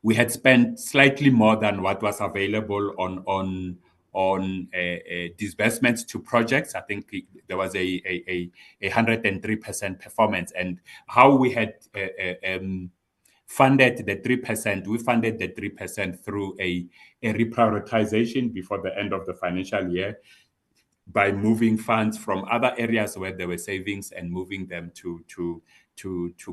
we had spent slightly more than what was available on disbursements to projects. I think there was a 103% performance, and how we had funded the 3%. We funded the 3% through a reprioritization before the end of the financial year by moving funds from other areas where there were savings and moving them to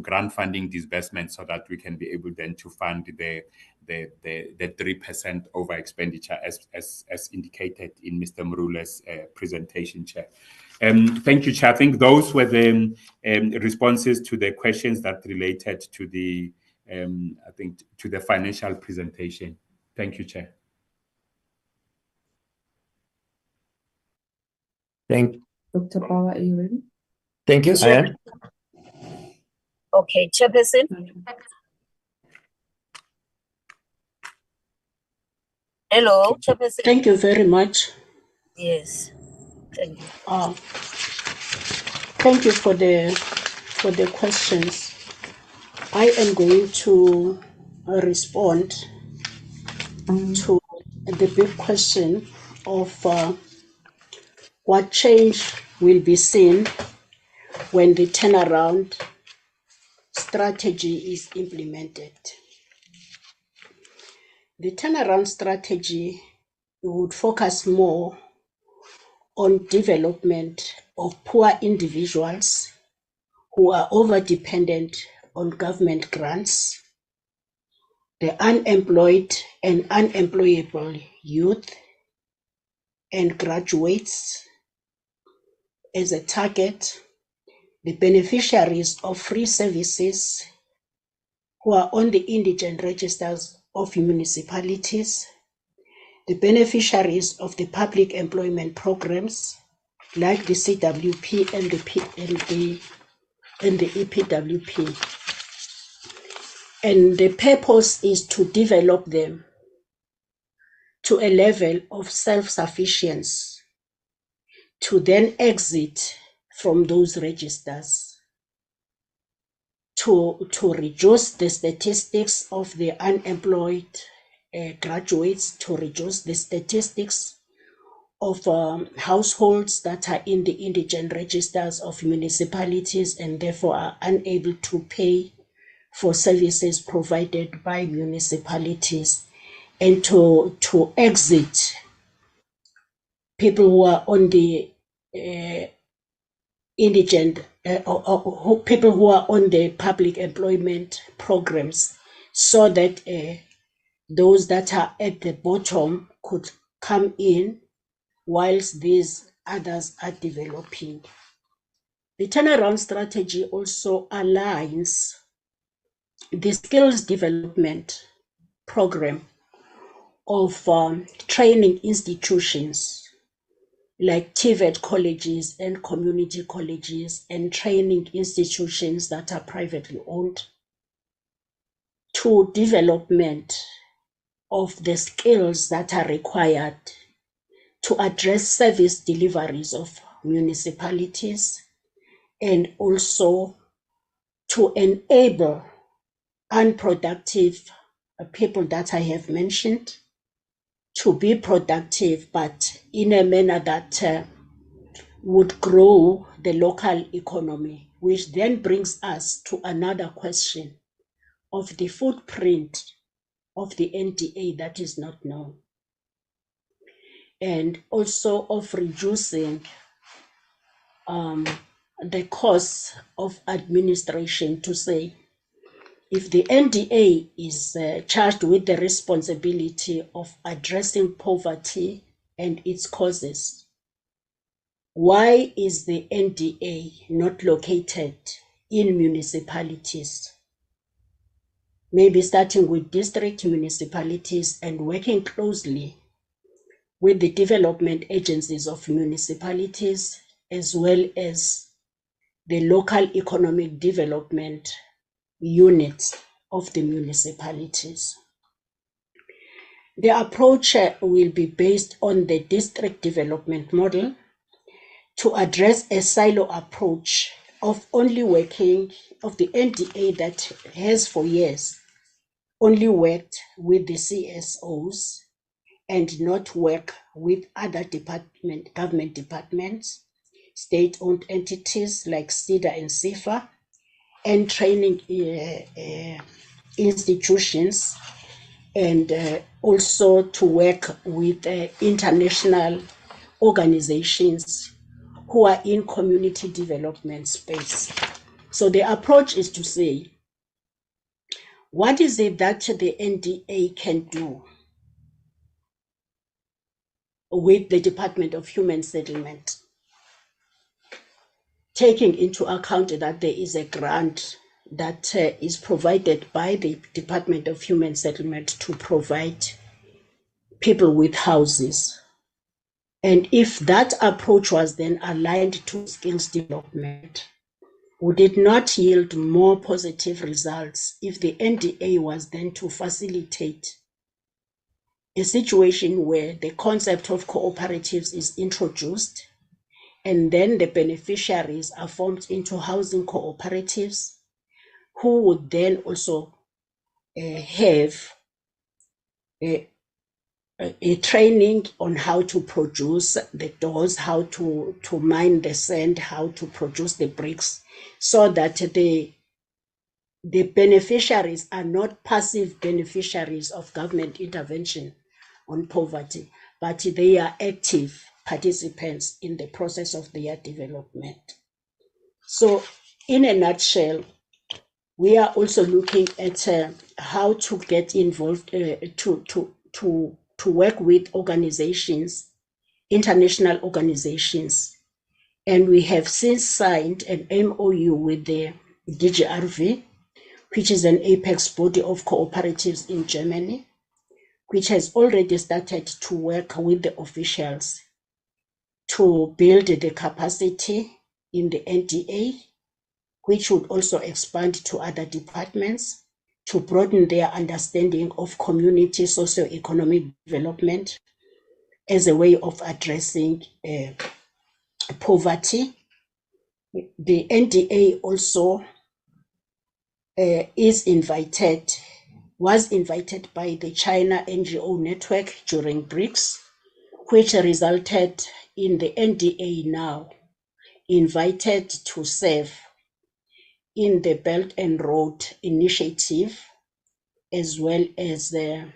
grant funding disbursements, so that we can be able then to fund the 3% over expenditure as indicated in Mr. Marule's presentation, Chair. Thank you, Chair. I think those were the responses to the questions that related to the to the financial presentation. Thank you, Chair. Dr. Power, are you ready? Thank you, I am. Okay, Chairperson. Hello, Chairperson. Thank you very much. Yes, thank you. Thank you for the questions. I am going to respond to the big question of what change will be seen when the turnaround strategy is implemented. The turnaround strategy would focus more on development of poor individuals who are over-dependent on government grants, the unemployed and unemployable youth and graduates as a target, the beneficiaries of free services who are on the indigent registers of municipalities, the beneficiaries of the public employment programs like the CWP and the EPWP. And the purpose is to develop them to a level of self-sufficiency, to then exit from those registers, to reduce the statistics of the unemployed graduates, to reduce the statistics of households that are in the indigent registers of municipalities and therefore are unable to pay for services provided by municipalities, and to exit people who are on the indigent people who are on the public employment programs, so that those that are at the bottom could come in whilst these others are developing. The turnaround strategy also aligns the skills development program of training institutions like TVET colleges and community colleges and training institutions that are privately owned, to development of the skills that are required to address service deliveries of municipalities, and also to enable unproductive people that I have mentioned to be productive, but in a manner that would grow the local economy, which then brings us to another question of the footprint of the NDA that is not known, and also of reducing the costs of administration, to say, if the NDA is charged with the responsibility of addressing poverty and its causes, why is the NDA not located in municipalities? Maybe starting with district municipalities and working closely with the development agencies of municipalities, as well as the local economic development units of the municipalities. The approach will be based on the district development model to address a silo approach of only working, of the NDA that has for years only worked with the CSOs and not work with other government departments, state-owned entities like SIDA and CIFA, and training institutions, and also to work with international organizations who are in community development space. So the approach is to say, what is it that the NDA can do with the Department of Human Settlement, taking into account that there is a grant that is provided by the Department of Human Settlement to provide people with houses. And if that approach was then aligned to skills development, would it not yield more positive results if the NDA was then to facilitate a situation where the concept of cooperatives is introduced, and then the beneficiaries are formed into housing cooperatives, who would then also have a training on how to produce the doors, how to mine the sand, how to produce the bricks, so that the beneficiaries are not passive beneficiaries of government intervention on poverty, but they are active participants in the process of their development. So in a nutshell, we are also looking at how to get involved, to work with organizations, international organizations. And we have since signed an MOU with the DGRV, which is an apex body of cooperatives in Germany, which has already started to work with the officials to build the capacity in the NDA, which would also expand to other departments to broaden their understanding of community socio-economic development as a way of addressing poverty. The NDA also was invited by the China NGO network during BRICS, which resulted in the NDA now invited to serve in the Belt and Road Initiative, as well as the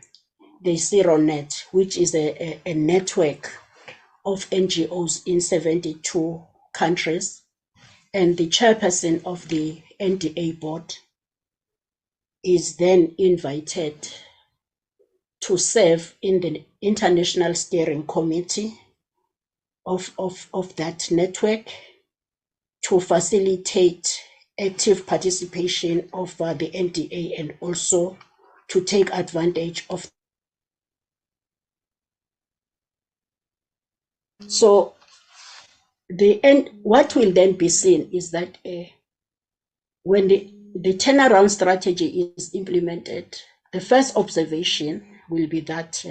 ZeroNet, which is a network of NGOs in 72 countries. And the chairperson of the NDA board is then invited to serve in the International Steering Committee of that network to facilitate active participation of the NDA, and also to take advantage of. So what will then be seen is that when the turnaround strategy is implemented, the first observation will be that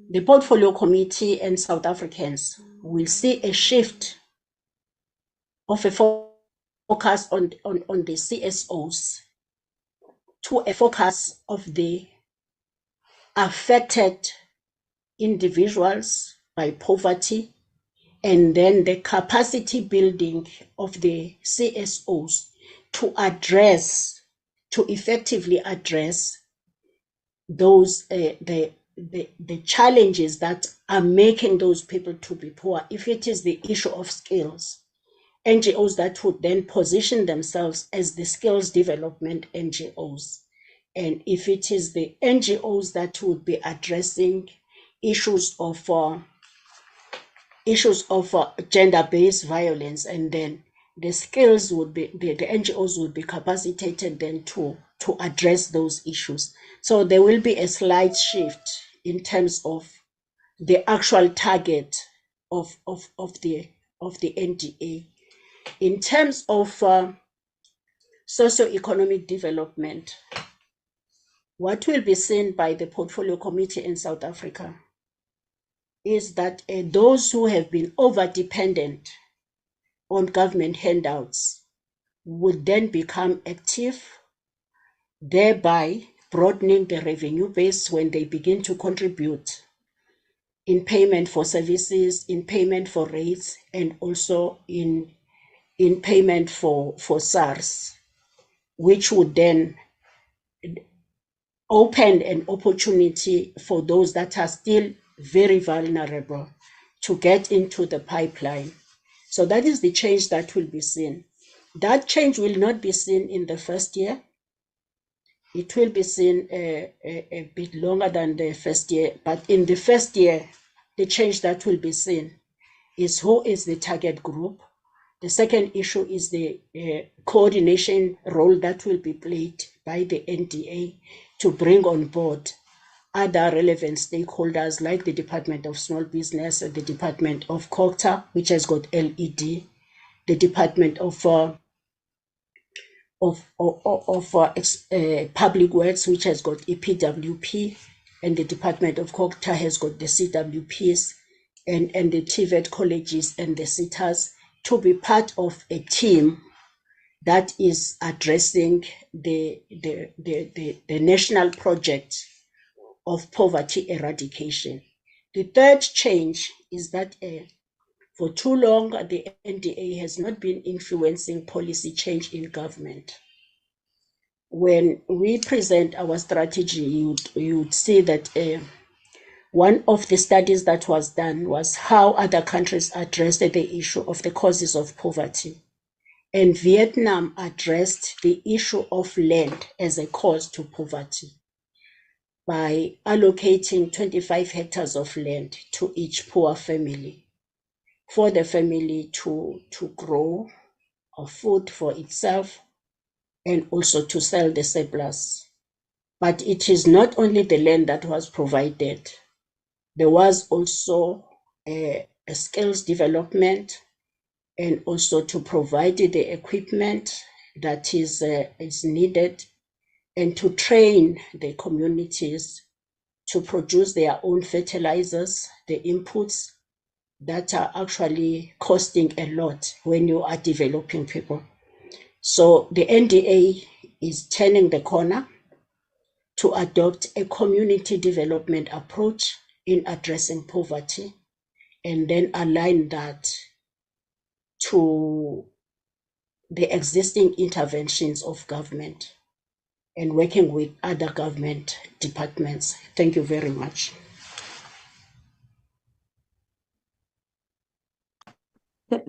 the Portfolio Committee and South Africans will see a shift of a focus on the CSOs to a focus of the affected individuals by poverty, and then the capacity building of the CSOs to effectively address those the challenges that are making those people to be poor. If it is the issue of skills, NGOs that would then position themselves as the skills development NGOs. And if it is the NGOs that would be addressing issues of gender-based violence, and then the skills would be, the NGOs would be capacitated then to address those issues. So there will be a slight shift in terms of the actual target of the NDA. In terms of socio-economic development, what will be seen by the Portfolio Committee in South Africa is that those who have been over-dependent on government handouts would then become active, thereby broadening the revenue base when they begin to contribute in payment for services, in payment for rates, and also in payment for SARS, which would then open an opportunity for those that are still very vulnerable to get into the pipeline. So that is the change that will be seen. That change will not be seen in the first year. It will be seen a bit longer than the first year, but in the first year, the change that will be seen is who is the target group. The second issue is the coordination role that will be played by the NDA to bring on board other relevant stakeholders like the Department of Small Business, the Department of COGTA, which has got LED, the Department of Public Works, which has got EPWP, and the Department of COGTA has got the CWPs and the TVET colleges and the SETAs to be part of a team that is addressing the national project of poverty eradication. The third change is that for too long, the NDA has not been influencing policy change in government. When we present our strategy, you'd see that one of the studies that was done was how other countries addressed the issue of the causes of poverty. And Vietnam addressed the issue of land as a cause to poverty by allocating 25 hectares of land to each poor family for the family to grow food for itself and also to sell the surplus. But it is not only the land that was provided. There was also a skills development and also to provide the equipment that is needed and to train the communities to produce their own fertilizers, the inputs that are actually costing a lot when you are developing people. So the NDA is turning the corner to adopt a community development approach in addressing poverty and then align that to the existing interventions of government and working with other government departments. Thank you very much.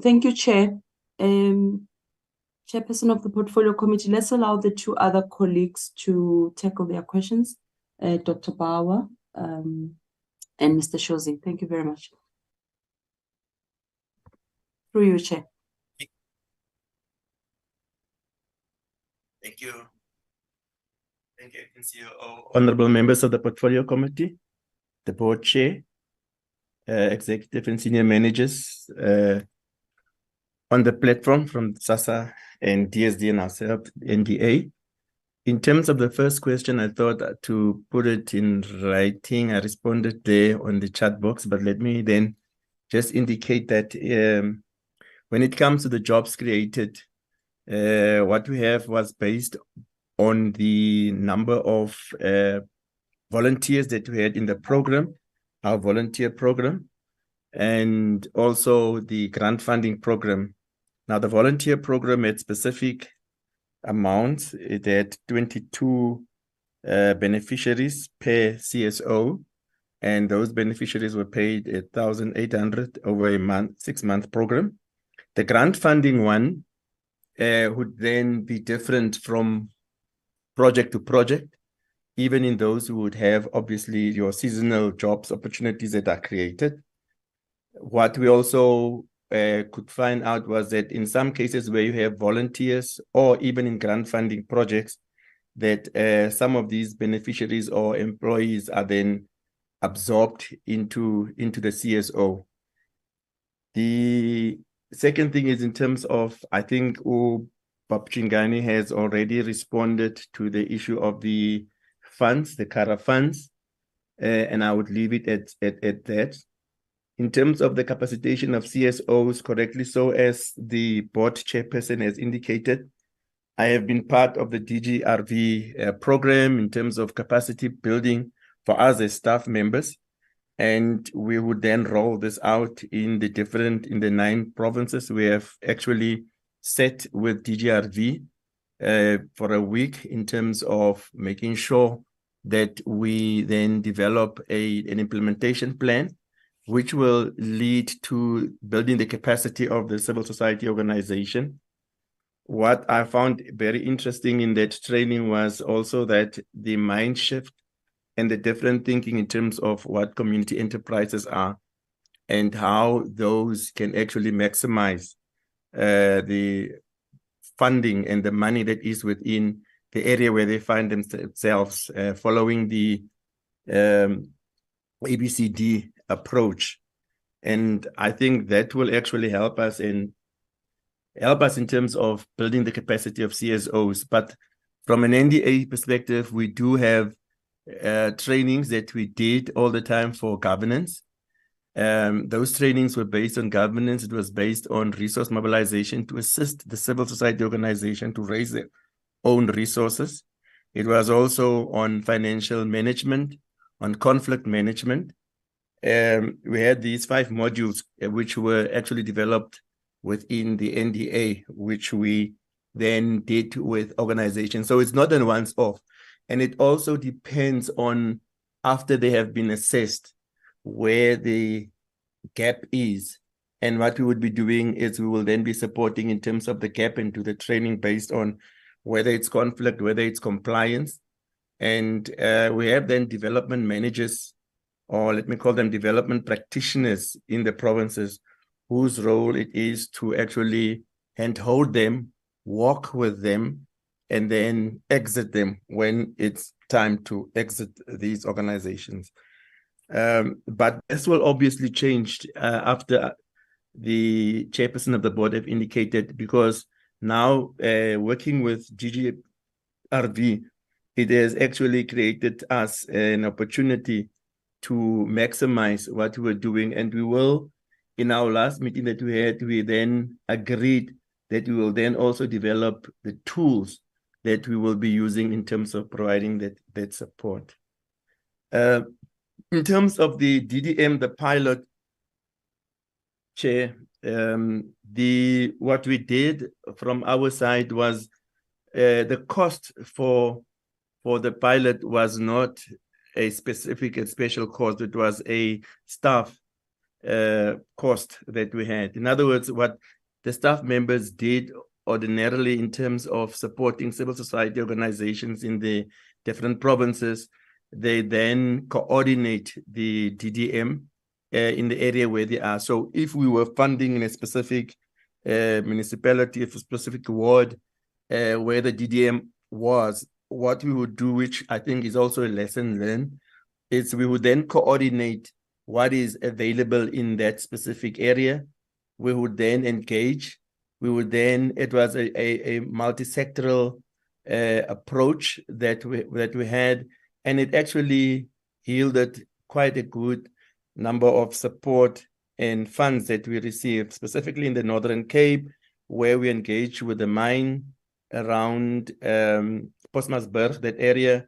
Thank you, Chair. Chairperson of the Portfolio Committee, let's allow the two other colleagues to tackle their questions, Dr. Bauer and Mr. Shozi. Thank you very much. Through you, Chair. Thank you. Thank you, CEO. Honorable members of the Portfolio Committee, the Board Chair, executive and senior managers on the platform from SASSA and DSD and ourselves, NDA. In terms of the first question, I thought to put it in writing. I responded there on the chat box, but let me then just indicate that when it comes to the jobs created, what we have was based on the number of volunteers that we had in the program, our volunteer program, and also the grant funding program. Now, the volunteer program had specific amounts. It had 22 beneficiaries per CSO, and those beneficiaries were paid 1,800 over a 6-month program. The grant funding one would then be different from project to project, even in those who would have, obviously, your seasonal jobs opportunities that are created. What we also could find out was that in some cases where you have volunteers or even in grant funding projects, that some of these beneficiaries or employees are then absorbed into the CSO. The second thing is in terms of, I think Bob Chingani has already responded to the issue of the funds, the CARA funds, and I would leave it at that. in terms of the capacitation of CSOs, correctly so, as the board chairperson has indicated, I have been part of the DGRV program in terms of capacity building for us as staff members. And we would then roll this out in the 9 provinces. We have actually set with DGRV for a week in terms of making sure that we then develop an implementation plan, which will lead to building the capacity of the civil society organization. What I found very interesting in that training was also that the mind shift and the different thinking in terms of what community enterprises are and how those can actually maximize the funding and the money that is within the area where they find themselves, following the ABCD approach. And I think that will actually help us in terms of building the capacity of CSOs. But from an NDA perspective, we do have trainings that we did all the time for governance. Those trainings were based on governance. It was based on resource mobilization to assist the civil society organization to raise their own resources. It was also on financial management, on conflict management. We had these 5 modules which were actually developed within the NDA, which we then did with organizations. So it's not a once-off. And it also depends on, after they have been assessed, where the gap is. And what we would be doing is we will then be supporting in terms of the gap into the training based on whether it's conflict, whether it's compliance. And we have then development managers, or let me call them development practitioners in the provinces, whose role it is to actually handhold them, walk with them, and then exit them when it's time to exit these organizations. But this will obviously change after the chairperson of the board have indicated, because now working with DGRV, it has actually created us an opportunity to maximize what we're doing. And we will, in our last meeting that we had, we then agreed that we will then also develop the tools that we will be using in terms of providing that support. In terms of the DDM, the pilot, Chair, what we did from our side was the cost for the pilot was not a special cost. It was a staff cost that we had. In other words, what the staff members did ordinarily in terms of supporting civil society organizations in the different provinces, they then coordinate the DDM in the area where they are. So if we were funding in a specific municipality, a specific ward where the DDM was, what we would do, which I think is also a lesson learned, is we would then coordinate what is available in that specific area. We would then engage. We would then, it was a multi-sectoral approach that we had, and it actually yielded quite a good number of support and funds that we received, specifically in the Northern Cape, where we engaged with the mine around Postmasburg, that area.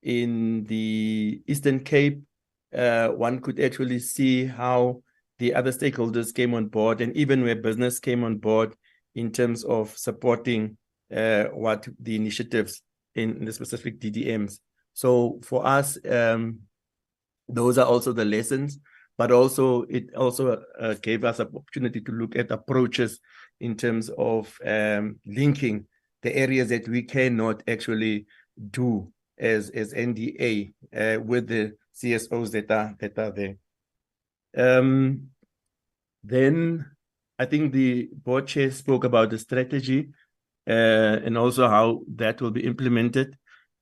In the Eastern Cape, one could actually see how the other stakeholders came on board, and even where business came on board in terms of supporting what the initiatives in the specific DDMs. So for us, those are also the lessons, but also it also gave us an opportunity to look at approaches in terms of linking the areas that we cannot actually do as NDA with the CSOs that are there. Then I think the board chair spoke about the strategy and also how that will be implemented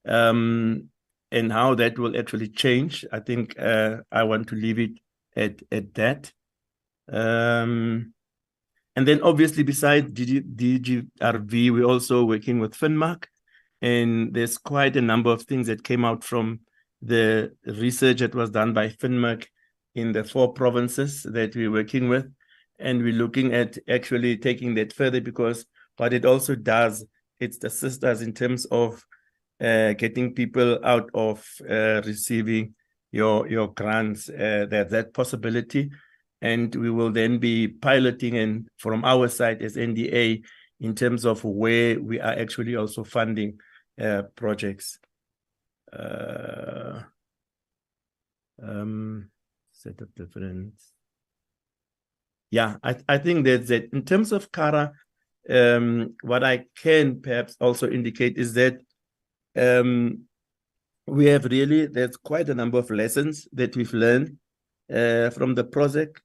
and how that will actually change. I think I want to leave it at that. And then obviously besides DGRV, we're also working with Finmark, and there's quite a number of things that came out from the research that was done by Finmark in the 4 provinces that we're working with. And we're looking at actually taking that further, because what it also does, it assists us in terms of getting people out of receiving your grants, that possibility. And we will then be piloting, and from our side as NDA, in terms of where we are actually also funding projects. Set of difference. Yeah, I think that in terms of CARA, what I can perhaps also indicate is that we have really, there's quite a number of lessons that we've learned from the project.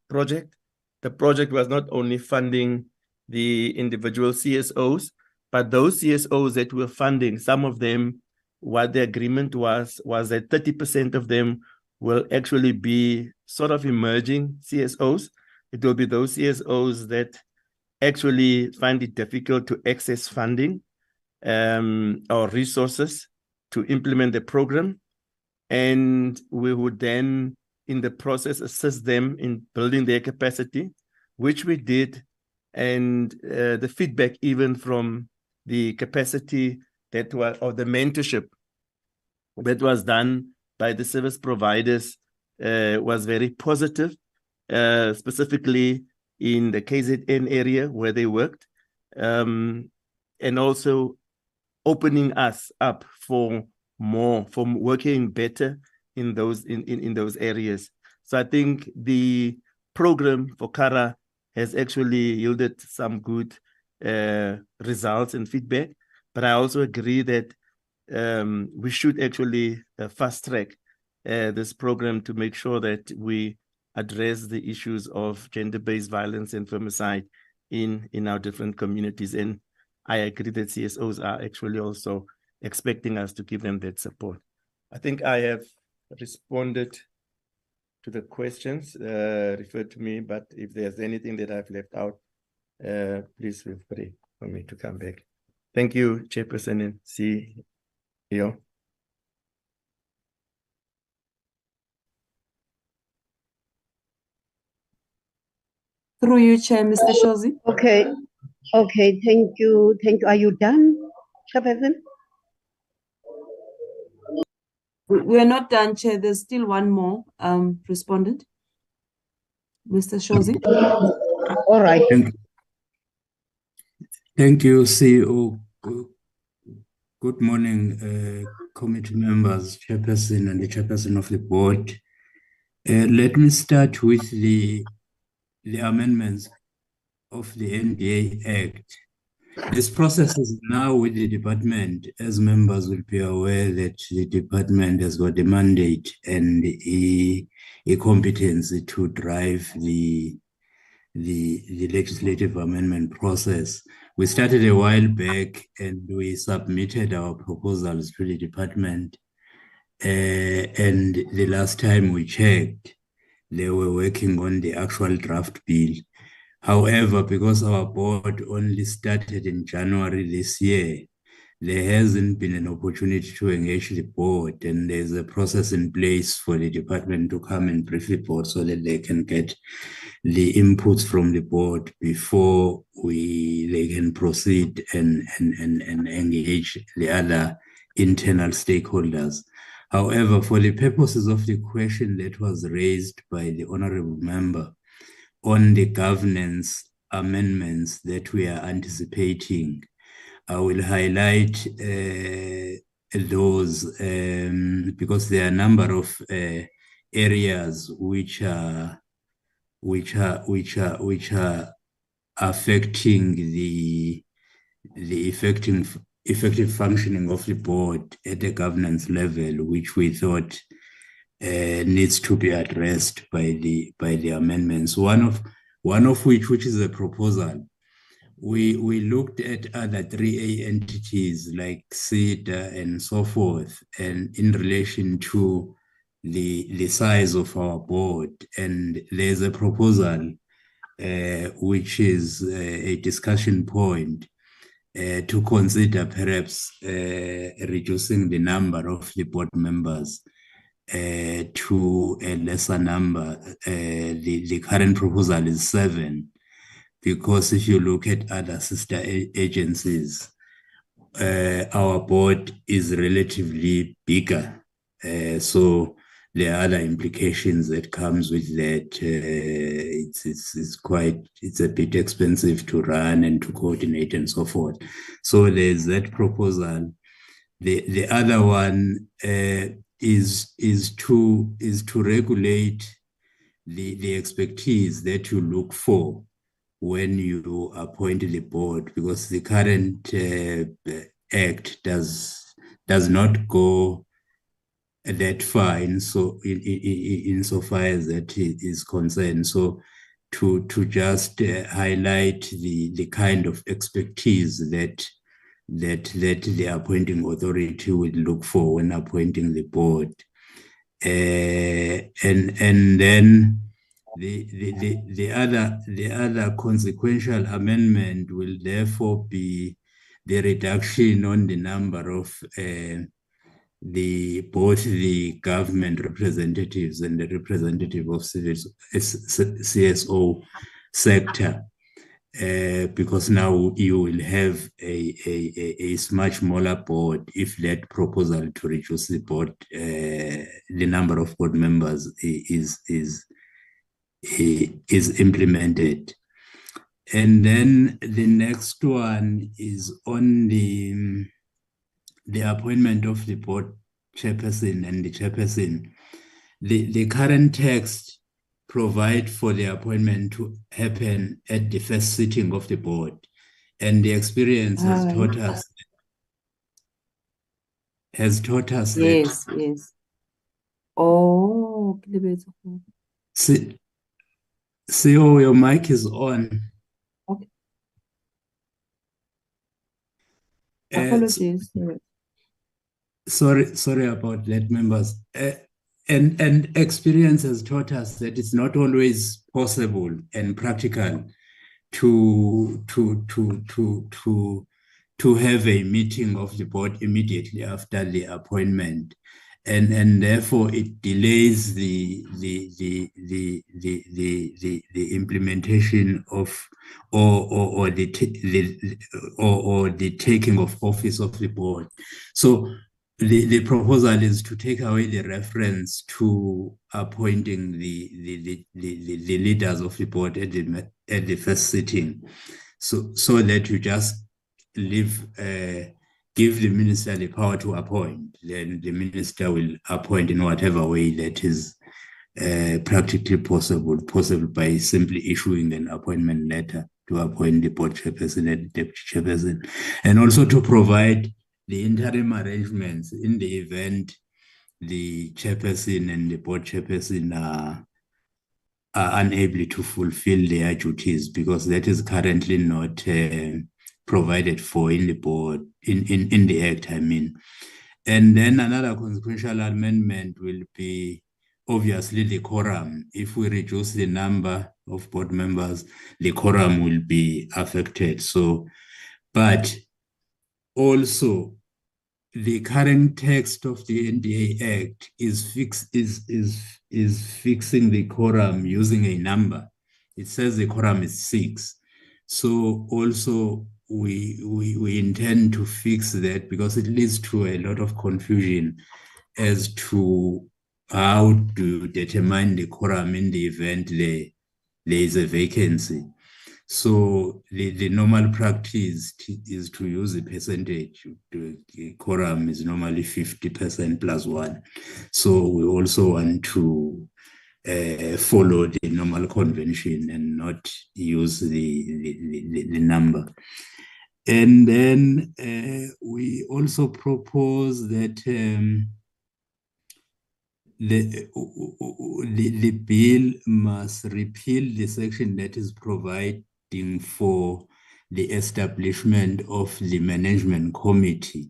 The project was not only funding the individual CSOs, but those CSOs that were funding, some of them, what the agreement was that 30% of them will actually be sort of emerging CSOs. It will be those CSOs that actually find it difficult to access funding or resources to implement the program. And we would then, in the process, assist them in building their capacity, which we did. And the feedback even from the capacity that was, or the mentorship that was done by the service providers was very positive, specifically in the KZN area where they worked, and also opening us up for more, for working better in those areas. So I think the program for CARA has actually yielded some good results and feedback, but I also agree that we should actually fast track this program to make sure that we address the issues of gender-based violence and femicide in our different communities. And I agree that CSOs are actually also expecting us to give them that support. I think I have responded to the questions referred to me, but if there's anything that I've left out, please feel free for me to come back. Thank you, Chairperson and CEO. Through you, Chair, Mr. Shozi. Okay, thank you. Are you done, Chairperson? We're not done, Chair. There's still one more respondent. Mr. Shozi. All right. Thank you, CEO. Good morning, committee members, Chairperson and the Chairperson of the board. Let me start with the amendments of the NDA Act. This process is now with the department, as members will be aware that the department has got a mandate and a competency to drive the legislative amendment process. We started a while back and we submitted our proposals to the department. And the last time we checked, they were working on the actual draft bill. However, because our board only started in January this year, there hasn't been an opportunity to engage the board, and there's a process in place for the department to come and brief the board so that they can get the inputs from the board before they can proceed and engage the other internal stakeholders. However, for the purposes of the question that was raised by the honorable member on the governance amendments that we are anticipating, I will highlight those because there are a number of areas which are affecting the effective functioning of the board at the governance level, which we thought needs to be addressed by the amendments. One of which is a proposal. We looked at other 3A entities like SEDA and so forth, and in relation to the size of our board, and there's a proposal which is a discussion point to consider perhaps reducing the number of the board members to a lesser number. The current proposal is 7, because if you look at other sister agencies, our board is relatively bigger. So there are other implications that comes with that. It's a bit expensive to run and to coordinate and so forth. So there's that proposal. The other one is to regulate the expertise that you look for when you appoint the board, because the current act does not go that far insofar as that is concerned. So to just highlight the kind of expertise that the appointing authority would look for when appointing the board, and then the other consequential amendment will therefore be the reduction on the number of both the government representatives and the representative of CSO sector, because now you will have a much smaller board if that proposal to reduce the board, the number of board members is implemented. And then the next one is on the appointment of the board chairperson and the chairperson. The current text provide for the appointment to happen at the first sitting of the board, and the experience has taught us Yes, that. yes. Oh, CEO, your mic is on. okay. Apologies. Sorry about that, members. And experience has taught us that it's not always possible and practical to have a meeting of the board immediately after the appointment, and therefore it delays the implementation of or the taking of office of the board. So the proposal is to take away the reference to appointing the leaders of the board at the first sitting, so that you just give the minister the power to appoint. Then the minister will appoint in whatever way that is practically possible by simply issuing an appointment letter to appoint the board chairperson and the deputy chairperson, and also to provide the interim arrangements in the event the chairperson and the board chairperson are unable to fulfill their duties, because that is currently not provided for in the board, in the act, I mean. And then another consequential amendment will be obviously the quorum. If we reduce the number of board members, the quorum will be affected. So, but also, the current text of the NDA Act is fixing the quorum using a number. It says the quorum is 6. So also we intend to fix that, because it leads to a lot of confusion as to how to determine the quorum in the event there is a vacancy. So the normal practice is to use a percentage. The quorum is normally 50% plus 1. So we also want to follow the normal convention and not use the number. And then we also propose that the bill must repeal the section that is providing for the establishment of the management committee,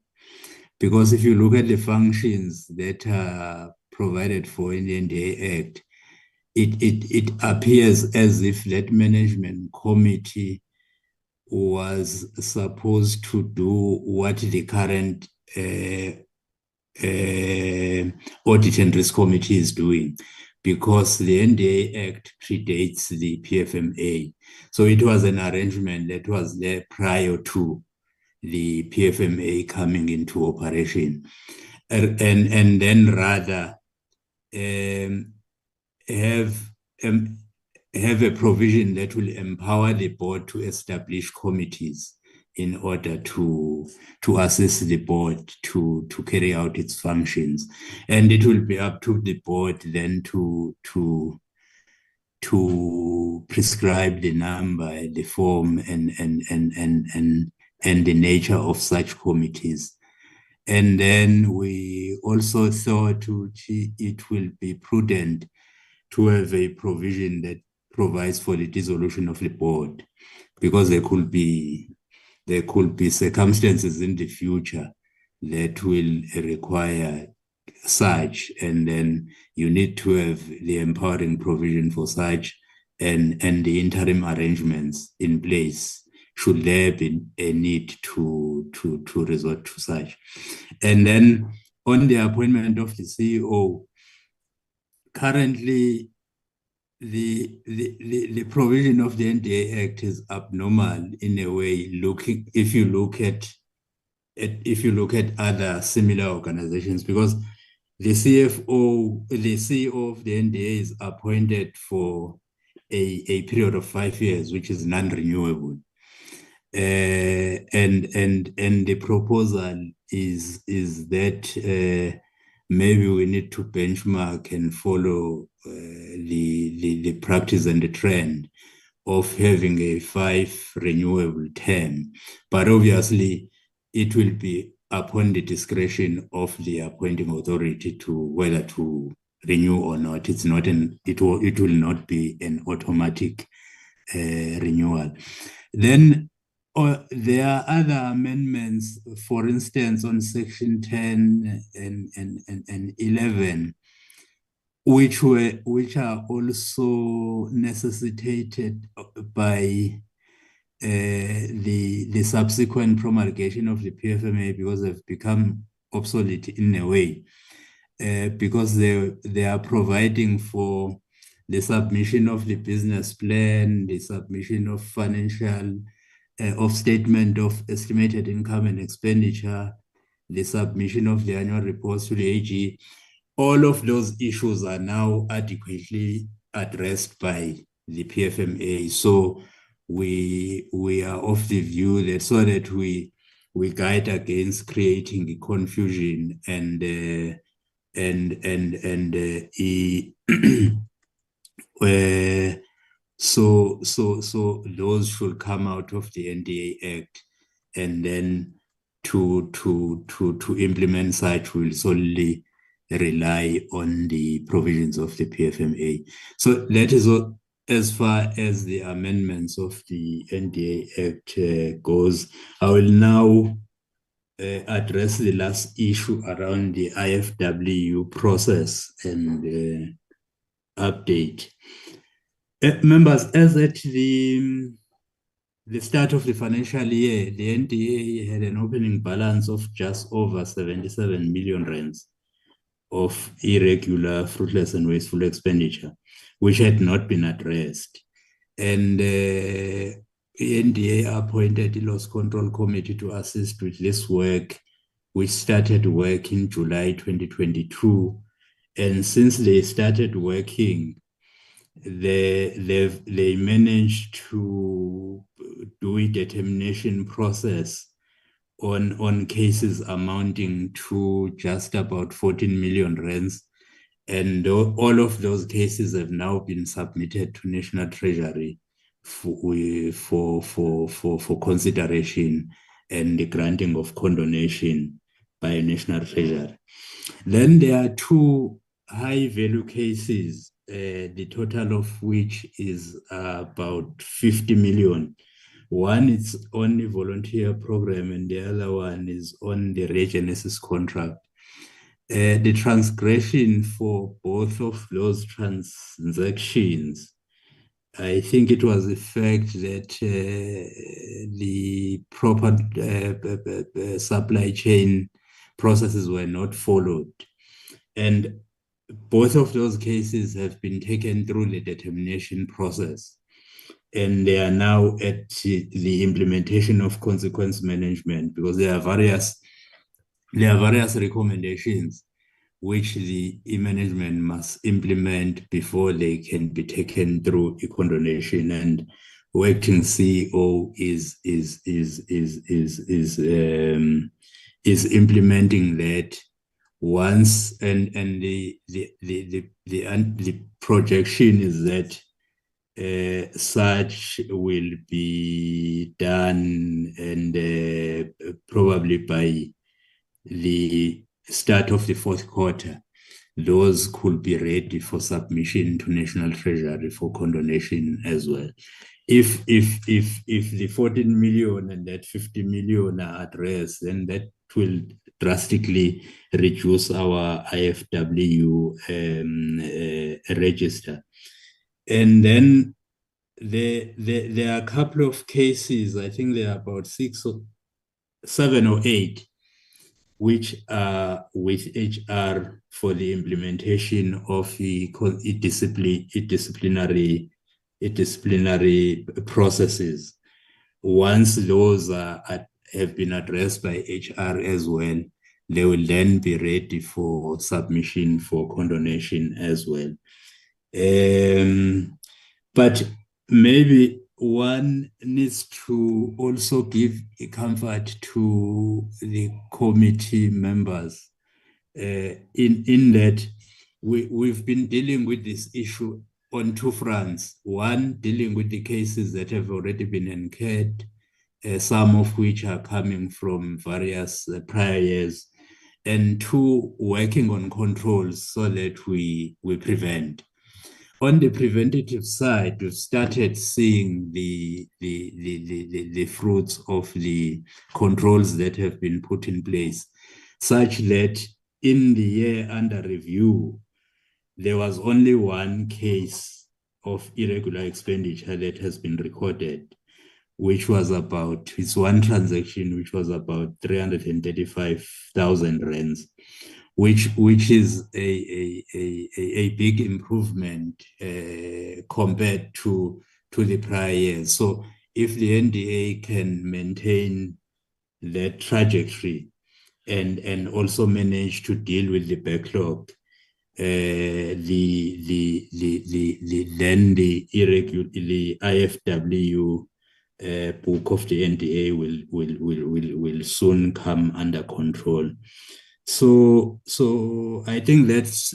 because if you look at the functions that are provided for in the NDA Act, it appears as if that management committee was supposed to do what the current Audit and Risk Committee is doing, because the NDA Act predates the PFMA. So it was an arrangement that was there prior to the PFMA coming into operation. And then rather have a provision that will empower the board to establish committees in order to assist the board to carry out its functions. And it will be up to the board then to prescribe the number, the form, and the nature of such committees. And then we also thought it will be prudent to have a provision that provides for the dissolution of the board, because there could be circumstances in the future that will require such, and then you need to have the empowering provision for such and the interim arrangements in place should there be a need to resort to such. And then on the appointment of the CEO, currently the provision of the NDA Act is abnormal in a way, if you look at other similar organizations, because the CEO of the NDA is appointed for a period of 5 years, which is non-renewable. And the proposal is that maybe we need to benchmark and follow the practice and the trend of having a 5 renewable term. But obviously, it will be upon the discretion of the appointing authority to whether to renew or not. It will not be an automatic renewal. Then there are other amendments, for instance, on section 10 and 11, which are also necessitated by the subsequent promulgation of the PFMA, because they've become obsolete in a way, because they are providing for the submission of the business plan, the submission of financial of statement of estimated income and expenditure, the submission of the annual reports to the AG. All of those issues are now adequately addressed by the PFMA. So we are of the view that so that we guide against creating confusion So those should come out of the NDA Act, and then to implement such will solely rely on the provisions of the PFMA. So that is what, as far as the amendments of the NDA Act goes. I will now address the last issue around the IFWU process and update. Members, as at the start of the financial year, the NDA had an opening balance of just over 77 million rands of irregular, fruitless, and wasteful expenditure, which had not been addressed. And the NDA appointed the Loss Control Committee to assist with this work, which started work in July 2022. And since they started working, they managed to do a determination process on cases amounting to just about 14 million rands, and all of those cases have now been submitted to National Treasury for consideration and the granting of condonation by National Treasury. Then there are 2 high value cases, the total of which is about 50 million. One is on the volunteer program, and the other one is on the Regenesis contract. The transgression for both of those transactions, I think it was the fact that the proper supply chain processes were not followed. And both of those cases have been taken through the determination process. And they are now at the implementation of consequence management, because there are various recommendations which the e-management must implement before they can be taken through a condonation. And acting CEO is implementing that once, and the projection is that such will be done, and probably by the start of the fourth quarter, those could be ready for submission to National Treasury for condonation as well. If the 14 million and that 50 million are addressed, then that will drastically reduce our IFW register. And then there are a couple of cases, I think there are about 7 or 8, which are with HR for the implementation of the disciplinary processes. Once those have been addressed by HR as well, they will then be ready for submission for condonation as well. But maybe one needs to also give a comfort to the committee members in that we've been dealing with this issue on two fronts. One, dealing with the cases that have already been incurred, some of which are coming from various prior years, and two, working on controls so that we prevent. On the preventative side, we've started seeing the fruits of the controls that have been put in place, such that in the year under review, there was only one case of irregular expenditure that has been recorded, which was about, it's one transaction which was about 335,000 rands. Which is a big improvement compared to the prior years. So if the NDA can maintain that trajectory and also manage to deal with the backlog, then the IFW book of the NDA will soon come under control. So I think that's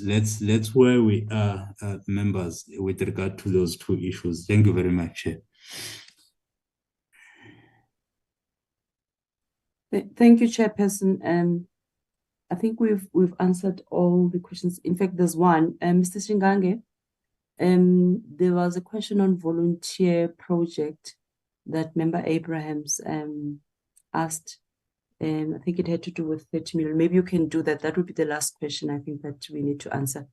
where we are, members, with regard to those two issues. Thank you very much, Chair. Thank you, Chairperson. I think we've answered all the questions. In fact, there's one, Mr. Shingange. There was a question on volunteer project that Member Abrahams asked. I think it had to do with 30 million. Maybe you can do that. That would be the last question I think that we need to answer.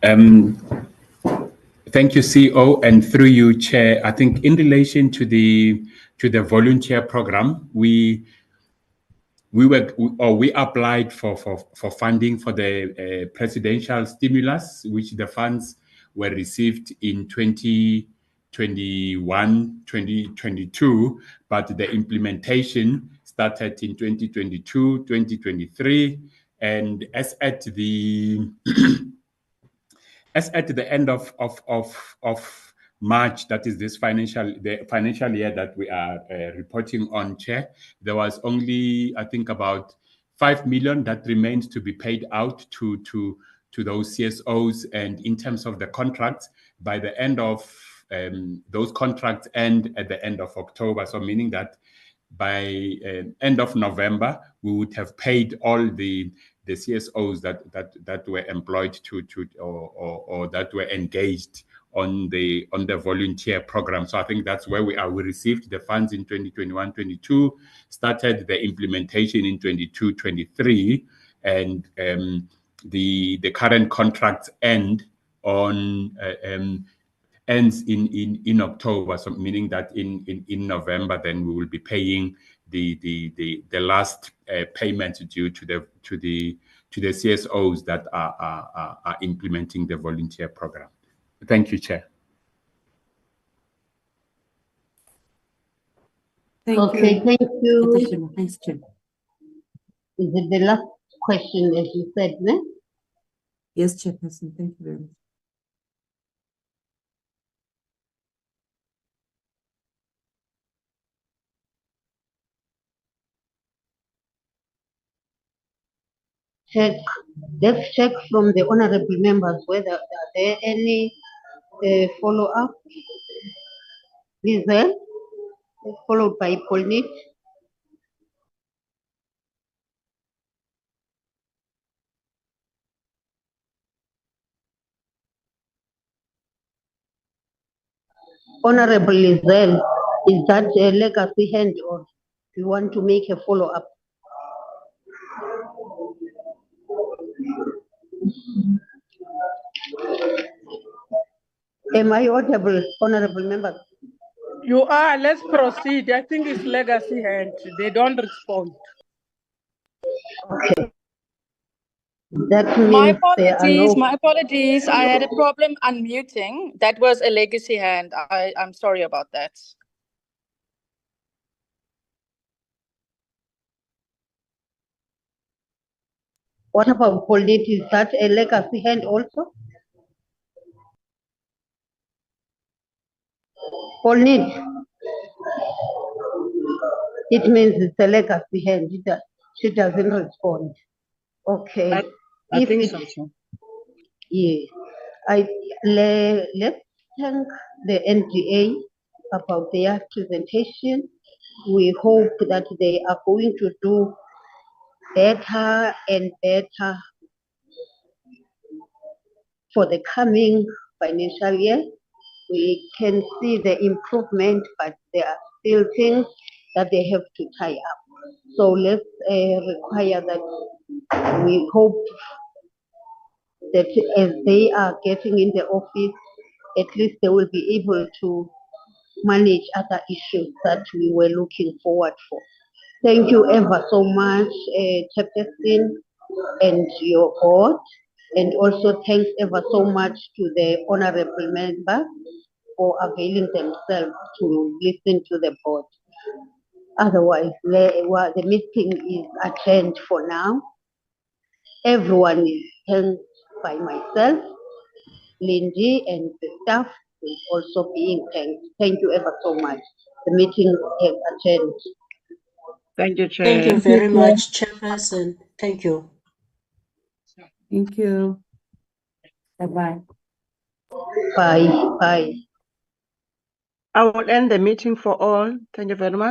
Thank you, CEO, and through you, Chair. I think in relation to the volunteer program, we applied for funding for the presidential stimulus, which the funds were received in 2021, 2022, but the implementation started in 2022, 2023, and as at the end of March, that is the financial year that we are reporting on, Chair, there was only, I think, about 5 million that remained to be paid out to those CSOs. And in terms of the contracts, by the end of those contracts end at the end of October, so meaning that by end of November, we would have paid all the CSOs that were employed or that were engaged on the volunteer program. So I think that's where we are. We received the funds in 2021-22, started the implementation in 22-23, and the current contracts end on ends in October, so meaning that in November, then we will be paying the last payment due to the CSOs that are implementing the volunteer program. Thank you, Chair. Okay, thank you. Thanks, Chair. Is it the last question, as you said, no? Yes, Chairperson. Thank you very much. Let's check from the honorable members whether are there any follow-up. Lizelle, followed by Polnit. Honorable Lizelle, is that a legacy hand or you want to make a follow-up? Am I audible, honorable members? You are. Let's proceed. I think it's legacy hand. They don't respond. Okay. That means My there are apologies. no. My apologies. I had a problem unmuting. That was a legacy hand. I'm sorry about that. What about Polnit? Is that a legacy hand also? Polnit, it means it's a legacy hand. She doesn't respond. Okay. I think so, Chair. Yeah. Let's thank the NGA about their presentation. We hope that they are going to do better and better for the coming financial year. We can see the improvement, but there are still things that they have to tie up. So let's require that we hope that as they are getting in the office, at least they will be able to manage other issues that we were looking forward for. Thank you ever so much, Chairperson and your board, and also thanks ever so much to the honorable members for availing themselves to listen to the board. Otherwise, the meeting is adjourned for now. Everyone is thanked by myself, Lindy, and the staff will also being thanked. Thank you ever so much. The meeting is adjourned. Thank you, Chair. Thank you very much, Chairperson. Thank you. Thank you. Bye-bye. Bye. Bye. I will end the meeting for all. Thank you very much.